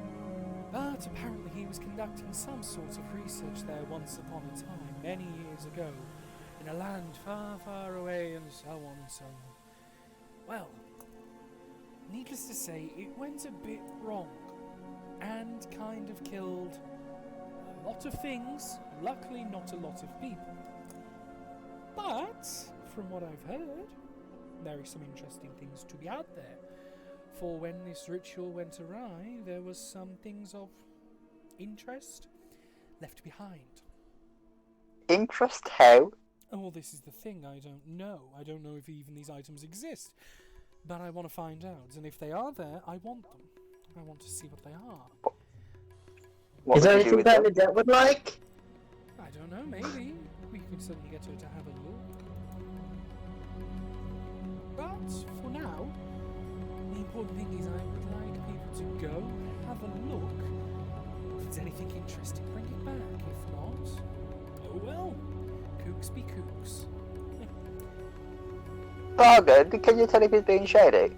S2: but apparently he was conducting some sort of research there once upon a time, many years ago, in a land far, far away, and so on and so on. Well, needless to say, it went a bit wrong, and kind of killed a lot of things, luckily not a lot of people. But, from what I've heard, there are some interesting things to be had there. For when this ritual went awry, there was some things of interest left behind.
S3: Interest how?
S2: Oh, well, this is the thing, I don't know. I don't know if even these items exist. But I want to find out, and if they are there, I want them. I want to see what they are.
S3: What
S1: Is there
S3: would you do
S1: anything
S3: with them?
S1: Bernadette would like?
S2: I don't know, maybe. We could certainly get her to have a look. But, for now, the important thing is I would like people to go, have a look. If there's anything interesting, bring it back. If not, Oh well, kooks be kooks.
S3: Bargain, can you tell if he's being shady?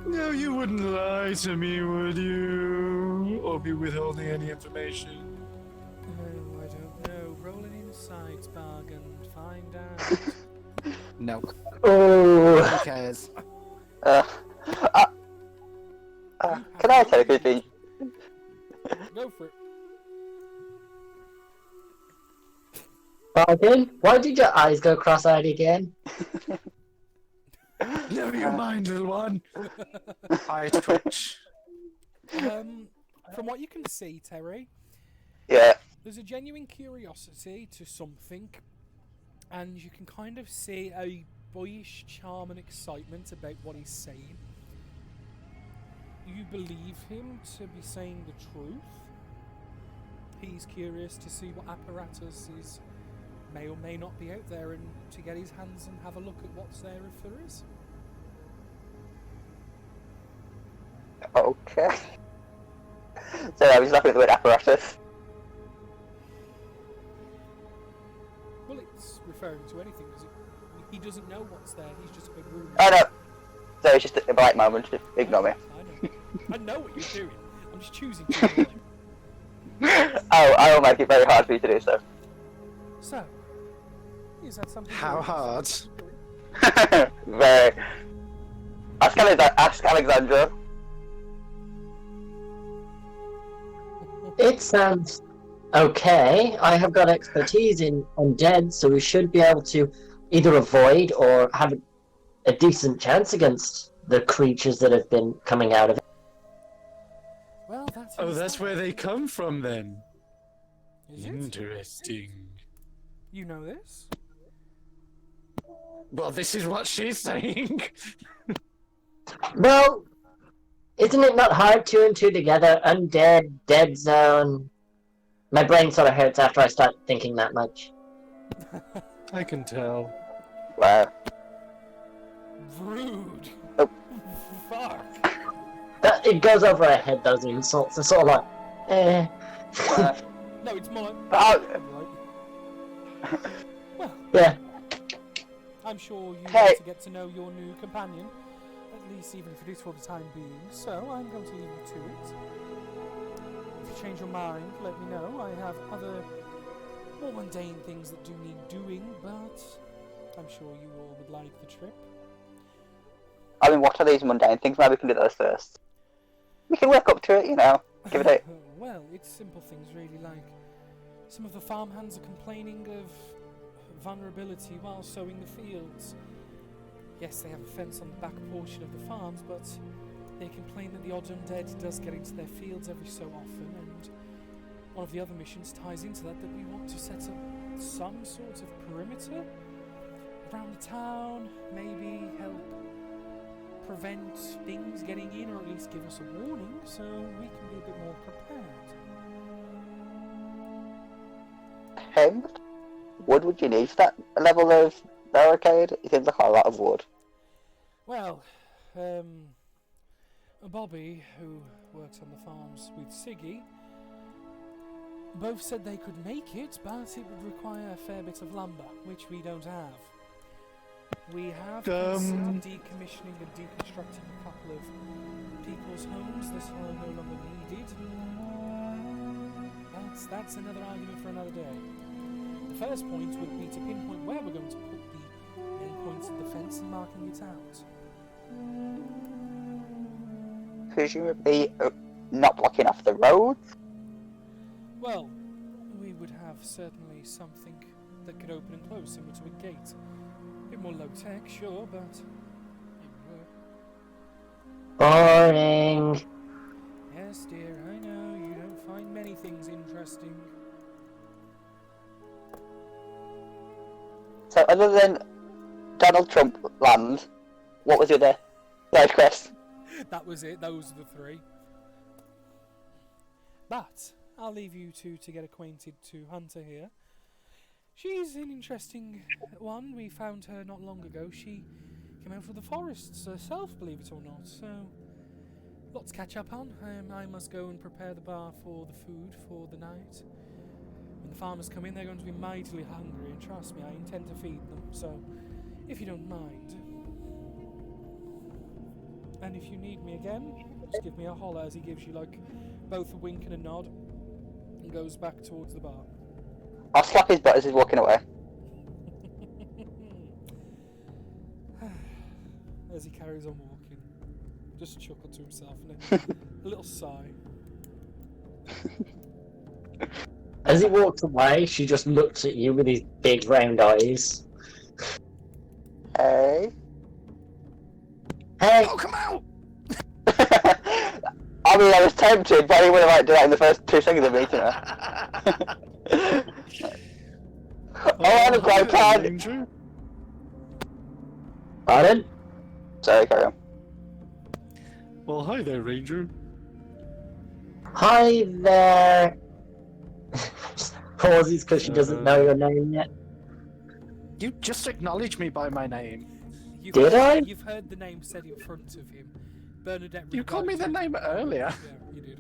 S4: No, you wouldn't lie to me, would you? Or be withholding any information?
S2: Oh, I don't know. Roll an insight bargain, find out.
S4: No.
S1: Oh,
S4: Who cares?
S3: Uh, uh,
S2: You
S3: can
S2: have
S3: I tell if he's
S2: no
S3: being...
S2: Go for it.
S1: bargain. Why did your eyes go cross-eyed again?
S4: Never you mind, little one. I twitch.
S2: From what you can see, Terry,
S3: Yeah.
S2: there's a genuine curiosity to something, and you can kind of see a boyish charm and excitement about what he's saying. You believe him to be saying the truth. He's curious to see what apparatus is may or may not be out there, and to get his hands and have a look at what's there if there is.
S3: Okay. So I was laughing at the word apparatus.
S2: Well, it's referring to anything because he doesn't know what's there. He's just been rude.
S3: Oh no. So it's just a bright moment, just ignore me.
S2: I know. I know what you're doing. I'm just choosing to ignore you.
S3: Oh, I will make it very hard for you to do so.
S2: So, is that something?
S4: How hard?
S3: Very. Ask Alexandra.
S1: It sounds okay. I have got expertise in undead, so we should be able to either avoid or have a decent chance against the creatures that have been coming out of it.
S2: Well, that's.
S4: Oh, that's where they come from then.
S2: Is it?
S4: Interesting.
S2: You know this?
S4: Well, this is what she's saying.
S1: Well, isn't it not hard, 2 and 2 together? Undead, dead zone. My brain sort of hurts after I start thinking that much.
S4: I can tell.
S3: Wow.
S2: Rude.
S3: Oh.
S2: Fuck.
S1: It goes over our head, those insults. It's sort of like, eh.
S2: No, it's more like.
S3: Oh.
S2: Well,
S1: Yeah.
S2: I'm sure you
S3: Hey.
S2: want to get to know your new companion, at least even if it is for the time being. So I'm going to leave you to it. If you change your mind, let me know. I have other more mundane things that do need doing, but I'm sure you all would like the trip.
S3: I mean, what are these mundane things? Maybe we can do those first. We can work up to it, you know. Give it a...
S2: Well, it's simple things really, like some of the farmhands are complaining of vulnerability while sowing the fields. Yes, they have a fence on the back portion of the farms, but they complain that the odd undead does get into their fields every so often, and one of the other missions ties into that we want to set up some sort of perimeter around the town, maybe help prevent things getting in, or at least give us a warning so we can be a bit more prepared.
S3: Wood would you need for that level of barricade? It seems like a lot of wood.
S2: Well, Bobby, who works on the farms with Siggy, both said they could make it, but it would require a fair bit of lumber, which we don't have. We have considered decommissioning and deconstructing a couple of people's homes that are no longer needed. That's another argument for another day. The first point would be to pinpoint where we're going to put the main points of the fence and marking it out.
S3: Presumably not blocking off the roads?
S2: Well, we would have certainly something that could open and close, similar to a gate. A bit more low-tech, sure, but it would work.
S1: Boring.
S2: Yes, dear, I know, you don't find many things interesting.
S3: So other than Donald Trump land, what was your other side quest?
S2: That was it, those are the three. But I'll leave you two to get acquainted to Hunter here. She's an interesting one. We found her not long ago. She came out from the forests herself, believe it or not. So Lots to catch up on. I must go and prepare the bar for the food for the night. When the farmers come in, they're going to be mightily hungry, and trust me, I intend to feed them. So, if you don't mind, and if you need me again, just give me a holler as he gives you like both a wink and a nod, and goes back towards the bar.
S3: I'll slap his butt as he's walking away.
S2: As he carries on walking, just chuckle to himself and a little sigh.
S1: As he walks away, she just looks at you with his big round eyes.
S3: Hey.
S1: Hey!
S4: Oh, come out!
S3: I mean, I was tempted, but I would have do that in the first 2 seconds of meeting her. Oh, I'm a great plan!
S1: Pardon?
S3: Sorry, carry on.
S4: Well, hi there, Ranger.
S1: Hi there. Pauses because she doesn't know your name yet.
S4: You just acknowledged me by my name.
S1: Did I?
S2: You've heard the name said in front of him. Bernadette.
S4: You called me the name earlier.
S2: Yeah, you did.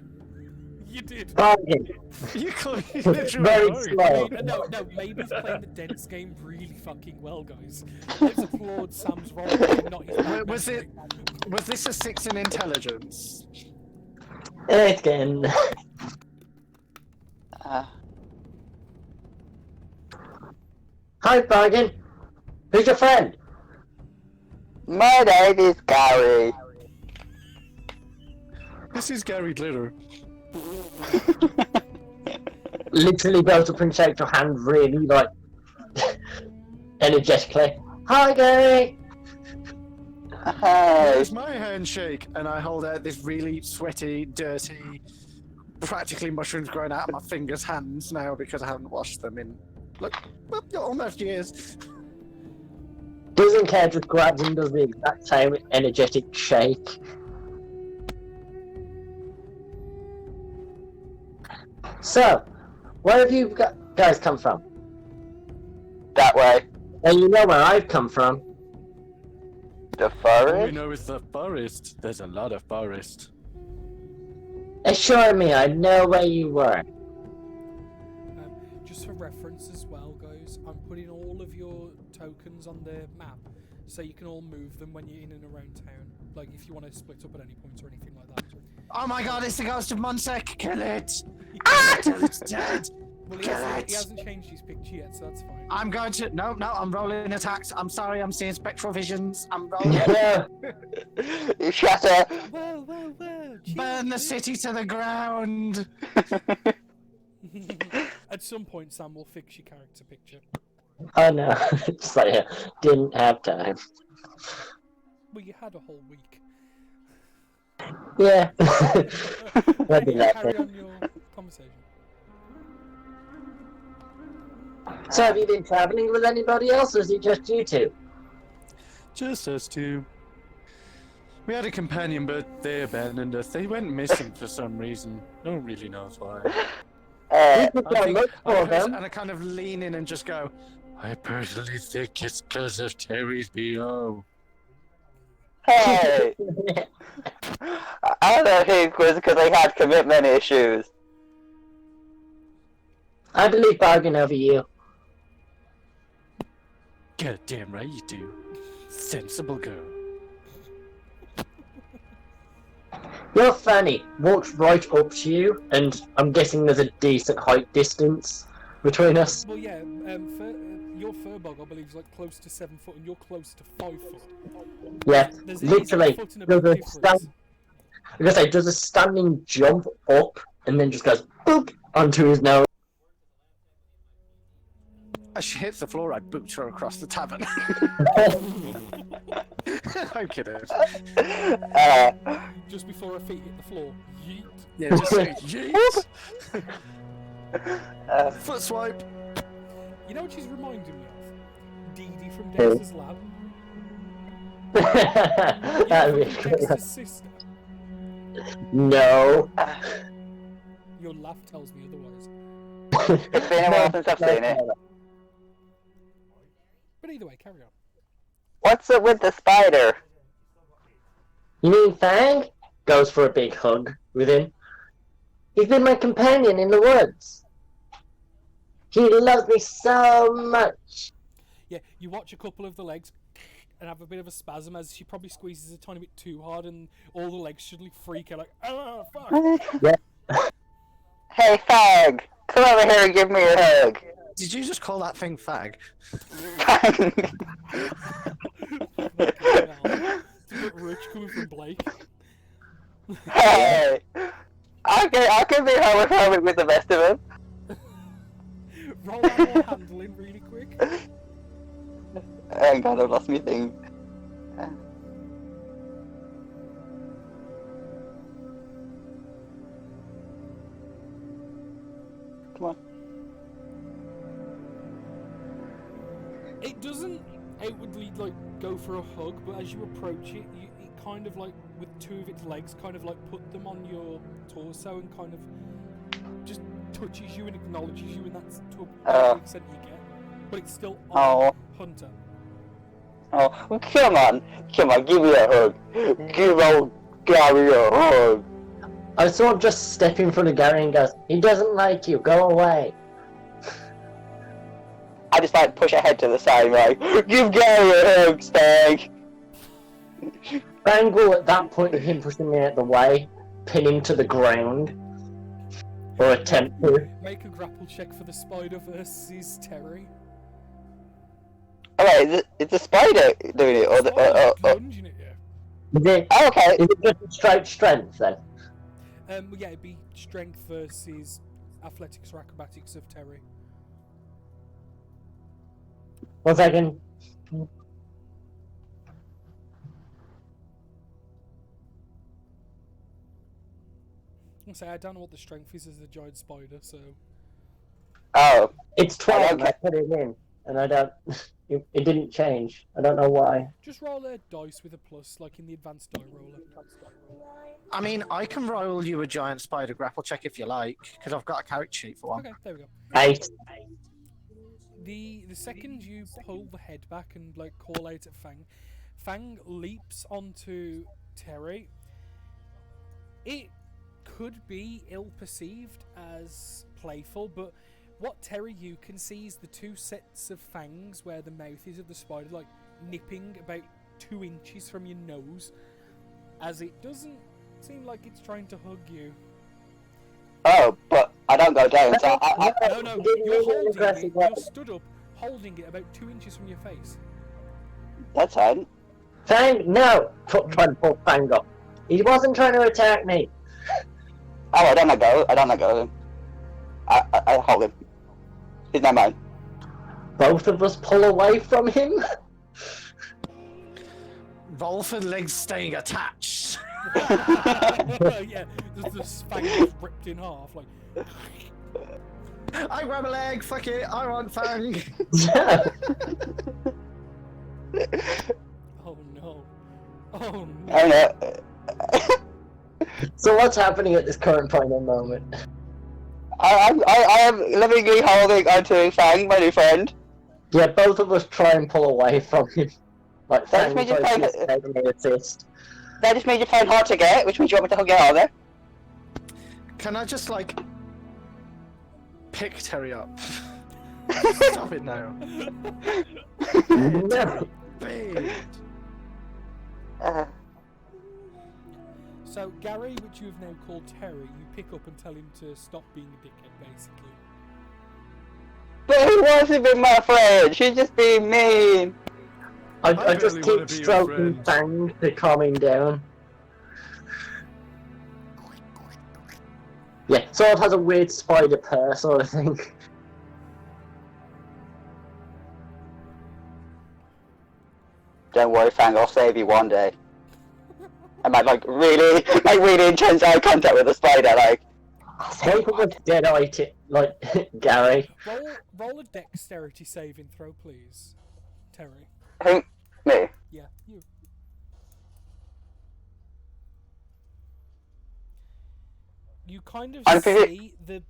S2: You did.
S1: Pardon.
S4: You called me literally
S1: Very
S4: wrong.
S1: slow.
S2: No, Mabel's playing the dense game really fucking well, guys. Let's applaud Sam's role, not his bad
S4: Was
S2: memory.
S4: was this a 6 in intelligence?
S1: Again. Hi, Bargain. Who's your friend?
S3: My name is Gary.
S4: This is Gary Glitter.
S1: Literally goes up and shakes your hand really, like, energetically. Hi, Gary!
S3: Hey.
S4: Here's my handshake, and I hold out this really sweaty, dirty, practically mushrooms growing out of my fingers' hands now because I haven't washed them in, look, well, almost years.
S1: Doesn't care, just grabs and does the exact same energetic shake. So, where have you guys come from?
S3: That way.
S1: And you know where I've come from.
S3: The
S4: All we
S3: forest?
S4: know is the forest. There's a lot of forest.
S1: Assure me I know where you were.
S2: Just for reference as well, guys, I'm putting all of your tokens on the map so you can all move them when you're in and around town. Like if you want to split up at any point or anything like that.
S4: Oh my god, it's the ghost of Monsek! Kill it! Ah! Till it's dead!
S2: Well,
S4: Kill
S2: he
S4: it!
S2: hasn't changed his picture yet, so that's fine.
S4: I'm going to... No, I'm rolling attacks. I'm sorry, I'm seeing spectral visions. I'm rolling...
S1: No.
S3: You shatter!
S2: Whoa!
S4: Burn the city to the ground!
S2: At some point, Sam will fix your character picture.
S1: Oh no, just like, didn't have time.
S2: Well, you had a whole week.
S1: Yeah. Maybe
S2: Anyway,
S1: not.
S2: carry on your conversation.
S1: So have you been travelling with anybody else, or is it just you two?
S4: Just us two. We had a companion, but they abandoned us. They went missing for some reason. No one really knows why.
S1: People
S4: I
S1: don't
S4: think-
S1: look for them.
S4: And I kind of lean in and just go, I personally think it's because of Terry's BO.
S3: Hey! I don't think it was because they had commitment issues.
S1: I believe Bargain over you.
S4: God damn right you do. Sensible girl.
S1: You're funny. Walks right up to you, and I'm guessing there's a decent height distance between us.
S2: Well, yeah, your furbog, I believe, is like close to 7 foot, and you're close to 5 foot.
S1: Yeah,
S2: There's
S1: literally.
S2: a foot and a bit
S1: Does a
S2: difference.
S1: I'm gonna say, does a standing jump up, and then just goes boop onto his nose.
S4: As she hits the floor, I boot her across the tavern. I'm kidding.
S2: Just before her feet hit the floor. Yeet.
S4: Yeah, just say yeet. Foot swipe.
S2: You know what she's reminding me of? Dee Dee from Dexter's Lab.
S1: That'd be
S2: Dexter's
S1: cool.
S2: sister.
S1: No.
S2: Your laugh tells me otherwise.
S3: It's been a while since I've seen it.
S2: But either way, carry on.
S3: What's up with the spider?
S1: You mean Fang? goes for a big hug with him. He's been my companion in the woods. He loves me so much.
S2: Yeah, you watch a couple of the legs and have a bit of a spasm as she probably squeezes a tiny bit too hard, and all the legs suddenly freak out like, oh fuck.
S3: Hey, fag! Come over here and give me a hug.
S4: Did you just call that thing fag?
S2: It's a bit rich coming from Blake.
S3: Hey! I can be homophobic with the best of them.
S2: Roll animal handling really quick.
S3: Hang on, I've lost my thing. Come on.
S2: It doesn't outwardly like go for a hug, but as you approach it, it kind of like with two of its legs, kind of like put them on your torso and kind of just touches you and acknowledges you, and that's to the extent you get. But it's still on Hunter.
S3: Oh, well, come on, give me a hug. Give old Gary a hug.
S1: I sort of just step in front of Gary and goes, he doesn't like you, go away.
S3: I just like push her head to the side, like, give Gary a hug, Stag.
S1: Fang will at that point of him pushing me out the way, pin him to the ground. Or attempt to.
S2: Make a grapple check for the spider versus Terry.
S3: Oh wait, is the spider doing it, or the...
S2: Lunging at you.
S1: Is it,
S3: Oh, okay.
S1: is it just straight strength then?
S2: Yeah, it'd be strength versus athletics or acrobatics of Terry.
S1: 1 second.
S2: I say I don't know what the strength is as a giant spider, so
S3: Oh.
S1: It's 12 and I
S3: Okay.
S1: put it in, and I don't... It didn't change. I don't know why.
S2: just roll a dice with a plus, like in the advanced die roller.
S4: I mean, I can roll you a giant spider grapple check if you like, because I've got a character sheet for one.
S2: Okay, there we go.
S1: 8.
S2: The second you pull the head back and like call out at Fang, Fang leaps onto Terry. It could be ill-perceived as playful, but what Terry you can see is the two sets of fangs where the mouth is of the spider, like nipping about 2 inches from your nose, as it doesn't seem like it's trying to hug you.
S3: Oh, but I don't go down, so I...
S2: No, you're holding it. You're stood up, holding it about 2 inches from your face.
S3: That's fine.
S1: Fang, no! Trying to pull Fang up. He wasn't trying to attack me.
S3: Oh, I don't let go. I hold him. He's not mine.
S1: Both of us pull away from him?
S4: Wolf and legs staying attached.
S2: Yeah, the Fang is ripped in half, like.
S4: I grab a leg, fuck it, I want Fang.
S2: Oh no. Oh no.
S3: I know.
S1: So what's happening at this current point in the moment?
S3: I am lovingly holding onto Fang, my new friend.
S1: Yeah, both of us try and pull away from him. Like,
S3: That's
S1: Fang
S3: made you
S1: tries
S3: find
S1: to take me assist.
S3: That just made you find hard to get, which means you want me to hug you harder.
S4: Can I just, like, pick Terry up? Stop it now.
S1: No.
S4: Big.
S2: So, Gary, which you have now called Terry, you pick up and tell him to stop being a dickhead, basically.
S3: But he wasn't being my friend, she's just being mean.
S1: I
S4: really
S1: just
S4: wanna
S1: keep
S4: be your
S1: stroking
S4: friend.
S1: Fang to calm him down. Yeah, sort of has a weird spider purr sort of thing.
S3: Don't worry, Fang, I'll save you one day. I might like really intense eye contact with the spider, like.
S1: Both of us dead-eyed it, like, Gary.
S2: Roll a dexterity saving throw, please. Terry.
S3: Who? Me?
S2: Yeah, you. You kind of
S3: I'm
S2: see the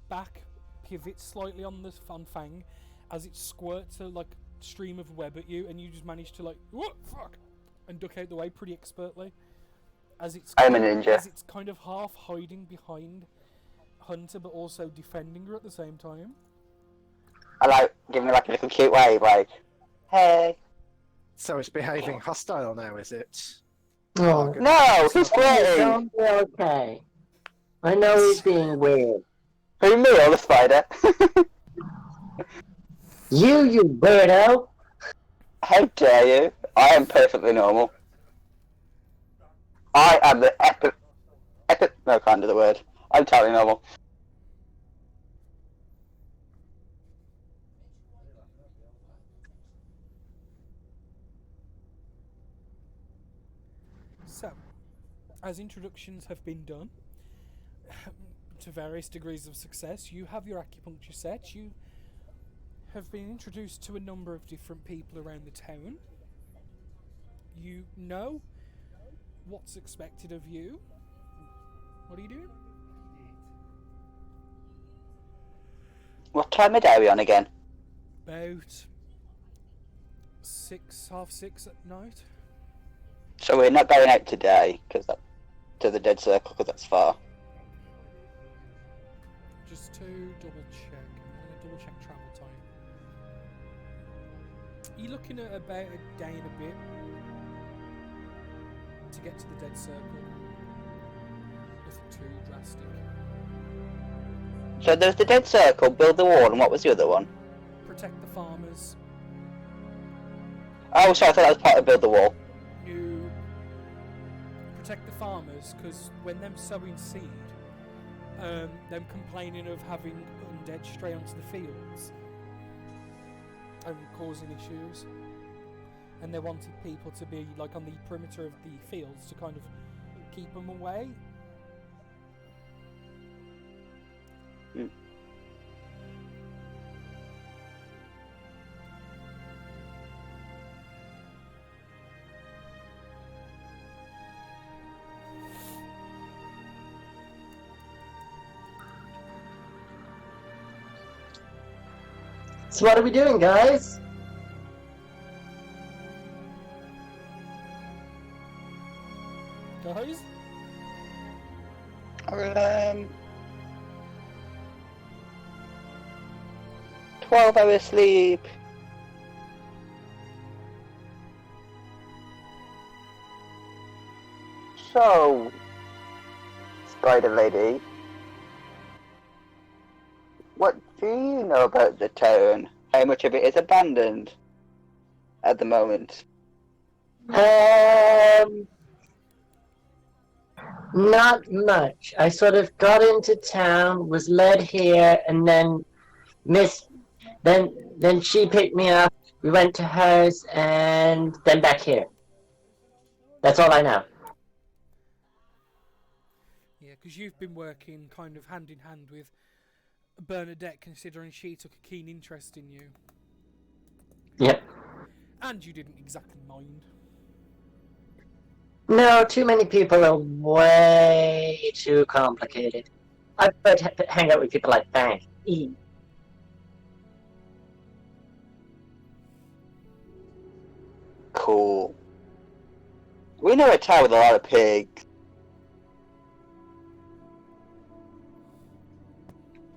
S2: back pivot slightly on Fang as it squirts a like stream of web at you, and you just manage to like what fuck and duck out the way pretty expertly. as it's
S3: I'm a ninja.
S2: as it's kind of half hiding behind Hunter, but also defending her at the same time.
S3: I like giving like a little cute wave, like, hey.
S5: So it's behaving hostile now, is it?
S1: Oh,
S5: good.
S3: No, he's
S1: It's
S3: flirting.
S1: gonna be okay. I know he's being weird.
S3: Who, me or the spider?
S1: You weirdo!
S3: How dare you? I am perfectly normal. I am the no, can't do the word. I'm totally normal.
S2: So, as introductions have been done to various degrees of success, you have your acupuncture set. You have been introduced to a number of different people around the town. You know what's expected of you. What are you doing?
S3: What time of day are we on again?
S2: About 6, half 6 at night.
S3: So we're not going out today, because that to the dead circle, because that's far.
S2: Just to double check. I'm going to double check travel time. You're looking at about a day and a bit to get to the dead circle. Nothing too drastic.
S3: So there's the dead circle, build the wall, and what was the other one?
S2: Protect the farmers.
S3: Oh, sorry, I thought that was part of build the wall.
S2: You protect the farmers because when them sowing seed, them complaining of having undead stray onto the fields and causing issues, and they wanted people to be like on the perimeter of the fields to kind of keep them away.
S3: Mm.
S1: So what are we doing, guys?
S2: Guys,
S3: 12-hour sleep. So, Spider Lady, what do you know about the town? How much of it is abandoned at the moment?
S1: Not much. I sort of got into town, was led here, and then then she picked me up. We went to hers, and then back here. That's all I know.
S2: yeah, because you've been working kind of hand in hand with Bernadette, considering she took a keen interest in you,
S1: Yep.
S2: and you didn't exactly mind.
S1: No, too many people are way too complicated. I prefer to hang out with people like Fang.
S3: Cool. We know a town with a lot of pigs.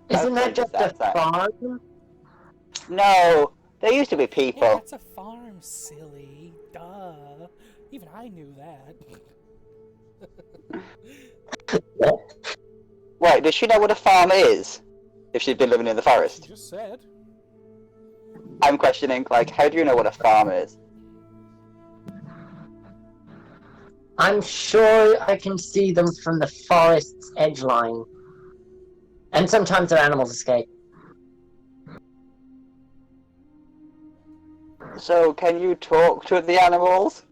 S1: Isn't that just a
S3: That's
S1: farm?
S3: No, there used to be
S2: Yeah,
S3: people.
S2: that's a farm, silly. Duh. Even I knew that.
S3: Wait, does she know what a farm is? If she's been living in the
S2: She
S3: forest?
S2: just said.
S3: I'm questioning, like, how do you know what a farm is?
S1: I'm sure I can see them from the forest's edge line. And sometimes their animals escape.
S3: So, can you talk to the animals?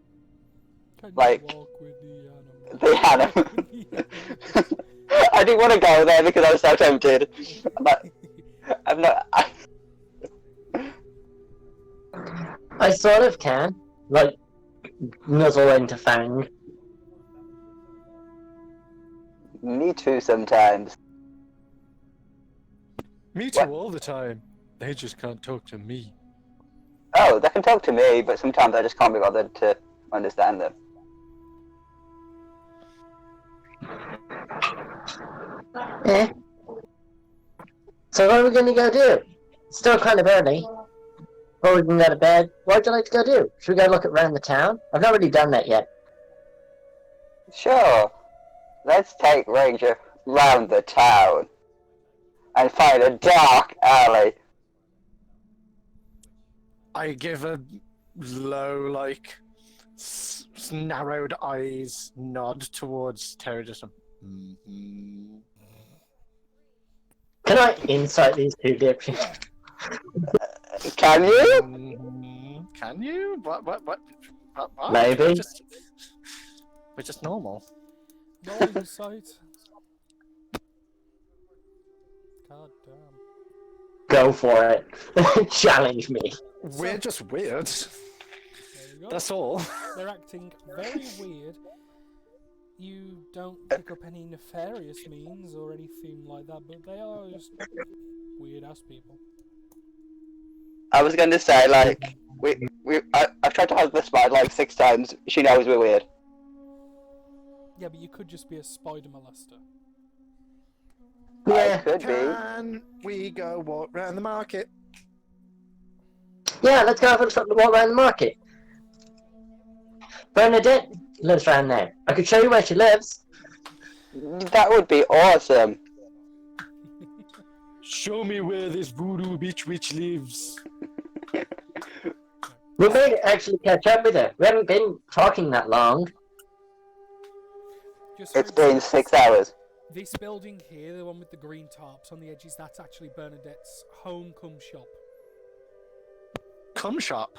S2: Can you
S3: Like,
S2: walk with the animal?
S3: The animal. I didn't want to go there because I was so tempted. But I'm not.
S1: I sort of can. Like, nuzzle into Fang.
S3: Me too sometimes.
S5: Me too, all the time. They just can't talk to me.
S3: Oh, they can talk to me, but sometimes I just can't be bothered to understand them.
S1: Eh. So what are we gonna go do? It's still kind of early. Or we can go to bed. What would you like to go do? Should we go look around the town? I've not really done that yet.
S3: Sure. Let's take Ranger round the town and find a dark alley.
S4: I give a low, like, narrowed eyes nod towards Terry. Just mm-hmm.
S1: Can I insight these two dipshits?
S3: Can you?
S4: Can you? What?
S1: Maybe.
S4: We're just normal.
S2: No insight. God damn.
S1: Go for it. Challenge me.
S4: We're just weird.
S2: There you go.
S4: That's all.
S2: They're acting very weird. You don't pick up any nefarious means or anything like that, but they are just weird ass people.
S3: I was going to say, like, I've tried to hug the spider like 6 times. She knows we're weird.
S2: Yeah, but you could just be a spider molester.
S1: Yeah.
S3: I could be.
S4: Can we go walk round the market?
S1: Yeah, let's go have a walk around the market. Bernadette lives around there. I could show you where she lives.
S3: That would be awesome.
S5: Show me where this voodoo bitch witch lives.
S1: We may actually catch up with her. We haven't been talking that long.
S2: Just for
S3: It's been
S2: example,
S3: 6 hours.
S2: This building here, the one with the green tarps on the edges, that's actually Bernadette's home cum shop.
S4: Cum shop.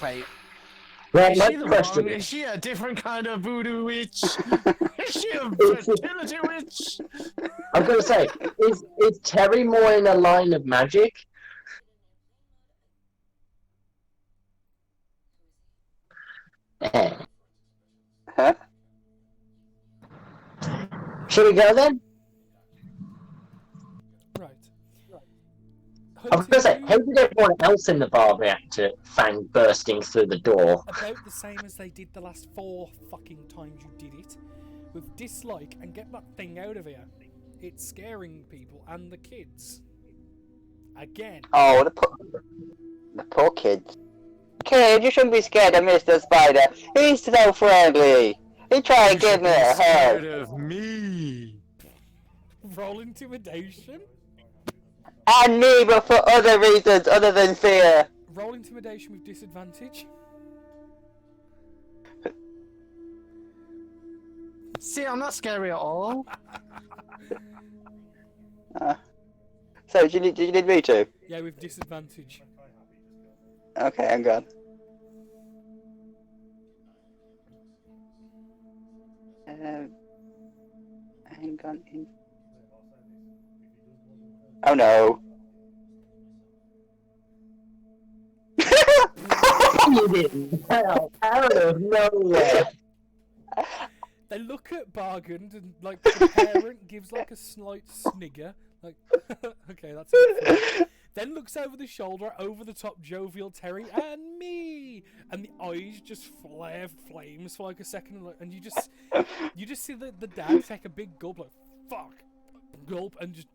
S4: Wait.
S1: Right,
S4: Is
S1: my
S4: she the
S1: question
S4: wrong?
S1: is,
S4: Is she a different kind of voodoo witch? Is she a fertility witch?
S1: I'm going to say, is Terry more in a line of magic? Eh.
S3: Huh?
S1: Should we go then?
S2: Right.
S1: I was going to say,
S2: Hunting
S1: how did everyone else in the bar react to Fang bursting through the door?
S2: about the same as they did the last 4 fucking times you did it. With dislike and get that thing out of here. It's scaring people and the kids. Again.
S3: Oh, the poor kids. Kid, you shouldn't be scared of Mr. Spider. He's so friendly. He tried to give me a
S5: Scared
S3: hug.
S5: of me.
S2: Roll intimidation.
S3: And me, but for other reasons other than fear.
S2: Roll intimidation with disadvantage.
S4: See, I'm not scary at all.
S3: So, do you need me to?
S2: Yeah, with disadvantage.
S3: Okay, hang on. Hang on. Oh no.
S1: You didn't tell out of nowhere.
S2: They look at Bargain and, like, the parent gives, like, a slight snigger. Like, okay, that's it. Then looks over the shoulder, over the top jovial Terry, and me! And the eyes just flare flames for, like, a second, and you just see the dad take a big gulp, like, fuck! Gulp, and just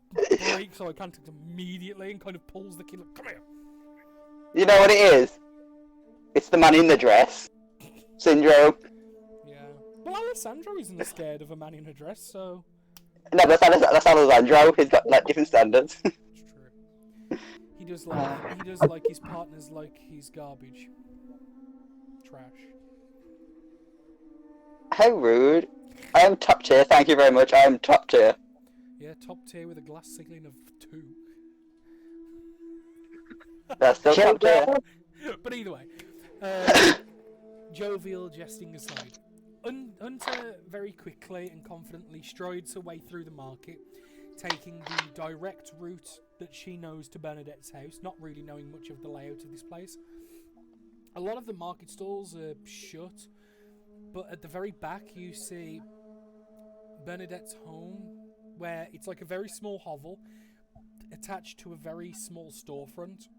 S2: breaks eye contact immediately and kind of pulls the kid, like, come here!
S3: You know what it is? It's the man in the dress syndrome.
S2: Yeah. Well, Alessandro isn't scared of a man in a dress, so...
S3: No, that's Alessandro. He's got like different standards.
S2: It's true. He does like his partners like he's garbage. Trash.
S3: How rude. I am top tier, thank you very much. I am top tier.
S2: Yeah, top tier with a glass ceiling of 2.
S3: That's still top tier.
S2: But either way, jovial jesting aside, Hunter very quickly and confidently strides her way through the market, taking the direct route that she knows to Bernadette's house, not really knowing much of the layout of this place. A lot of the market stalls are shut, but at the very back you see Bernadette's home, where it's like a very small hovel attached to a very small storefront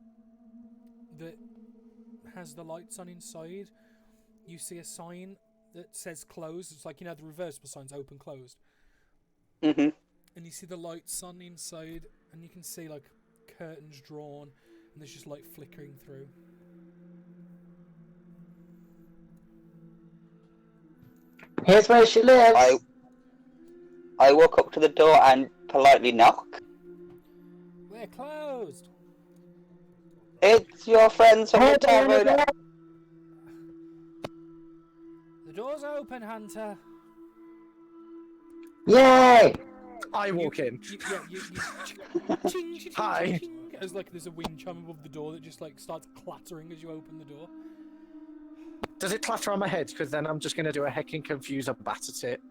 S2: that has the lights on inside. You see a sign that says closed. It's like, you know, the reversible signs, open, closed.
S3: Mhm.
S2: And you see the lights on the inside, and you can see like curtains drawn, and there's just light flickering through.
S1: Here's where she lives.
S3: I walk up to the door and politely knock.
S2: We're closed.
S3: It's your friends from the
S1: Hey,
S3: tavern.
S1: Bernadette.
S2: The door's open, Hunter.
S1: Yay!
S5: I walk in.
S2: You ching, ching,
S5: Hi.
S2: ching, as like there's a wind chime above the door that just like starts clattering as you open the door.
S5: Does it clatter on my head? Because then I'm just going to do a hecking confuse a bat at it.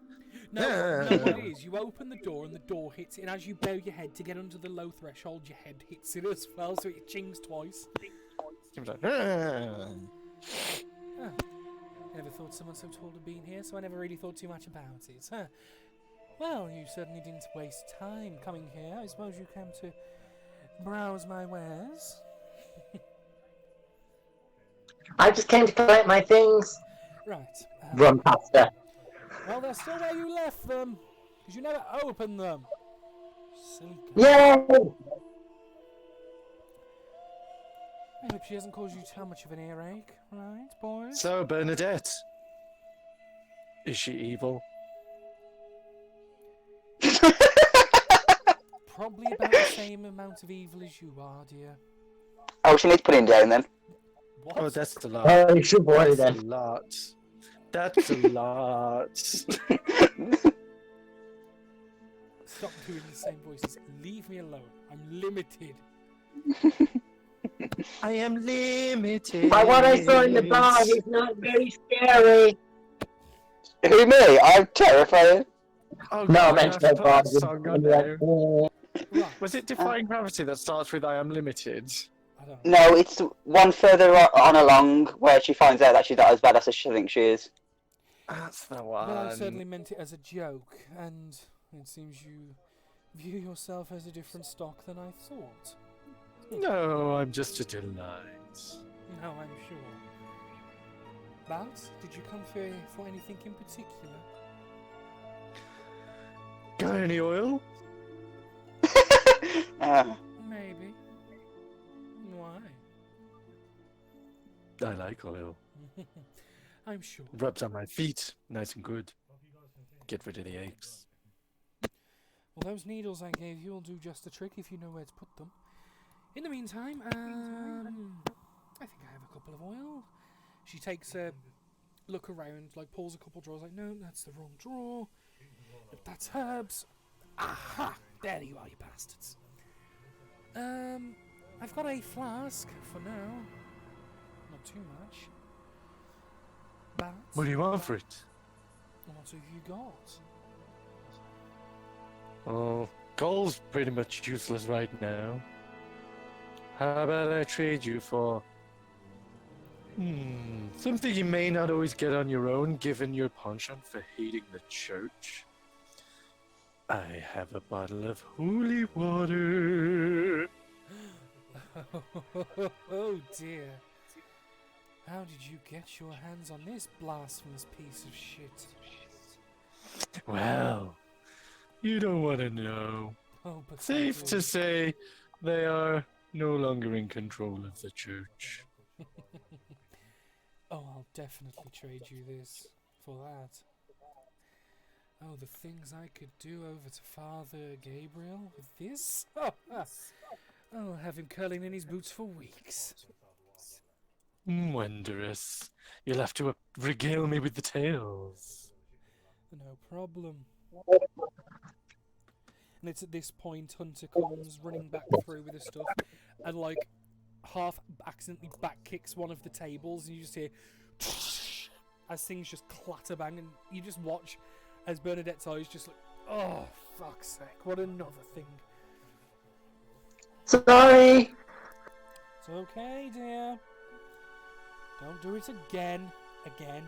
S2: No, no, what it is, you open the door and the door hits it, and as you bow your head to get under the low threshold, your head hits it as well, so it chings twice.
S5: Seems like,
S2: Oh, I never thought someone so tall had been here, so I never really thought too much about it. Huh. Well, you certainly didn't waste time coming here. I suppose you came to browse my wares.
S1: I just came to collect my things.
S2: Right.
S1: Run past her.
S2: Well, they're still where you left them, because you never opened them. Silly girl.
S1: Yay!
S2: I hope she hasn't caused you too much of an earache, right, boys?
S5: so, Bernadette. Is she evil?
S2: Probably about the same amount of evil as you are, dear.
S3: Oh, she needs putting down then.
S2: What?
S5: Oh, that's a lot.
S1: Oh, you should worry
S5: That's a
S1: then.
S5: lot. That's a lot.
S2: Stop doing the same voices. Leave me alone. I'm limited.
S5: I am limited.
S1: By what I saw in the bar, he's not very scary.
S3: Who, me? I'm terrified.
S5: Oh,
S1: No, I
S5: God,
S1: meant
S5: have
S1: to
S5: to
S1: go
S5: put that
S1: bar.
S5: song on there.
S2: Right.
S5: Was it Defying Gravity that starts with I am limited?
S2: I don't know.
S3: No, it's one further on along where she finds out that she's not as badass as she thinks she is.
S5: That's the one.
S2: Well, I certainly meant it as a joke, and it seems you view yourself as a different stock than I thought.
S5: No, I'm just a delight.
S2: No, I'm sure. But, did you come for anything in particular?
S5: Got any oil?
S2: Maybe. Why?
S5: I like oil.
S2: I'm sure.
S5: It rubs on my feet, nice and good. Get rid of the aches.
S2: Well, those needles I gave you will do just the trick if you know where to put them. In the meantime, I think I have a couple of oil. She takes a look around, like pulls a couple drawers, like, no, that's the wrong drawer. That's herbs. Aha! There you are, you bastards. I've got a flask for now. Not too much. But
S5: What do you want for it?
S2: what have you got?
S5: Oh, gold's pretty much useless right now. How about I trade you for... something you may not always get on your own, given your penchant for hating the church. I have a bottle of holy water.
S2: Oh dear. How did you get your hands on this blasphemous piece of shit?
S5: Well, you don't want to know.
S2: Oh, but
S5: Safe to say, they are no longer in control of the church.
S2: Oh, I'll definitely trade you this for that. Oh, the things I could do over to Father Gabriel with this? Oh, have him curling in his boots for weeks.
S5: Wondrous. You'll have to regale me with the tales.
S2: No problem. And it's at this point Hunter comes running back through with the stuff and like half accidentally back kicks one of the tables and you just hear as things just clatter bang and you just watch as Bernadette's eyes just like, oh fuck's sake, what another thing.
S1: Sorry.
S2: It's okay, dear. Don't do it again.
S3: Again.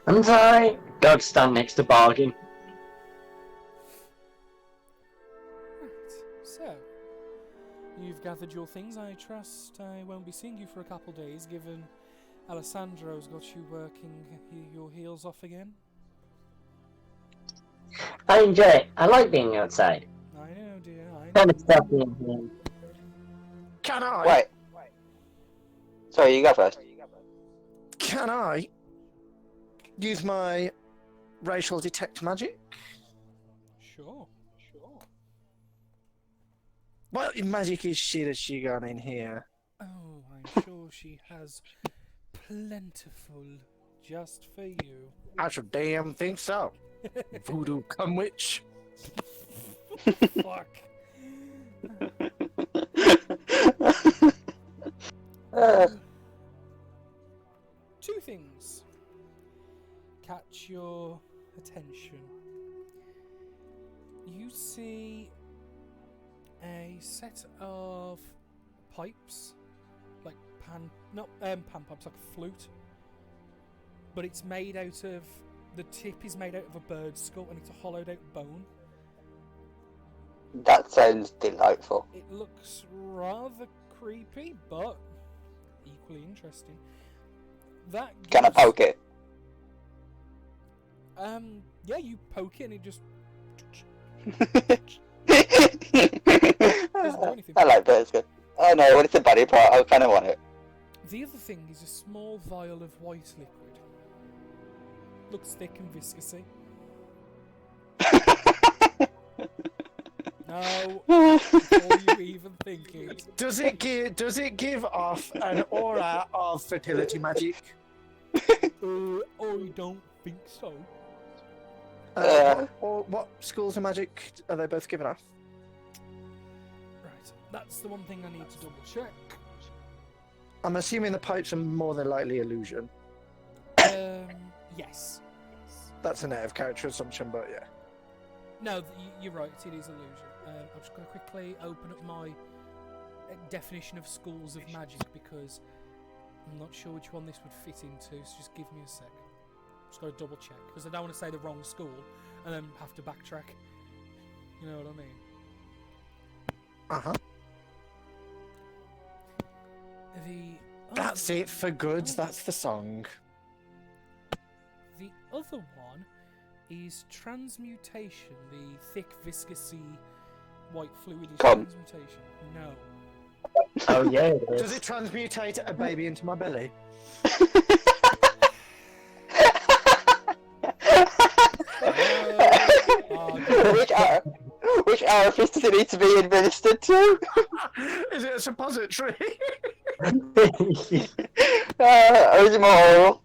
S1: I'm sorry. Go stand next to Bargain.
S2: Right, so You've gathered your things, I trust. I won't be seeing you for a couple days, given Alessandro's got you working your heels off again.
S1: I enjoy it. I like being outside.
S2: I know, dear, I know.
S1: Kind of stuff in here.
S4: Can I?
S3: Wait. Sorry, you go first.
S4: Can I use my racial detect magic?
S2: Sure.
S4: What magic is she that she got in here?
S2: Oh, I'm sure she has plentiful just for you.
S4: I should damn think so. Voodoo cum witch.
S2: Fuck. Two things catch your attention. You see a set of pipes, like pan pipes, like a flute, but it's made out of, the tip is made out of a bird's skull and it's a hollowed out bone.
S3: That sounds delightful.
S2: It looks rather creepy, but equally interesting. That
S3: Can I
S2: gives-
S3: poke it?
S2: Yeah, you poke it and it just do anything.
S3: I like birds. Oh no, when it's a body part, I kind of want it.
S2: The other thing is a small vial of white liquid. Looks thick and viscousy. No, before you even think it.
S4: Does it give off an aura of fertility magic?
S2: I don't think so.
S4: What schools of magic are they both given off?
S2: Right, that's the one thing I need to double check.
S4: I'm assuming the pipes are more than likely illusion.
S2: Yes.
S4: That's an out of character assumption, but yeah.
S2: No, you're right, it is illusion. I'm just going to quickly open up my definition of schools of magic because I'm not sure which one this would fit into, so just give me a sec. Just got to double check because I don't want to say the wrong school and then have to backtrack. You know what I mean?
S4: Uh-huh. That's
S2: other-
S4: it for goods, that's the song.
S2: The other one is transmutation, the thick, viscousy, white fluid is
S3: Come.
S2: transmutation. No.
S1: Oh yeah, it
S4: Does
S1: is.
S4: it transmutate a baby into my belly?
S3: Which orifice does it need to be administered to?
S4: Is it a suppository?
S3: Or is it more?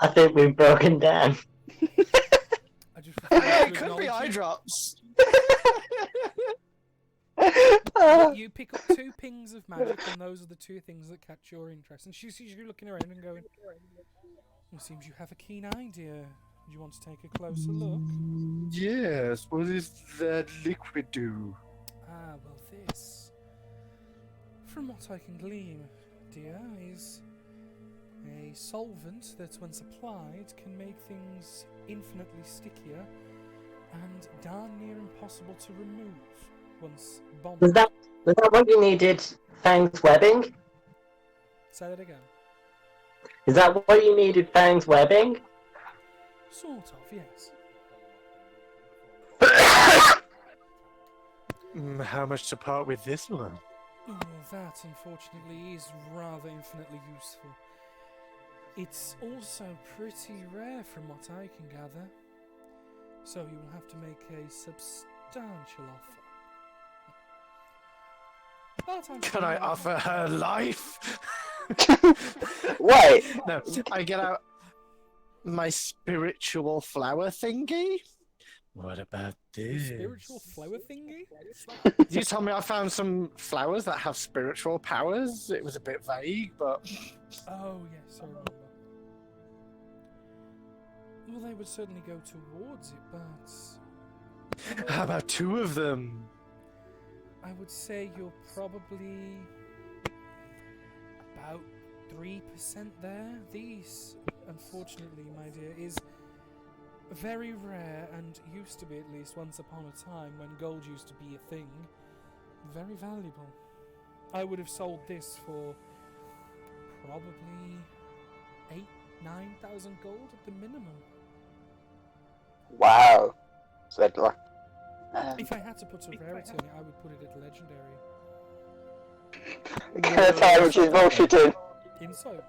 S1: I think we've broken down.
S2: I just refuse to
S4: It could be
S2: acknowledge
S4: eye
S2: it.
S4: drops.
S2: You pick up 2 pings of magic, and those are the 2 things that catch your interest. And she sees you looking around and going, "It seems you have a keen idea. Do you want to take a closer look?"
S5: Yes, what does that liquid do?
S2: Ah, well, this, from what I can glean, dear, is a solvent that, when supplied, can make things infinitely stickier and darn near impossible to remove once bombed.
S1: Was that what you needed? Fang's webbing?
S2: Say that again.
S1: Is that what you needed? Fang's webbing?
S2: Sort of, yes.
S5: How much to part with this one?
S2: Oh, that, unfortunately, is rather infinitely useful. It's also pretty rare from what I can gather, so you will have to make a substantial offer. But I'm
S4: Can
S2: sure
S4: I
S2: can-
S4: offer her life?
S3: Wait,
S4: No, I get out my spiritual flower thingy.
S5: What about
S2: The
S5: this?
S2: spiritual flower thingy?
S4: You told me I found some flowers that have spiritual powers. It was a bit vague, but
S2: Oh, yes, I remember. Well, they would certainly go towards it, but
S5: How about 2 of them?
S2: I would say you're probably about 3% there. These, unfortunately, my dear, is very rare, and used to be at least once upon a time when gold used to be a thing. Very valuable. I would have sold this for probably 8,000-9,000 gold at the minimum.
S3: Wow. So like,
S2: If I had to put a rarity on it, I would put it at legendary.
S3: can I tell which is bullshitting?
S2: Inside.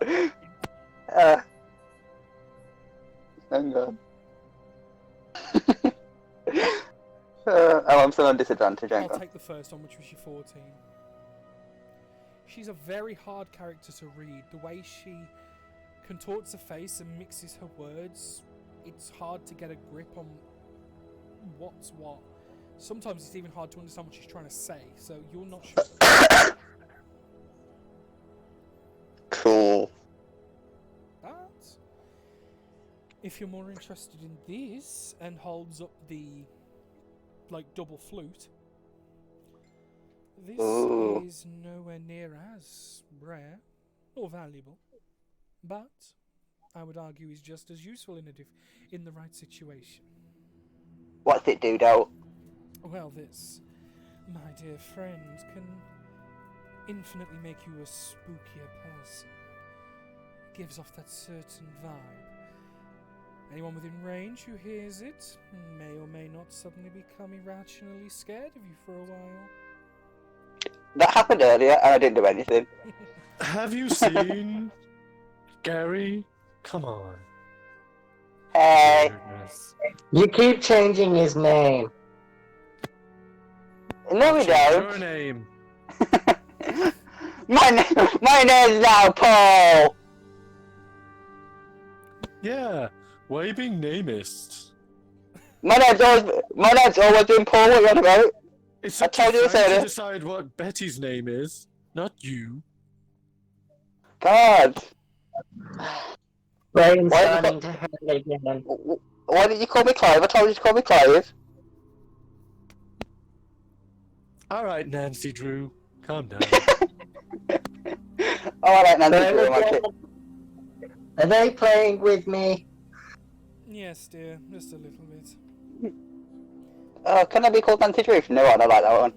S3: Hang on. I'm still on disadvantage, hang
S2: I'll
S3: on.
S2: take the first one, which was your 14. She's a very hard character to read. The way she contorts her face and mixes her words, it's hard to get a grip on what's what. Sometimes it's even hard to understand what she's trying to say, so you're not sure.
S3: Cool.
S2: But if you're more interested in this, and holds up the double flute, this
S3: Ooh.
S2: is nowhere near as rare or valuable, but I would argue is just as useful in the right situation.
S3: What's it do, though?
S2: Well, this, my dear friend, can infinitely make you a spookier person. Gives off that certain vibe. Anyone within range who hears it may or may not suddenly become irrationally scared of you for a while.
S3: That happened earlier, and I didn't do anything.
S5: Have you seen Gary? Come on.
S3: Hey,
S5: Goodness.
S1: You keep changing his name.
S3: no we
S5: Change your
S3: don't.
S5: name.
S3: my name's now Paul.
S5: Yeah. Why are you being namist?
S3: My name's always been Paul. What are you on about?
S5: It's
S3: I
S5: up
S3: told you to
S5: to Frank
S3: say
S5: to
S3: this.
S5: decide what Betty's name is, not you.
S3: God.
S1: Brain's
S3: Why
S1: starting to hurt again.
S3: Why did you call me Clive? I told you to call me Clive.
S5: All right, Nancy Drew, calm down.
S3: Alright, Nancy Drew, my kid.
S1: Are they playing with me?
S2: Yes, dear, just a little bit.
S3: Can I be called Nancy Drew? No, I don't like that one.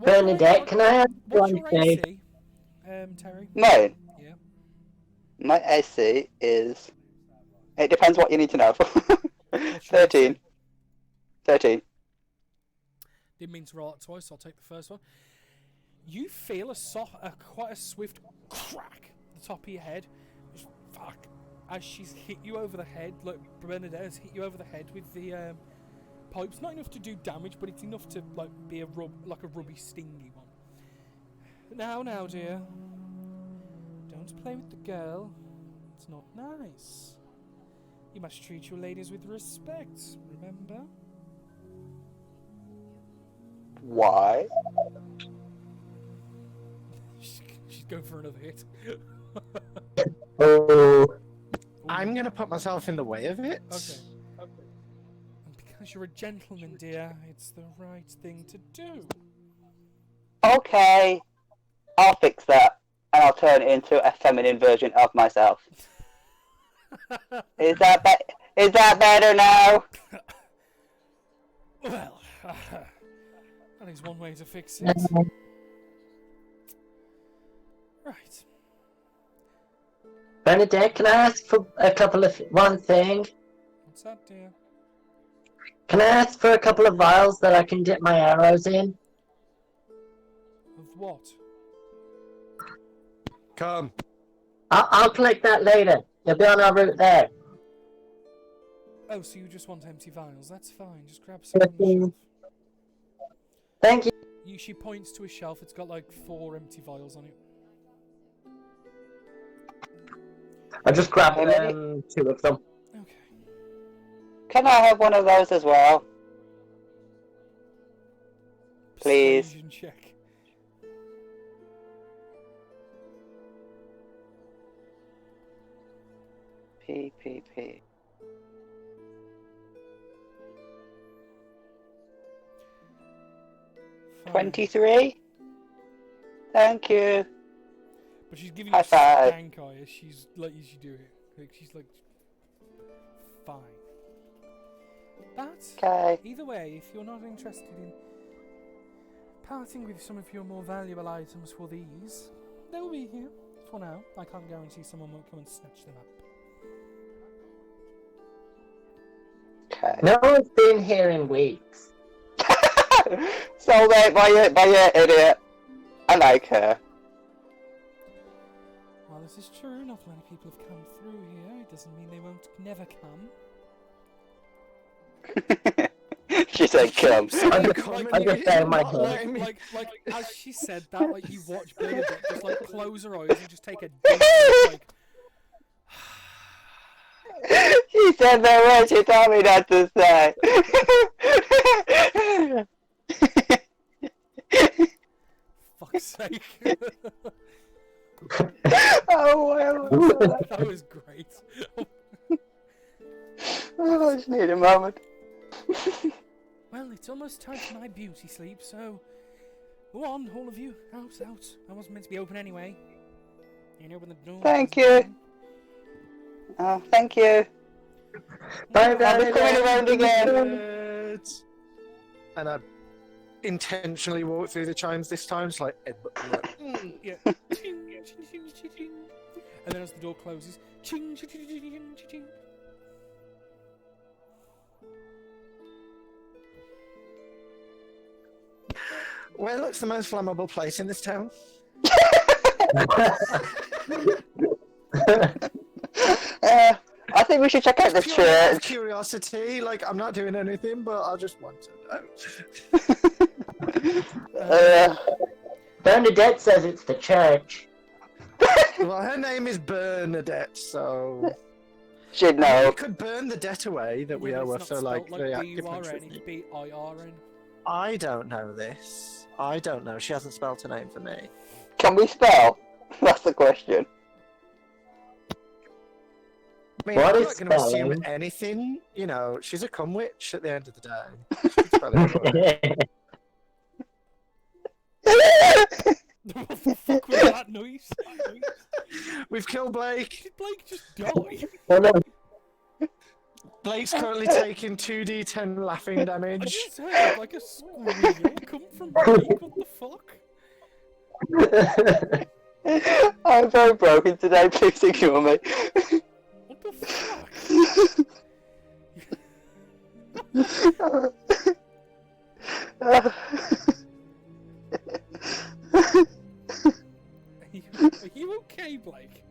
S1: Bernadette, can I ask
S2: What's
S1: one
S2: your
S1: thing?
S2: AC, Terry?
S3: Mine?
S2: Yeah.
S3: My AC is... It depends what you need to know.
S2: What's your
S3: 13.
S2: AC?
S3: 13.
S2: Didn't mean to roll it twice, so I'll take the first one. You feel quite a swift crack at the top of your head. Just fuck. As she's hit you over the head, like Bernadette has hit you over the head with the pipes. Not enough to do damage, but it's enough to be a rubby, stingy one. Now, dear. Don't play with the girl. It's not nice. You must treat your ladies with respect, remember?
S3: Why?
S2: She's going for another hit.
S1: Oh,
S4: I'm gonna put myself in the way of it.
S2: Okay. And because you're a gentleman, dear, it's the right thing to do.
S3: Okay. I'll fix that. And I'll turn it into a feminine version of myself. Is that better now?
S2: Well, that is one way to fix it. Right.
S1: Bernadette, can I ask for one thing?
S2: What's that, dear?
S1: Can I ask for a couple of vials that I can dip my arrows in?
S2: Of what?
S5: Come.
S1: I'll collect that later. You'll be on our route there.
S2: Oh, so you just want empty vials? That's fine. Just grab some on the shelf.
S1: Thank you.
S2: She points to a shelf. It's got 4 empty vials on it.
S1: I just grabbed
S3: How many?
S1: 2 of them.
S2: Okay.
S3: Can I have one of those as well? Please.
S2: Persuasion check.
S3: PPP.
S2: Fine.
S3: 23? Thank you.
S2: But she's giving
S3: High
S2: you
S3: five.
S2: stank eye as she's letting you do it. She's like, Fine. But
S3: Okay.
S2: either way, if you're not interested in parting with some of your more valuable items for these, they'll be here for now. I can't guarantee someone won't come and snatch them up.
S3: Okay.
S1: No one's been here in weeks.
S3: Soulmate by your idiot. I like her.
S2: While this is true, not many people have come through here. It doesn't mean they won't never come.
S3: She said come.
S1: I'm just saying my head.
S2: Like, as she said that, like, you watch Bernadette just, like, close her eyes and just take a deep breath, like...
S3: She said the words she told me not to say.
S2: Fuck's sake.
S3: Oh, well.
S2: That was great.
S3: Oh, I just need a moment.
S2: Well, it's almost time for my beauty sleep, so... Go on, all of you. Out. I wasn't meant to be open anyway. You can open the door.
S3: Thank you. Oh, thank you.
S1: Bye,
S3: I'll be coming around again.
S5: And I intentionally walk through the chimes this time, it's like,
S2: Yeah. Ching, ching, ching, ching, ching. And then as the door closes, ching, ching, ching, ching, ching, ching.
S5: well, it's the most flammable place in this town.
S3: I think we should check out the
S5: Pure out of
S3: church.
S5: curiosity, like, I'm not doing anything, but I just want to know.
S1: Bernadette says it's the church.
S5: Well, her name is Bernadette, so...
S3: Should
S5: We
S3: know.
S5: could burn the debt away that we
S2: Yeah,
S5: owe
S2: but
S5: her
S2: it's
S5: for,
S2: not
S5: like,
S2: spelt
S5: the active
S2: B-U-R-N,
S5: entries.
S2: it's B-I-R-N.
S5: I don't know this. I don't know. She hasn't spelled her name for me.
S3: Can we spell? That's the question.
S5: I mean,
S1: What
S5: I'm
S1: is
S5: not going to assume
S1: spelling?
S5: anything. You know, she's a cum witch at the end of the day. She can spell it for her.
S2: What the fuck was that noise?
S5: We've killed Blake.
S2: Did Blake just die?
S1: Oh, no.
S5: Blake's currently taking 2d10 laughing
S2: I
S5: damage.
S2: just heard like a squeal come from Blake. What the fuck?
S3: I'm very broken today, please ignore me.
S2: What the fuck? Are you okay, Blake?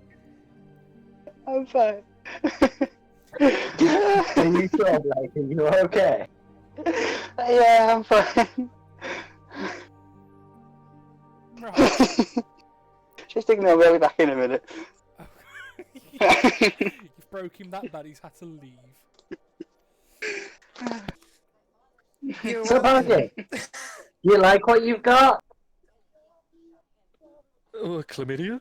S3: I'm fine.
S1: Are you sure, Blake? Are you okay?
S3: Yeah, I'm fine.
S2: Right.
S3: Just ignore me, I'll be back in a minute.
S2: You've broke him that bad, he's had to leave.
S1: So, Barney, you like what you've got?
S5: Oh, chlamydia?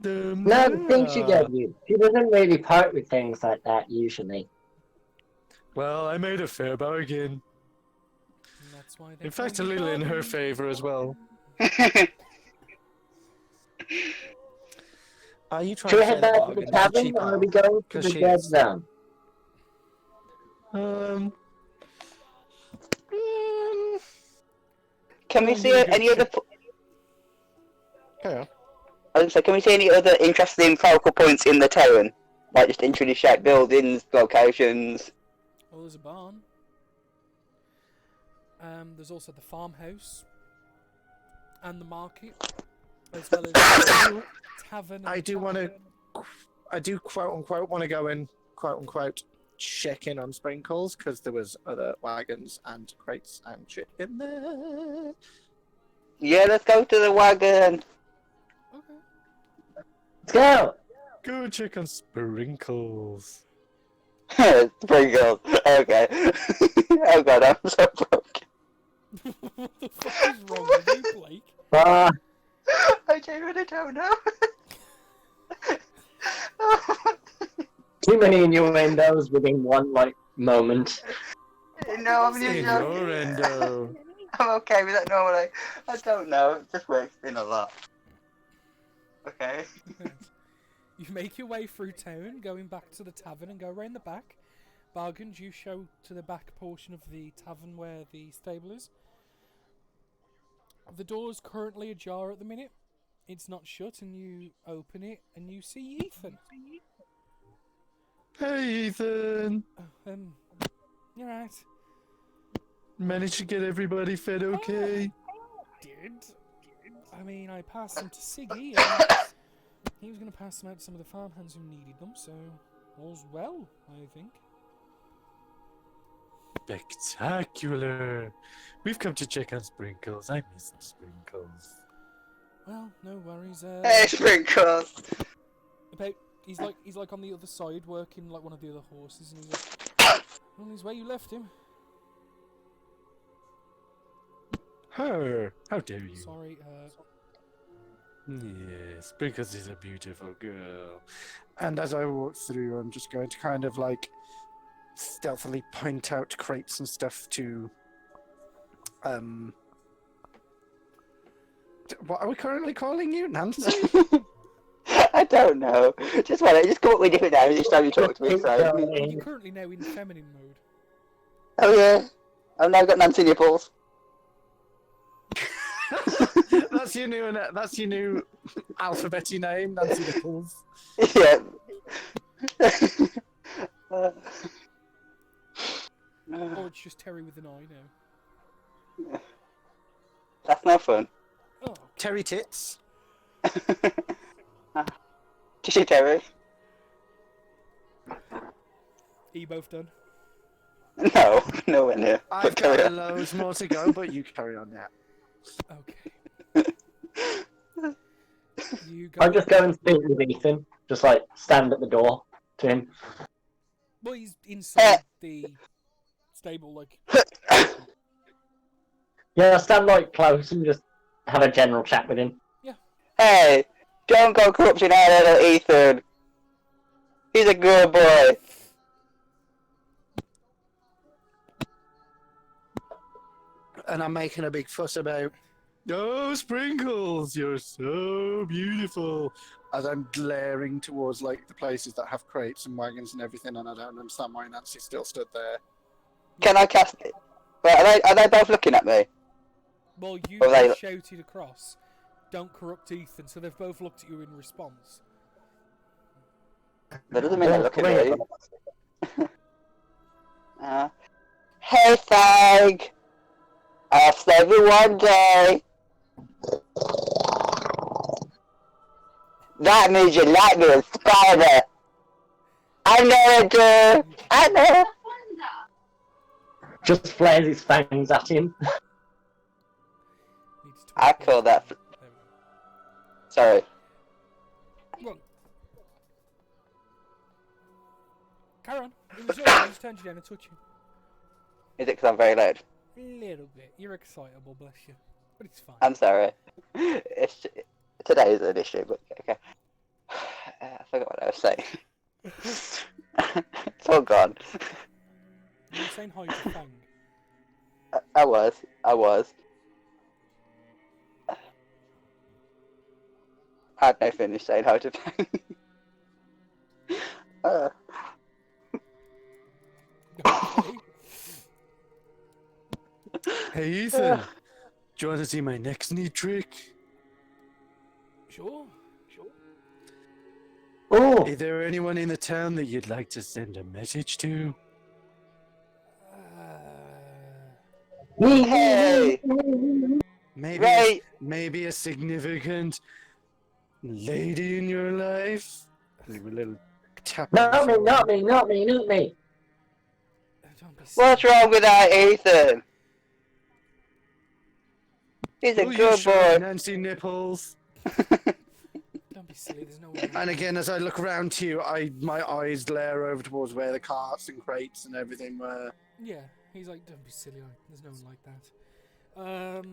S1: No, the thing she gave you. She doesn't really part with things like that usually.
S5: Well, I made a fair bargain.
S2: And that's why they
S5: In fact, a
S2: call you
S5: little in her
S2: Barney.
S5: favour as well. Are you trying
S1: Should we
S5: to
S1: head
S5: say
S1: back
S5: the
S1: to
S5: bargain
S1: the
S5: is a
S1: cabin,
S5: cheap
S1: or are
S5: out?
S1: we going to
S5: 'Cause
S1: the
S5: she
S1: dead
S5: is.
S1: zone?
S3: Can we see any other?
S5: Yeah.
S3: I was gonna say, can we see any other interesting focal points in the town? Like just intricately shaped buildings, locations.
S2: Well, there's a barn. There's also the farmhouse. And the market. As well as the tavern.
S5: I
S2: and
S5: do want to,
S2: tavern.
S5: I do quote unquote want to go and quote unquote check in on Sprinkles because there was other wagons and crates and shit in there.
S3: Yeah, let's go to the wagon.
S2: Okay.
S1: Let's go!
S5: Go check on Sprinkles.
S3: Sprinkles. Okay. Oh god, I'm so broken.
S2: What the fuck is wrong with you, Blake?
S3: I genuinely don't know.
S1: Too many innuendos within one, like, moment.
S3: No, I'm just
S5: Innuendo.
S3: I'm okay with that normally. I don't know. It just works in a lot. Okay.
S2: You make your way through town, going back to the tavern and go around the back. Bargains, you show to the back portion of the tavern where the stable is. The door's currently ajar at the minute. It's not shut, and you open it, and you see Ethan.
S5: Hey, Ethan.
S2: You're right.
S5: Managed to get everybody fed okay?
S2: Did. I mean, I passed them to Siggy, and he was going to pass them out to some of the farmhands who needed them, so all's well, I think.
S5: Spectacular. We've come to check on Sprinkles. I miss Sprinkles.
S2: Well, no worries.
S3: Hey, Sprinkles!
S2: He's like on the other side, working like one of the other horses, and he's like, well, he's where you left him.
S5: Her. How dare you?
S2: Sorry,
S5: Yes, Sprinkles is a beautiful girl.
S4: And as I walk through, I'm just going to kind of like stealthily point out crates and stuff to. What are we currently calling you, Nancy?
S3: I don't know. Just come up with different names each time you talk to me. So.
S2: you're currently now in feminine mode.
S3: Oh yeah. I've now got Nancy nipples.
S4: That's your new alphabety name, Nancy Nichols.
S3: Yeah.
S2: Or it's just Terry with an I now.
S3: That's no fun.
S2: Oh,
S4: Terry Tits.
S3: Tishy Terry.
S2: are you both done?
S3: No, nowhere near.
S4: I've
S3: Carry
S4: got
S3: on.
S4: loads more to go, but you carry on now.
S2: Okay. You go.
S1: I just go and speak with Ethan. Just like stand at the door to him.
S2: Well, he's inside the stable, like.
S1: Yeah, I stand like close and just have a general chat with him.
S3: Hey, don't go corrupting our little Ethan. He's a good boy.
S4: And I'm making a big fuss about
S5: Oh, Sprinkles, you're so beautiful.
S4: as I'm glaring towards like the places that have crates and wagons and everything, and I don't understand why Nancy still stood there.
S3: Can I cast it? Wait, are they both looking at me?
S2: Well, you
S3: Well, they-
S2: shouted across, "Don't corrupt Ethan," so they've both looked at you in response.
S3: That doesn't mean they're looking at
S1: Three
S3: me.
S1: of us.
S3: Hey, Fag! I'll save you one day! That means you like me a spider! I know it, I know!
S1: Just flares his fangs at him.
S2: Need to talk
S3: I
S2: to
S3: call
S2: him.
S3: that...
S2: There
S3: Sorry.
S2: we go. Well, carry on. It was yours. I just turned you down and touched you.
S3: Is it because I'm very loud?
S2: A little bit. You're excitable, bless you. But it's fine.
S3: I'm sorry. Today is an issue, but okay. I forgot what I was saying. It's all gone.
S2: You were saying hi to Fang.
S3: I was. I'd no finish saying how to bang.
S2: Okay.
S5: Hey, Ethan. Do you want to see my next neat trick?
S2: Sure.
S1: Oh,
S5: Is there anyone in the town that you'd like to send a message to?
S3: Hey!
S5: Maybe,
S3: Right!
S5: maybe a significant lady in your life? Leave a little tap.
S1: not me, not me, not me, not me.
S2: Don't be silly.
S3: What's wrong with that, Ethan? He's a
S5: Will you
S3: good
S5: show
S3: boy.
S5: Nancy nipples?
S2: Don't be silly. There's no one.
S4: And again, as I look around to you, my eyes glare over towards where the carts and crates and everything were.
S2: Yeah. He's like, don't be silly. There's no one like that.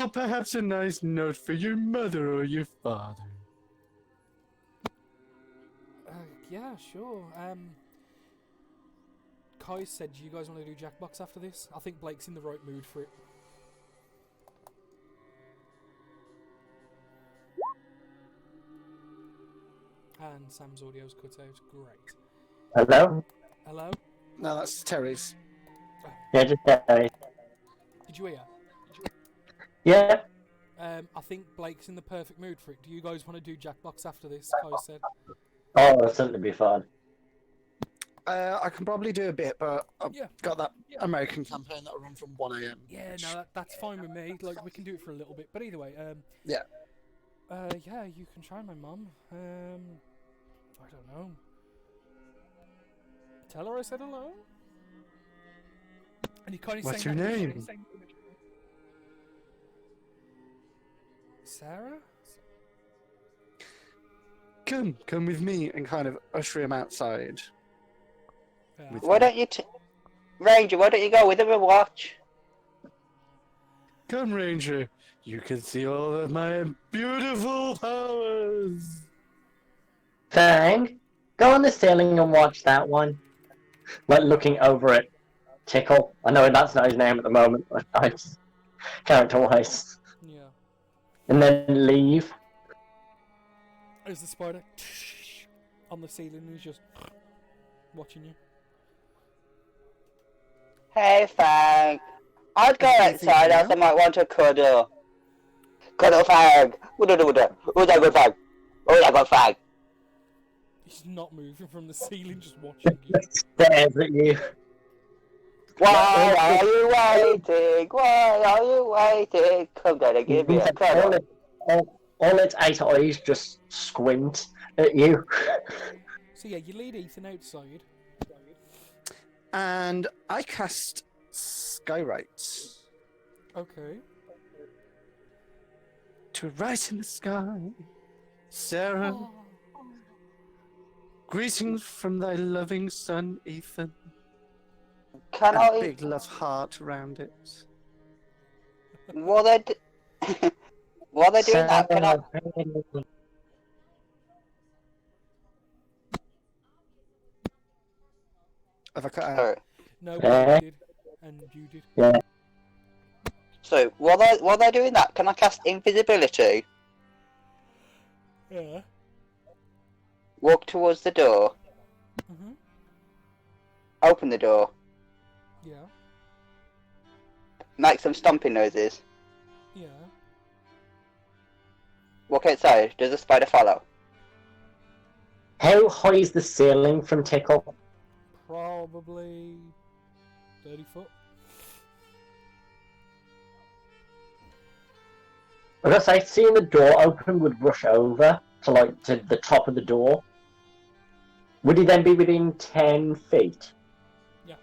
S5: Or perhaps a nice note for your mother or your father.
S2: Yeah, sure. Kai said, do you guys want to do Jackbox after this? I think Blake's in the right mood for it. And Sam's audio's cut out. Great.
S1: Hello?
S2: Hello?
S4: No, that's Terry's.
S1: Yeah, just Terry.
S2: Did you hear?
S1: Yeah.
S2: I think Blake's in the perfect mood for it. Do you guys want to do Jackbox after this? Kai said.
S1: Oh, it'll certainly be fun.
S4: I can probably do a bit, but I've
S2: Yeah.
S4: got that American campaign that'll run from 1 a.m.
S2: Yeah, no, that's fine with me. Like, we can do it for a little bit. But either way,
S4: Yeah.
S2: yeah, you can try my mum. I don't know. Tell her I said hello. And you kind of
S5: What's
S2: saying
S5: your
S2: that-
S5: name?
S2: Sarah?
S4: Come with me and kind of usher him outside.
S2: Yeah.
S5: With-
S3: Why don't you, Ranger? Why don't you go with him and watch?
S5: Come, Ranger. You can see all of my beautiful powers.
S1: Fang, go on the ceiling and watch that one. Like looking over at Tickle. I know that's not his name at the moment, but character-wise.
S2: Yeah.
S1: And then leave.
S2: There's the spider on the ceiling and he's just watching you.
S3: Hey, Fang. I'd go
S1: Is he
S3: outside as I might want to cuddle. Cuddle, Fang. Who's that good Fang? Who's that good Fang?
S2: He's not moving from the ceiling, just watching you.
S1: Stares at you.
S3: Why are you waiting? Why are you waiting? Come down and give me a cuddle.
S1: All its 8 eyes just squint at you.
S2: So yeah, you lead Ethan outside.
S4: And I cast Skywrite
S2: Okay.
S4: to write in the sky. Sarah, greetings from thy loving son, Ethan.
S3: Can
S4: And a
S3: I?
S4: big love heart around it.
S3: While they're while they're doing that, can I?
S4: Have I cut out?
S3: Sorry.
S2: No,
S1: Eh?
S2: we did. And you did.
S1: Yeah.
S3: So while they're doing that, can I cast invisibility?
S2: Yeah.
S3: Walk towards the door.
S2: Mhm.
S3: Open the door.
S2: Yeah.
S3: Make some stomping noises.
S2: Yeah.
S3: Walk outside. Does the spider follow?
S1: How high is the ceiling from Tickle?
S2: Probably 30 foot.
S1: I gotta say, seeing the door open would rush over to the top of the door. Would he then be within 10 feet?
S2: Yeah.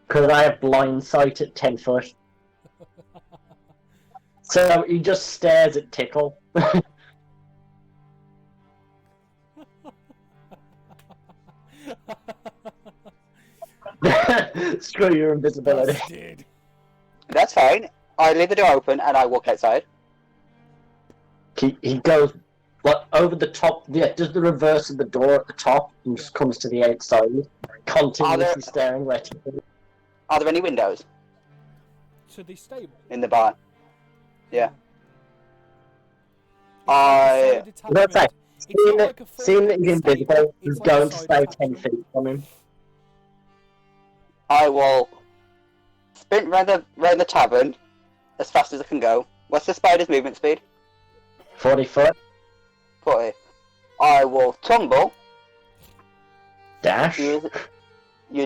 S1: Because I have blind sight at 10 foot. So he just stares at Tickle. Screw your invisibility.
S2: Busted.
S3: That's fine. I leave the door open and I walk outside.
S1: He goes like over the top, yeah, does the reverse of the door at the top and just comes to the outside, continuously staring where Tickle.
S3: Are there any windows
S2: To the stable.
S3: in the barn? Yeah.
S2: It's
S3: I-
S2: like a side
S1: That's like,
S2: attachment. It's not like a full
S1: seeing that he's
S2: stable,
S1: invisible,
S2: it's
S1: he's
S2: like a
S1: going to
S2: side
S1: stay 10
S2: attachment.
S1: feet from him.
S3: I will sprint round the tavern as fast as I can go. What's the spider's movement speed?
S1: 40 foot,
S3: 40. I will tumble,
S1: dash.
S3: use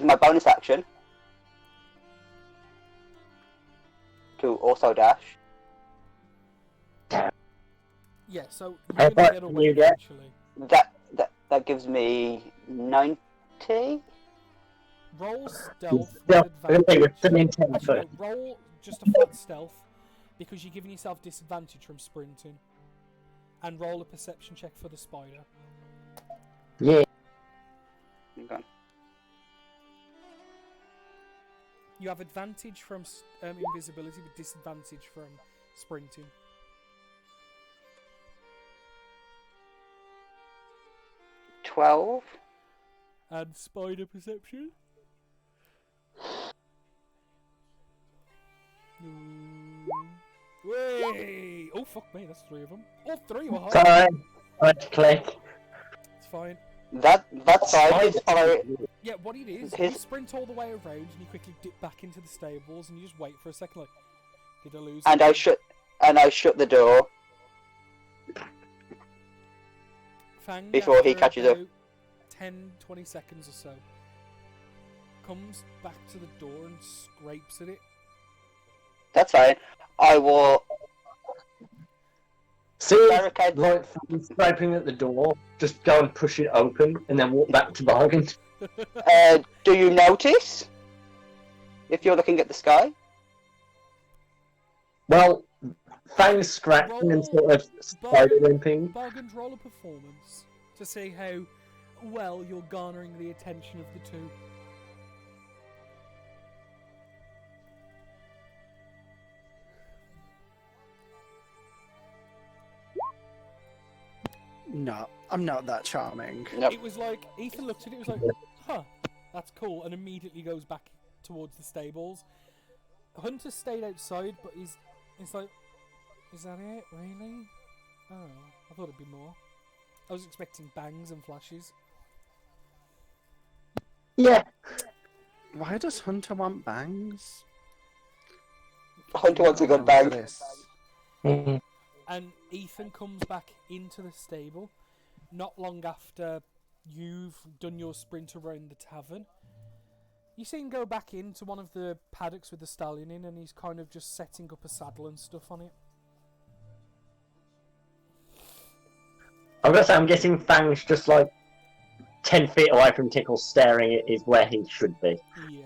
S3: my bonus action to also dash.
S2: Yeah, so
S1: How
S2: you're gonna
S1: far
S2: get
S1: can
S2: away
S1: you get?
S2: eventually.
S3: That gives me 90.
S2: Roll stealth
S1: Still,
S2: with
S1: we're
S2: advantage.
S1: still in 10
S2: Actually,
S1: foot.
S2: no, roll just a flat stealth because you're giving yourself disadvantage from sprinting. And roll a perception check for the spider.
S1: Yeah.
S3: Okay.
S2: You have advantage from invisibility but disadvantage from sprinting.
S3: $12.
S2: And spider perception? Way! Oh fuck me, that's 3 of them. All 3 were high.
S1: Sorry. Right click.
S2: It's fine.
S3: That's fine. Just follow.
S2: Yeah, what it is,
S3: His-
S2: you sprint all the way around and you quickly dip back into the stables and you just wait for a second, like, did I lose
S3: And
S2: it?
S3: I shut the door.
S2: Fang,
S3: before he
S2: after
S3: catches up.
S2: about 10, 20 seconds or so, comes back to the door and scrapes at it.
S3: That's fine. I will
S1: See,
S3: barricade.
S1: like scraping at the door, just go and push it open, and then walk back to bargain.
S3: Do you notice? If you're looking at the sky?
S1: Well, Fang's scratching and sort of spider limping.
S2: Bargain's roll a performance to see how well you're garnering the attention of the two.
S4: No, I'm not that charming.
S3: Nope.
S2: It was like, Ethan looked at it, was like, huh, that's cool, and immediately goes back towards the stables. Hunter stayed outside, but he's like, is that it, really? Oh, I thought it'd be more. I was expecting bangs and flashes.
S1: Yeah.
S4: Why does Hunter want bangs?
S3: Hunter wants a good
S4: For
S3: bang.
S4: this.
S2: And Ethan comes back into the stable not long after you've done your sprint around the tavern. You see him go back into one of the paddocks with the stallion in, and he's kind of just setting up a saddle and stuff on it.
S1: I'm guessing Fang's just like 10 feet away from Tickle, staring at is where he should be.
S2: Yeah.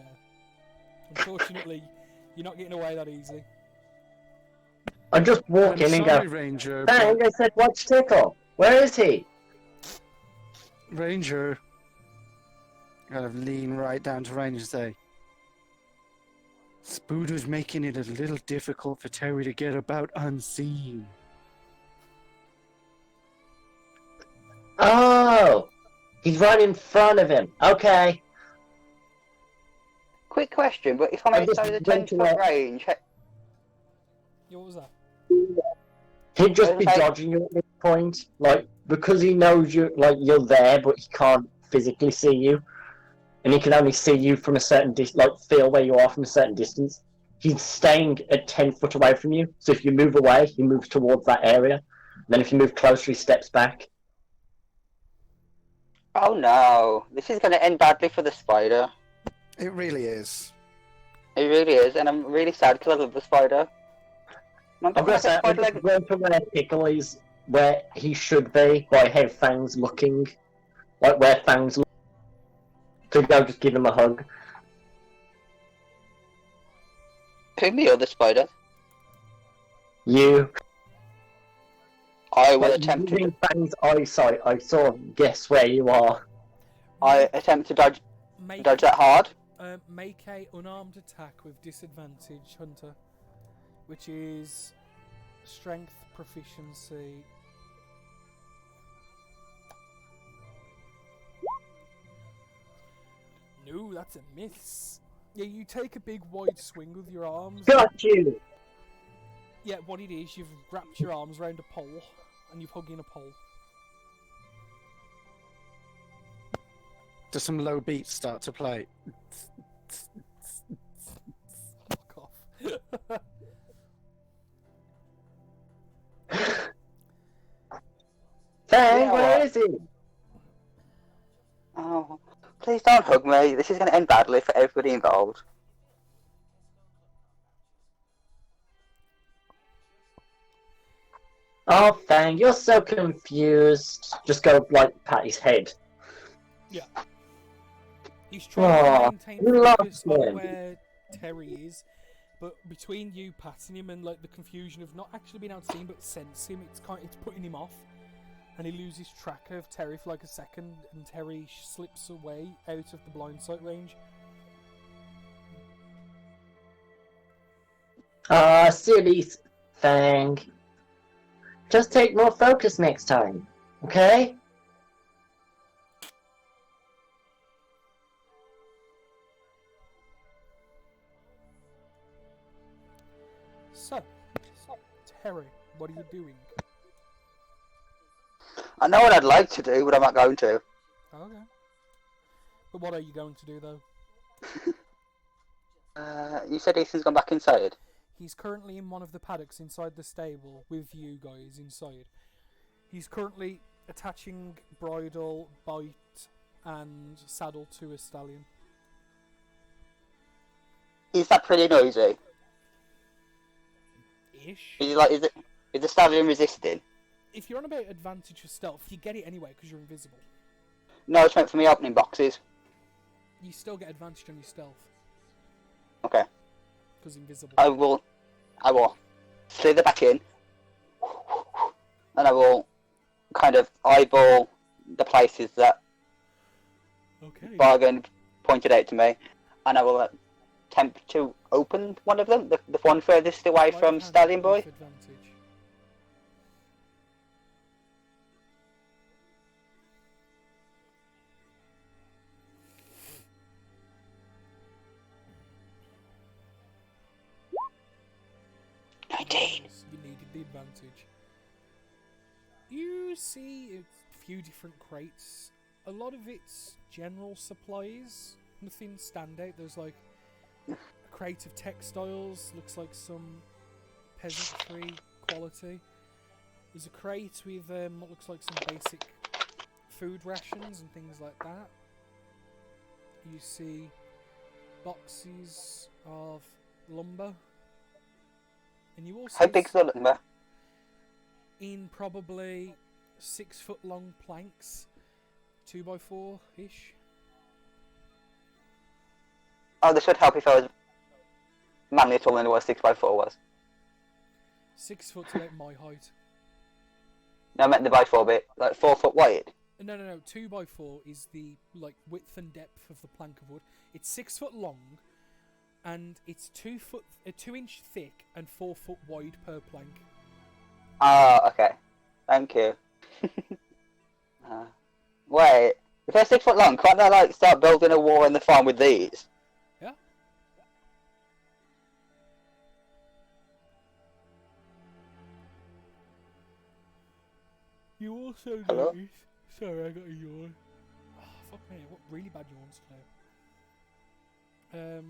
S2: Unfortunately, you're not getting away that easy.
S1: I just walk
S4: I'm
S1: in and
S4: sorry,
S1: go,
S4: Ranger.
S1: Fang, I said, watch Tickle. Where is he?
S4: Ranger. Kind of lean right down to Ranger and say, Spooder's making it a little difficult for Terry to get about unseen.
S1: Oh, he's right in front of him. Okay.
S3: Quick question, but if I'm
S1: I just
S3: outside the
S1: went
S3: 10
S1: to
S3: foot
S1: that.
S3: range,
S2: Yeah, what was that?
S1: He'd just be
S3: Okay.
S1: dodging you at this point, like, because he knows you're there, but he can't physically see you, and he can only see you from a certain distance, like, feel where you are from a certain distance. He's staying at 10 foot away from you, so if you move away, he moves towards that area. Then if you move closer, he steps back.
S3: oh no, this is going to end badly for the spider.
S4: It really is.
S3: It really is, and I'm really sad because I love the spider.
S1: I'm gonna say, I'm just going to where Pickle is, where he should be, by how Fang's looking. Like, where Fang's looking. To go just give him a hug.
S3: Who, me or the spider?
S1: You.
S3: I will
S1: Like,
S3: attempt to.
S1: using Fang's eyesight, I sort of guess where you are.
S3: I attempt to dodge
S2: Make,
S3: that hard.
S2: make a unarmed attack with disadvantage, Hunter, which is strength proficiency. No, that's a miss. Yeah, you take a big wide swing with your arms.
S1: Got you!
S2: Yeah, what it is, you've wrapped your arms around a pole and you've hugged in a pole.
S4: Does some low beats start to play?
S2: Fuck off.
S1: Fang,
S3: Yeah,
S1: where
S3: what?
S1: is he?
S3: Oh, please don't hug me. This is going to end badly for everybody involved.
S1: Oh, Fang, you're so confused. Just go, like, pat his head.
S2: He's trying
S1: Aw,
S2: to maintain
S1: you lost
S2: focus on
S1: him.
S2: where Terry is, but between you patting him and like the confusion of not actually being able to see him but sense him, it's putting him off, and he loses track of Terry for like a second, and Terry slips away out of the blind sight range.
S1: Ah, silly Fang. Just take more focus next time, okay?
S2: So, Terry, what are you doing?
S3: I know what I'd like to do, but I'm not going to.
S2: Okay. But what are you going to do though?
S3: You said Ethan's gone back inside.
S2: He's currently in one of the paddocks inside the stable with you guys inside. He's currently attaching bridle, bite, and saddle to a stallion.
S3: Is that pretty noisy?
S2: Ish.
S3: Is the stallion resisting?
S2: If you're on about advantage for stealth, you get it anyway because you're invisible.
S3: No, it's meant for me opening boxes.
S2: You still get advantage on your stealth
S3: Okay.
S2: because invisible.
S3: I will slither back in, and I will kind of eyeball the places that
S2: Okay.
S3: Bargain pointed out to me, and I will attempt to open one of them, the one furthest away
S2: Right
S3: from
S2: hand
S3: Stallion Boy.
S2: with advantage. You needed the advantage. You see a few different crates. A lot of it's general supplies. Nothing standout. There's like a crate of textiles. Looks like some peasantry quality. There's a crate with what looks like some basic food rations and things like that. You see boxes of lumber. And you also
S3: How big's the lumber?
S2: in probably 6 foot long planks, 2x4 ish.
S3: Oh, this would help if I was manly taller than what 6x4 was.
S2: 6 foot's about my height.
S3: No, I meant the by 4 bit, like 4 foot wide.
S2: No, 2x4 is the like width and depth of the plank of wood. It's 6 foot long, and it's 2 inch thick and 4 foot wide per plank.
S3: Oh, okay. Thank you. Wait, if they're 6 foot long, can't I like start building a wall in the farm with these?
S2: Yeah. You also
S3: Hello?
S2: notice. Sorry, I got a yawn. Oh, fuck me, what really bad yawns today.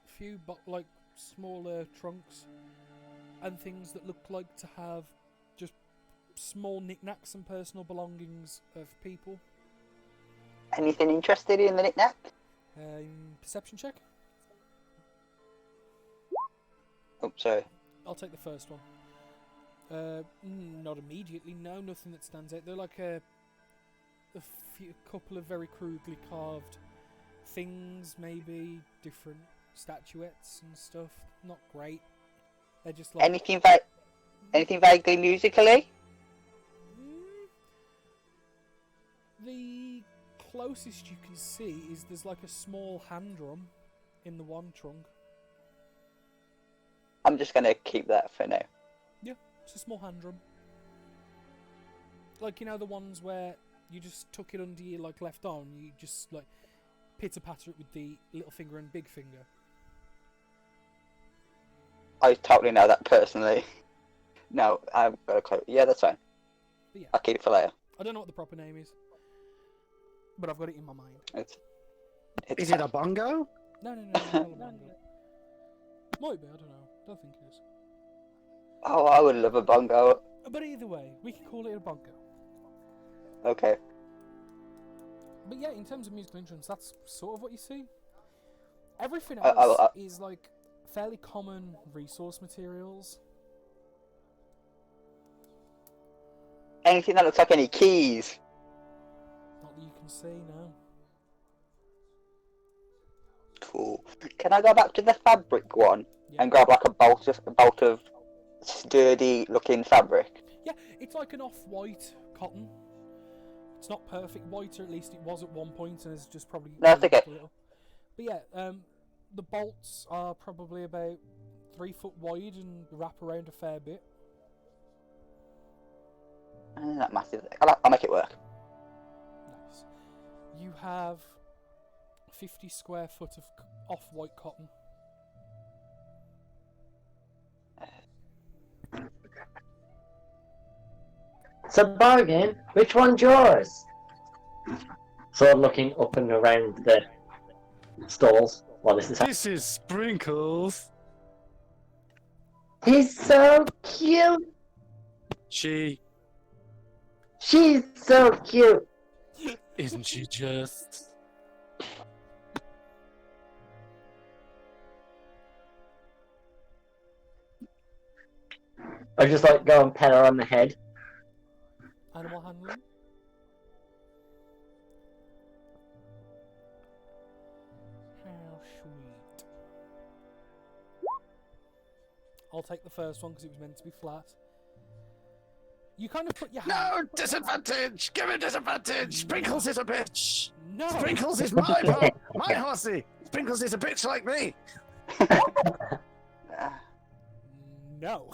S2: Few like smaller trunks and things that look like to have just small knickknacks and personal belongings of people.
S3: Anything interested in the knick-knack?
S2: Perception check.
S3: Oh, sorry.
S2: I'll take the first one. Not immediately. No, nothing that stands out. They're like a couple of very crudely carved things, maybe different statuettes and stuff. Not great. They're just like
S3: Anything vaguely musically?
S2: The closest you can see is there's like a small hand drum in the one trunk.
S3: I'm just gonna keep that for now.
S2: Yeah, it's a small hand drum. Like, you know, the ones where you just tuck it under your like left arm, you just like pitter patter it with the little finger and big finger.
S3: I totally know that personally. No, I've got a clue. Yeah, that's fine.
S2: But yeah,
S3: I'll keep it for later.
S2: I don't know what the proper name is, but I've got it in my mind.
S3: It's
S4: Is it a bongo?
S2: No, not a bongo. Might be, I don't know. Don't think it is.
S3: Oh, I would love a bongo.
S2: But either way, we can call it a bongo.
S3: Okay.
S2: But yeah, in terms of musical instruments, that's sort of what you see. Everything else is like fairly common resource materials.
S3: Anything that looks like any keys?
S2: Not that you can see, no.
S3: Cool. Can I go back to the fabric one
S2: Yeah.
S3: and grab like a bolt of sturdy looking fabric?
S2: Yeah, it's like an off-white cotton. It's not perfect white, or at least it was at one point, and it's just probably
S3: No, it's okay.
S2: a little. But yeah, the bolts are probably about 3 foot wide and wrap around a fair bit.
S3: Not massive. I'll make it work.
S2: Nice. You have 50 square foot of off-white cotton.
S1: It's a bargain. Which one's yours? Sort of looking up and around the stalls while this is happening.
S5: This is Sprinkles.
S1: He's so cute.
S5: She
S1: She's so cute.
S5: isn't she just?
S1: I just like go and pet her on the head.
S2: Animal handling. How sweet. I'll take the first one because it was meant to be flat. You kind of put your hand.
S4: No, disadvantage! Give him disadvantage! Sprinkles is a bitch!
S2: No!
S4: Sprinkles is my horsey! Sprinkles is a bitch like me!
S2: No.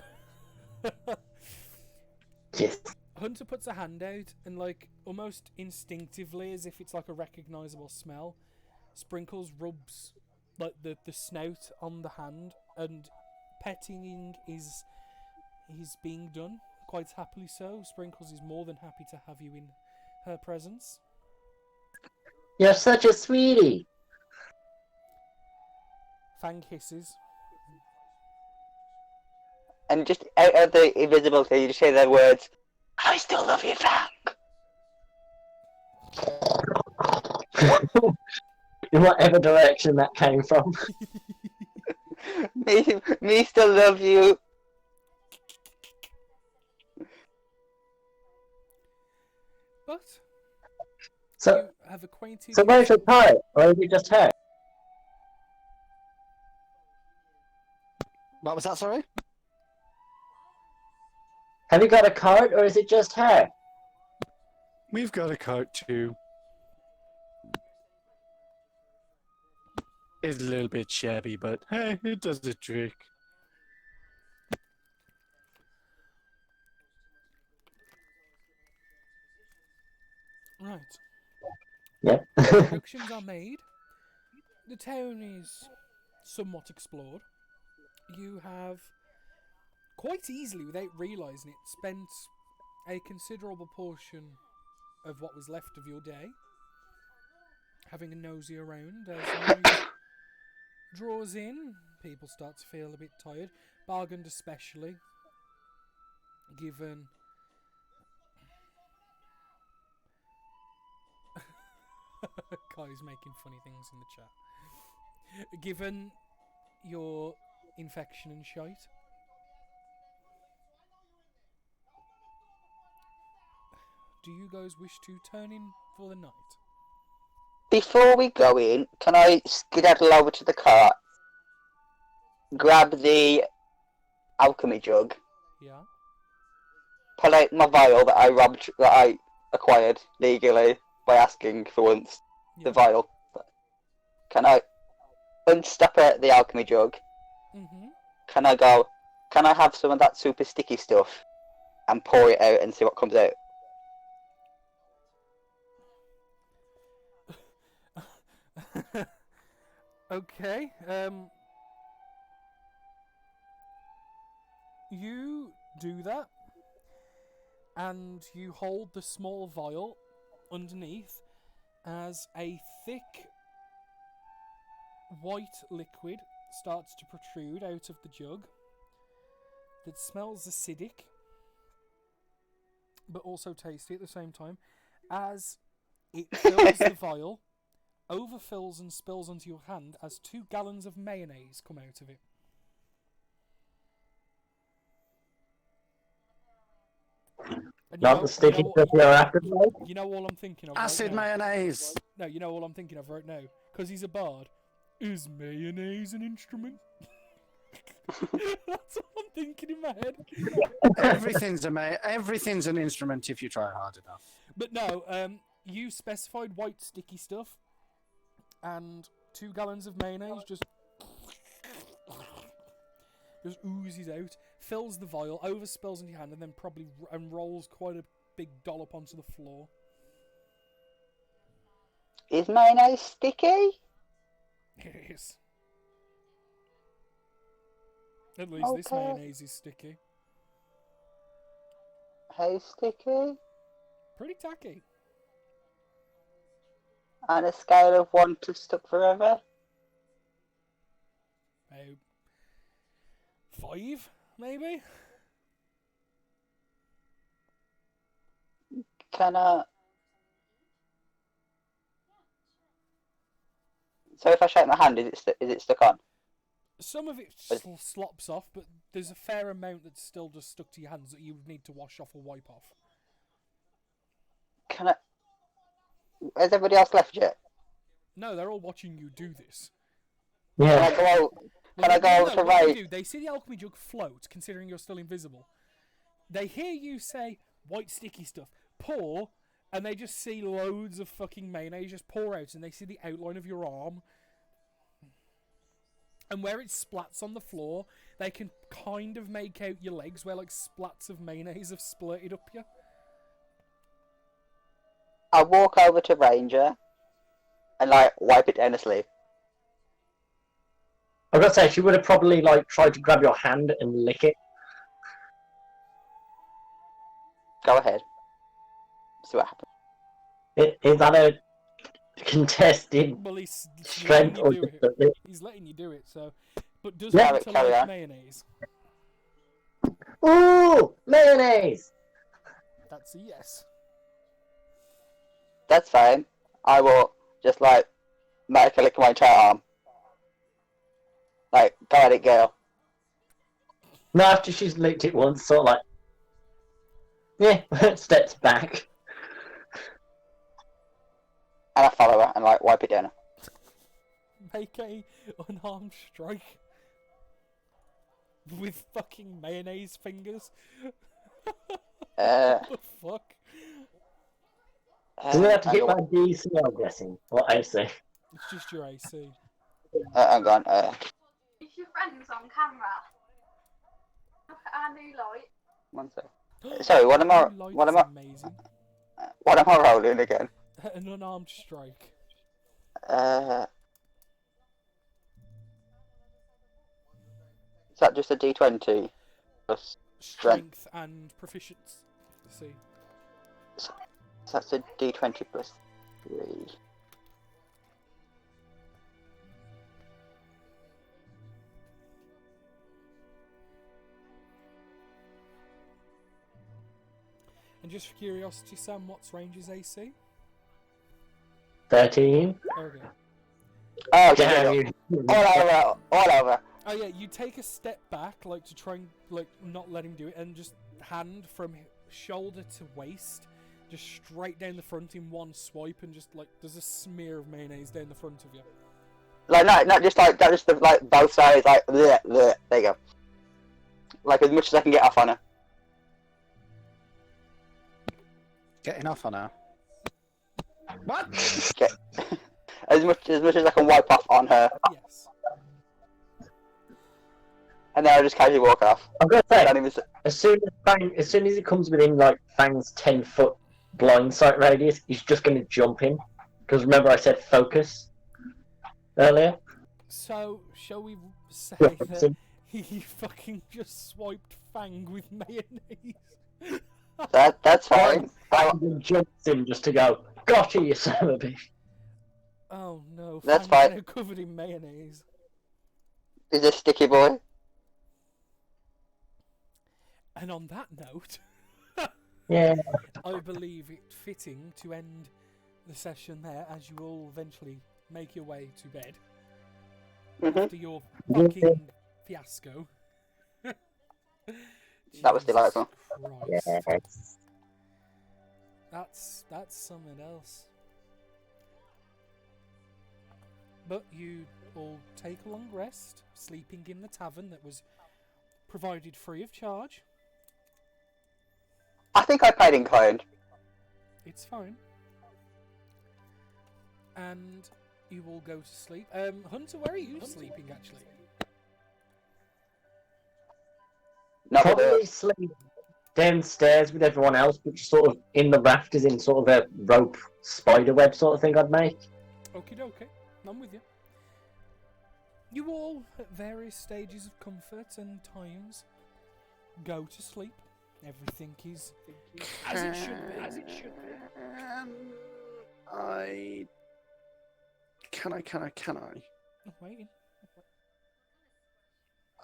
S1: Yes.
S2: Hunter puts a hand out and, like, almost instinctively, as if it's like a recognisable smell, Sprinkles rubs like the snout on the hand, and petting is being done quite happily. So Sprinkles is more than happy to have you in her presence.
S1: You're such a sweetie.
S2: Fang hisses.
S3: And just out of the invisibility, you just hear the words, I still love you, Frank.
S1: In whatever direction that came from.
S3: me still love you.
S2: But
S1: So,
S2: you have acquainted.
S1: so where's your pirate? Or is it just her?
S4: What was that, sorry?
S1: Have you got a cart, or is it just her?
S5: We've got a cart too. It's a little bit shabby, but hey, it does the trick.
S2: Right.
S1: Yeah.
S2: Introductions are made. The town is somewhat explored. You have, quite easily, without realising it, spent a considerable portion of what was left of your day having a nosy around. As news draws in, people start to feel a bit tired. Bargained especially, given... Kai's making funny things in the chat. Given your infection and shite. Do you guys wish to turn in for the night?
S3: Before we go in, can I skedaddle over to the cart, grab the alchemy jug,
S2: Yeah?
S3: pull out my vial that I acquired legally by asking for once,
S2: Yeah.
S3: the vial. Can I unstop the alchemy jug?
S2: Mm-hmm.
S3: Can I have some of that super sticky stuff and pour it out and see what comes out?
S2: Okay, you do that, and you hold the small vial underneath as a thick white liquid starts to protrude out of the jug that smells acidic but also tasty at the same time, as it fills the vial, overfills and spills onto your hand as 2 gallons of mayonnaise come out of it. And
S1: Not the sticky stuff you're after, mate?
S2: you know all I'm thinking of
S4: Acid
S2: right now?
S4: mayonnaise!
S2: No, you know all I'm thinking of right now? Because he's a bard. Is mayonnaise an instrument? That's what I'm thinking in my head.
S4: Everything's an instrument if you try hard enough.
S2: But no, you specified white sticky stuff, and 2 gallons of mayonnaise just oozes out, fills the vial, overspills into your hand, and then probably rolls quite a big dollop onto the floor.
S3: Is mayonnaise sticky?
S2: It is. At least this
S3: Okay.
S2: mayonnaise is sticky.
S3: How sticky?
S2: Pretty tacky.
S3: On a scale of 1 to stuck forever?
S2: About 5, maybe?
S3: Can I... So if I shake my hand, is it stuck on?
S2: Some of it slops off, but there's a fair amount that's still just stuck to your hands that you would need to wash off or wipe off.
S3: Can I... Has everybody else left yet?
S2: No, they're all watching you do this.
S1: Yeah.
S3: Can I go over to
S2: what they
S3: Ray?
S2: do, they see the alchemy jug float, considering you're still invisible. They hear you say, white sticky stuff, pour, and they just see loads of fucking mayonnaise just pour out, and they see the outline of your arm. And where it splats on the floor, they can kind of make out your legs where like splats of mayonnaise have splurted up you.
S3: I walk over to Ranger and like wipe it down the sleeve.
S1: I've got to say, she would have probably like tried to grab your hand and lick it.
S3: Go ahead. See what happens.
S1: Is that a contested
S2: Well, he's
S1: strength
S2: letting
S1: or
S2: you do
S1: just
S2: it. He's letting you do it, so... But does
S1: Yeah,
S2: want to
S3: carry
S2: like
S3: on.
S2: mayonnaise?
S1: Ooh, mayonnaise!
S2: That's a yes.
S3: That's fine. I will just like make a lick of my entire arm. Like, go at it, girl.
S1: No, after she's licked it once, sort of like, yeah, steps back.
S3: And I follow her and like wipe it down.
S2: Make a unarmed strike. With fucking mayonnaise fingers. What the fuck?
S1: Does it have to
S3: hang
S1: hit
S3: on.
S1: my DC, I'm guessing? Or AC?
S2: It's just your AC.
S3: Hang on.
S6: Is your friends on camera? Look at our new light.
S3: One sec. Sorry, what am I
S2: Amazing.
S3: what am I rolling again?
S2: An unarmed strike.
S3: Is that just a D20 plus
S2: Strength and proficiency.
S3: So that's a D20 plus 3.
S2: And just for curiosity, Sam, what's Ranger's AC?
S1: 13.
S2: Okay.
S3: Oh,
S1: Damn
S3: shit.
S1: you.
S3: All over.
S2: Oh yeah, you take a step back, like to try and like not let him do it, and just hand from shoulder to waist, just straight down the front in one swipe, and just like there's a smear of mayonnaise down the front of you.
S3: Like, not just like, not just the, like, both sides, like, bleh, bleh. There you go. Like, as much as I can get off on her.
S4: Getting off on her. What?
S3: Get, as much as I can wipe off on her,
S2: Yes.
S3: and then I just casually walk off.
S1: I'm gonna
S3: I
S1: say,
S3: don't even...
S1: as soon as it comes within like Fang's 10-foot blind sight radius, he's just gonna jump in. Because remember I said focus earlier?
S2: So shall we say
S1: Yeah,
S2: that he fucking just swiped Fang with mayonnaise?
S3: That's fine.
S1: Fang jumps in just to go, gotcha, you son of a bitch.
S2: Oh no,
S3: That's
S2: Fang's
S3: fine.
S2: now covered in mayonnaise.
S3: Is this sticky boy?
S2: And on that note,
S1: Yeah.
S2: I believe it fitting to end the session there, as you all eventually make your way to bed after your fucking fiasco.
S3: That was
S2: Jesus
S3: delightful.
S2: Christ. That's something else. But you all take a long rest, sleeping in the tavern that was provided free of charge.
S3: I think I paid in kind.
S2: It's fine. And you all go to sleep. Hunter, where are you sleeping actually?
S3: Not with
S1: Probably
S3: her.
S1: sleep downstairs with everyone else, but just sort of in the rafters in sort of a rope spider web sort of thing I'd make.
S2: Okie dokie, I'm with you. You all, at various stages of comfort and times, go to sleep. Everything is as it should be. As it should be.
S4: Can I?
S2: I'm waiting.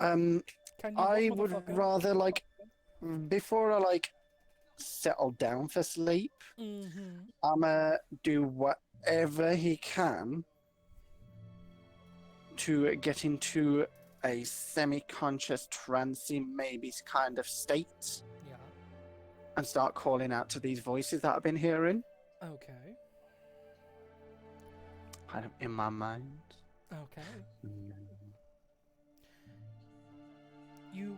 S4: Um,
S2: Can you?
S4: I
S2: what,
S4: would
S2: motherfucker?
S4: rather before I settle down for sleep,
S2: Mm-hmm.
S4: I'ma do whatever he can to get into a semi-conscious, trancey, maybe kind of state,
S2: Yeah.
S4: and start calling out to these voices that I've been hearing,
S2: Okay.
S4: kind of in my mind.
S2: Okay. You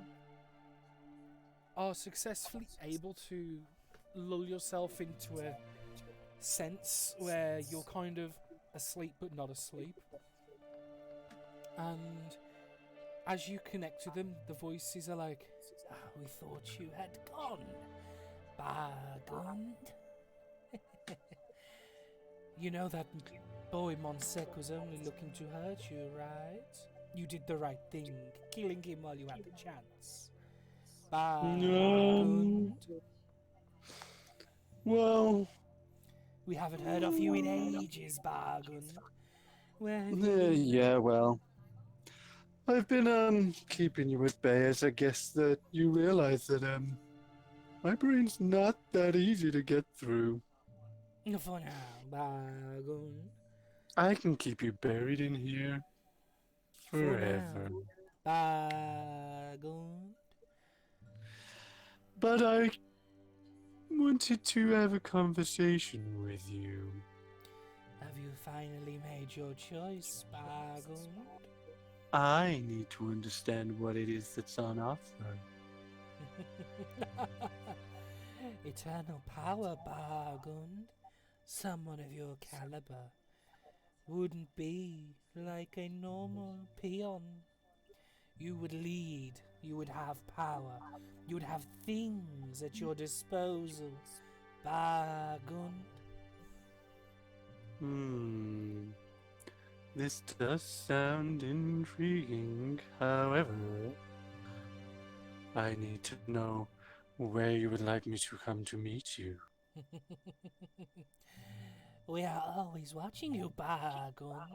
S2: are successfully able to lull yourself into a sense where you're kind of asleep but not asleep. And as you connect to them, the voices are like, we thought you had gone, Bargund. You know that boy Monsek was only looking to hurt you, right? You did the right thing, killing him while you had the chance. Bargund.
S5: Well,
S2: We haven't heard of you in ages, Bargund. Where have you been?
S5: yeah, well. I've been, keeping you at bay as I guess that you realize that, my brain's not that easy to get through.
S2: For now, Bargund.
S5: I can keep you buried in here forever.
S2: Bargund.
S5: But I wanted to have a conversation with you.
S2: Have you finally made your choice, Bargund?
S5: I need to understand what it is that's on offer.
S2: Eternal power, Bargund. Someone of your caliber wouldn't be like a normal peon. You would lead, you would have power, you would have things at your disposal, Bargund.
S5: This does sound intriguing. However, I need to know where you would like me to come to meet you.
S2: We are always watching you, Bargund.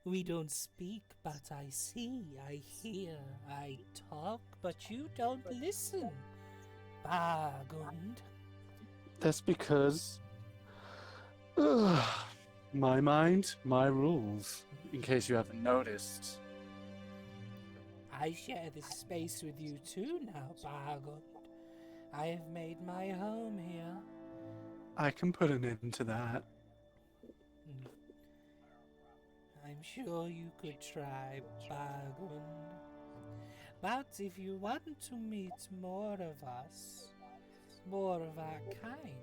S2: We don't speak, but I see, I hear, I talk, but you don't listen, Bargund.
S5: That's because my mind, my rules, in case you haven't noticed.
S2: I share this space with you too now, Bargund. I have made my home here.
S5: I can put an end to that.
S2: I'm sure you could try, Bargund. But if you want to meet more of us, more of our kind,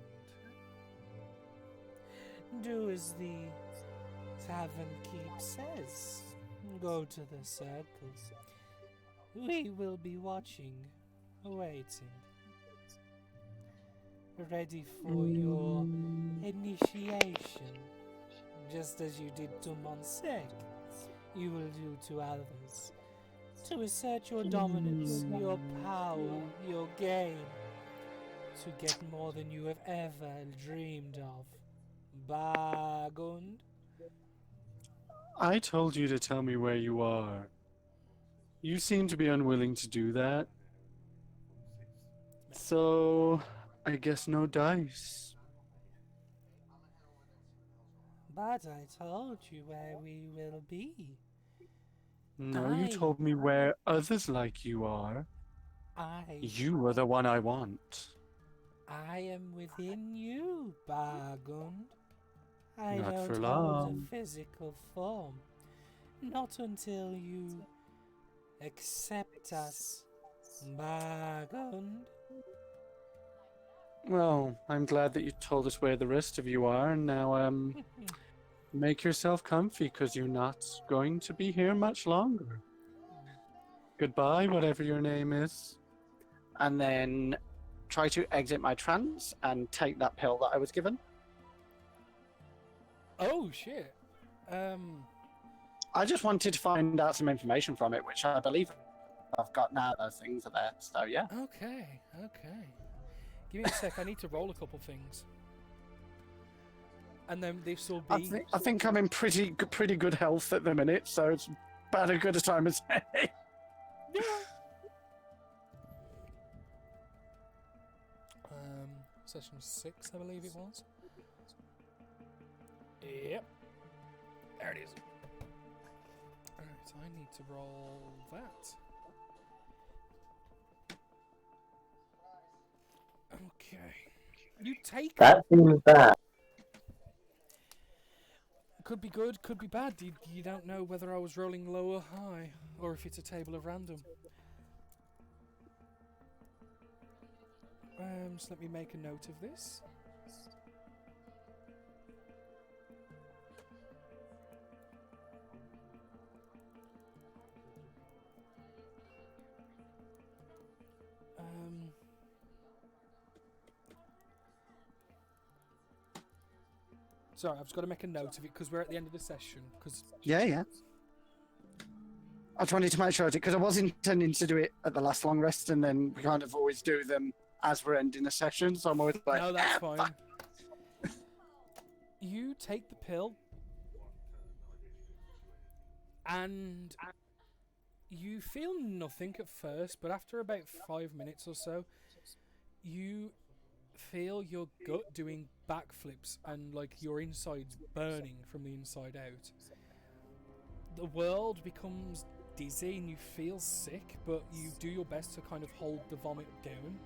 S2: do as the tavern keep says. Go to the circles. We will be watching, waiting, ready for your initiation. Just as you did to Monsek, you will do to others. To assert your dominance, your power, your gain. To get more than you have ever dreamed of. Bargund.
S5: I told you to tell me where you are. You seem to be unwilling to do that. So, I guess no dice.
S2: But I told you where we will be.
S5: No, you told me where others like you are. You are the one I want.
S2: I am within you, Bargund. I
S5: Not
S2: don't
S5: for
S2: hold
S5: long.
S2: a physical form. Not until you accept us, Bargund.
S5: Well, I'm glad that you told us where the rest of you are, and now, make yourself comfy, because you're not going to be here much longer. Goodbye, whatever your name is.
S4: And then try to exit my trance and take that pill that I was given.
S2: Oh shit.
S4: I just wanted to find out some information from it, which I believe I've got now. Those things are there. So yeah.
S2: Okay. Give me a sec. I need to roll a couple things, and then this will be.
S4: I think I'm in pretty good health at the minute, so it's about as good a time as any.
S2: Yeah. Session 6, I believe it was. Yep. There it is. Alright, I need to roll that. Okay. You take
S1: That seems bad.
S2: Could be good, could be bad. You don't know whether I was rolling low or high, or if it's a table of random. So let me make a note of this. Sorry, I've just got to make a note of it because we're at the end of the session.
S4: Yeah. I just wanted to make sure because I was intending to do it at the last long rest, and then we kind of always do them as we're ending a session. So I'm always like,
S2: no, that's fine. You take the pill, and you feel nothing at first, but after about 5 minutes or so, you feel your gut doing backflips and like your insides burning from the inside out. The world becomes dizzy and you feel sick, but you do your best to kind of hold the vomit down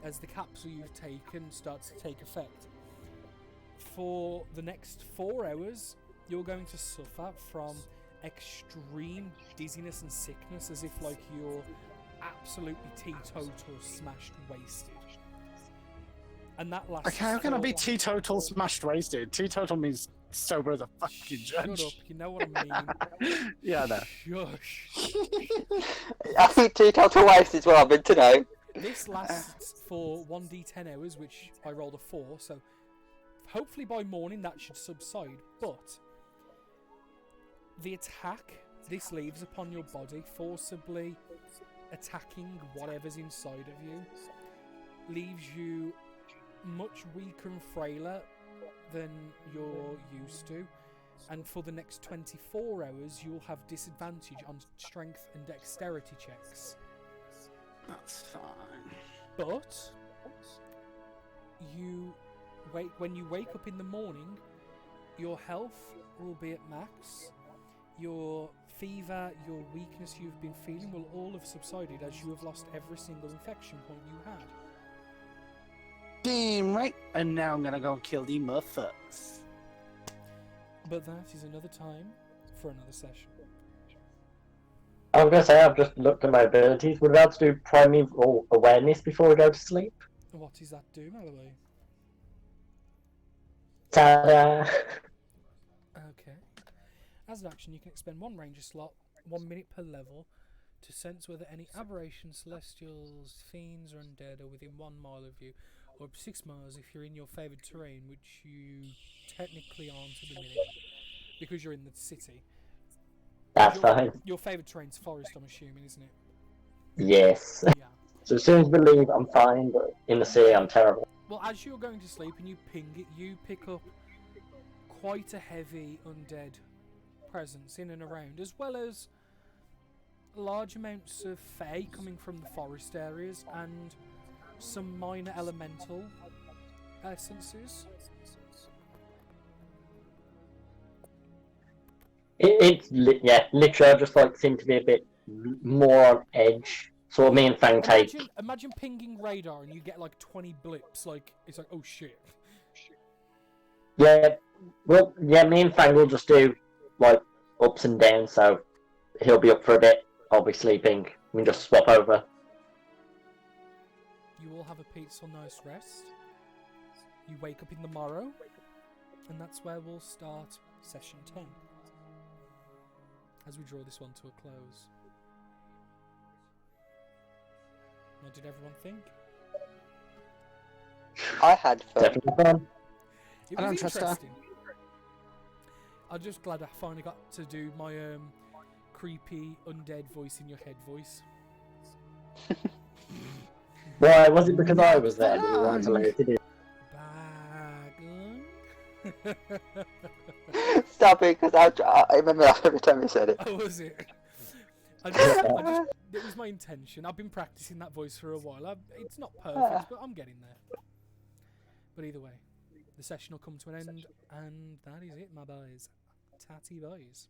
S2: as the capsule you've taken starts to take effect. For the next 4 hours, you're going to suffer from extreme dizziness and sickness, as if like you're absolutely teetotal, smashed, wasted. And that lasts.
S4: Okay, how can I be teetotal, smashed, wasted? Teetotal means sober as a fucking judge.
S2: Shut up, you know what I mean.
S4: Yeah, I know.
S2: Shush.
S3: I think teetotal waste is what I've been to know.
S2: This lasts for 1d10 hours, which I rolled a 4, so hopefully by morning that should subside. But the attack this leaves upon your body, forcibly attacking whatever's inside of you, leaves you much weaker and frailer than you're used to, and for the next 24 hours you'll have disadvantage on strength and dexterity checks.
S4: That's fine.
S2: But when you wake up in the morning, your health will be at max. Your fever, your weakness you've been feeling will all have subsided, as you have lost every single infection point you had.
S4: Damn right. And now I'm gonna go and kill the motherfuckers.
S2: But that is another time for another session.
S1: I was going to say, I've just looked at my abilities. Would I be able to do primeval awareness before we go to sleep?
S2: What does that do, Mallory?
S1: Ta-da!
S2: Okay. As an action, you can expend 1 ranger slot, 1 minute per level, to sense whether any aberrations, celestials, fiends, or undead are within 1 mile of you, or 6 miles if you're in your favoured terrain, which you technically aren't at the minute, because you're in the city.
S1: That's fine.
S2: Your favoured terrain's forest, I'm assuming, isn't it?
S1: Yes.
S2: Yeah.
S1: So as soon as we leave, I'm fine, but in the sea, I'm terrible.
S2: Well, as you're going to sleep and you ping it, you pick up quite a heavy undead presence in and around, as well as large amounts of fae coming from the forest areas and some minor elemental essences. Literally, I just like seem to be a bit more on edge. So me and Fang take. Imagine pinging radar and you get like 20 blips. Like it's like, oh shit.
S1: Yeah, well, yeah, me and Fang will just do like ups and downs. So he'll be up for a bit. I'll be sleeping. We can just swap over.
S2: You all have a peaceful, nice rest. You wake up in the morrow, and that's where we'll start session 10. As we draw this one to a close. What did everyone think?
S3: I had fun.
S1: Definitely fun.
S2: It
S4: I
S2: was
S4: don't trust her.
S2: interesting. I'm just glad I finally got to do my creepy undead voice in your head voice.
S1: Why? Was it because I was there that you weren't allowed to do?
S2: Bagland.
S3: Stop it, because I remember every time you said it.
S2: Oh, was it? It was my intention. I've been practicing that voice for a while. It's not perfect, but I'm getting there. But either way, the session will come to an end, and that is it, my boys. Tatty boys.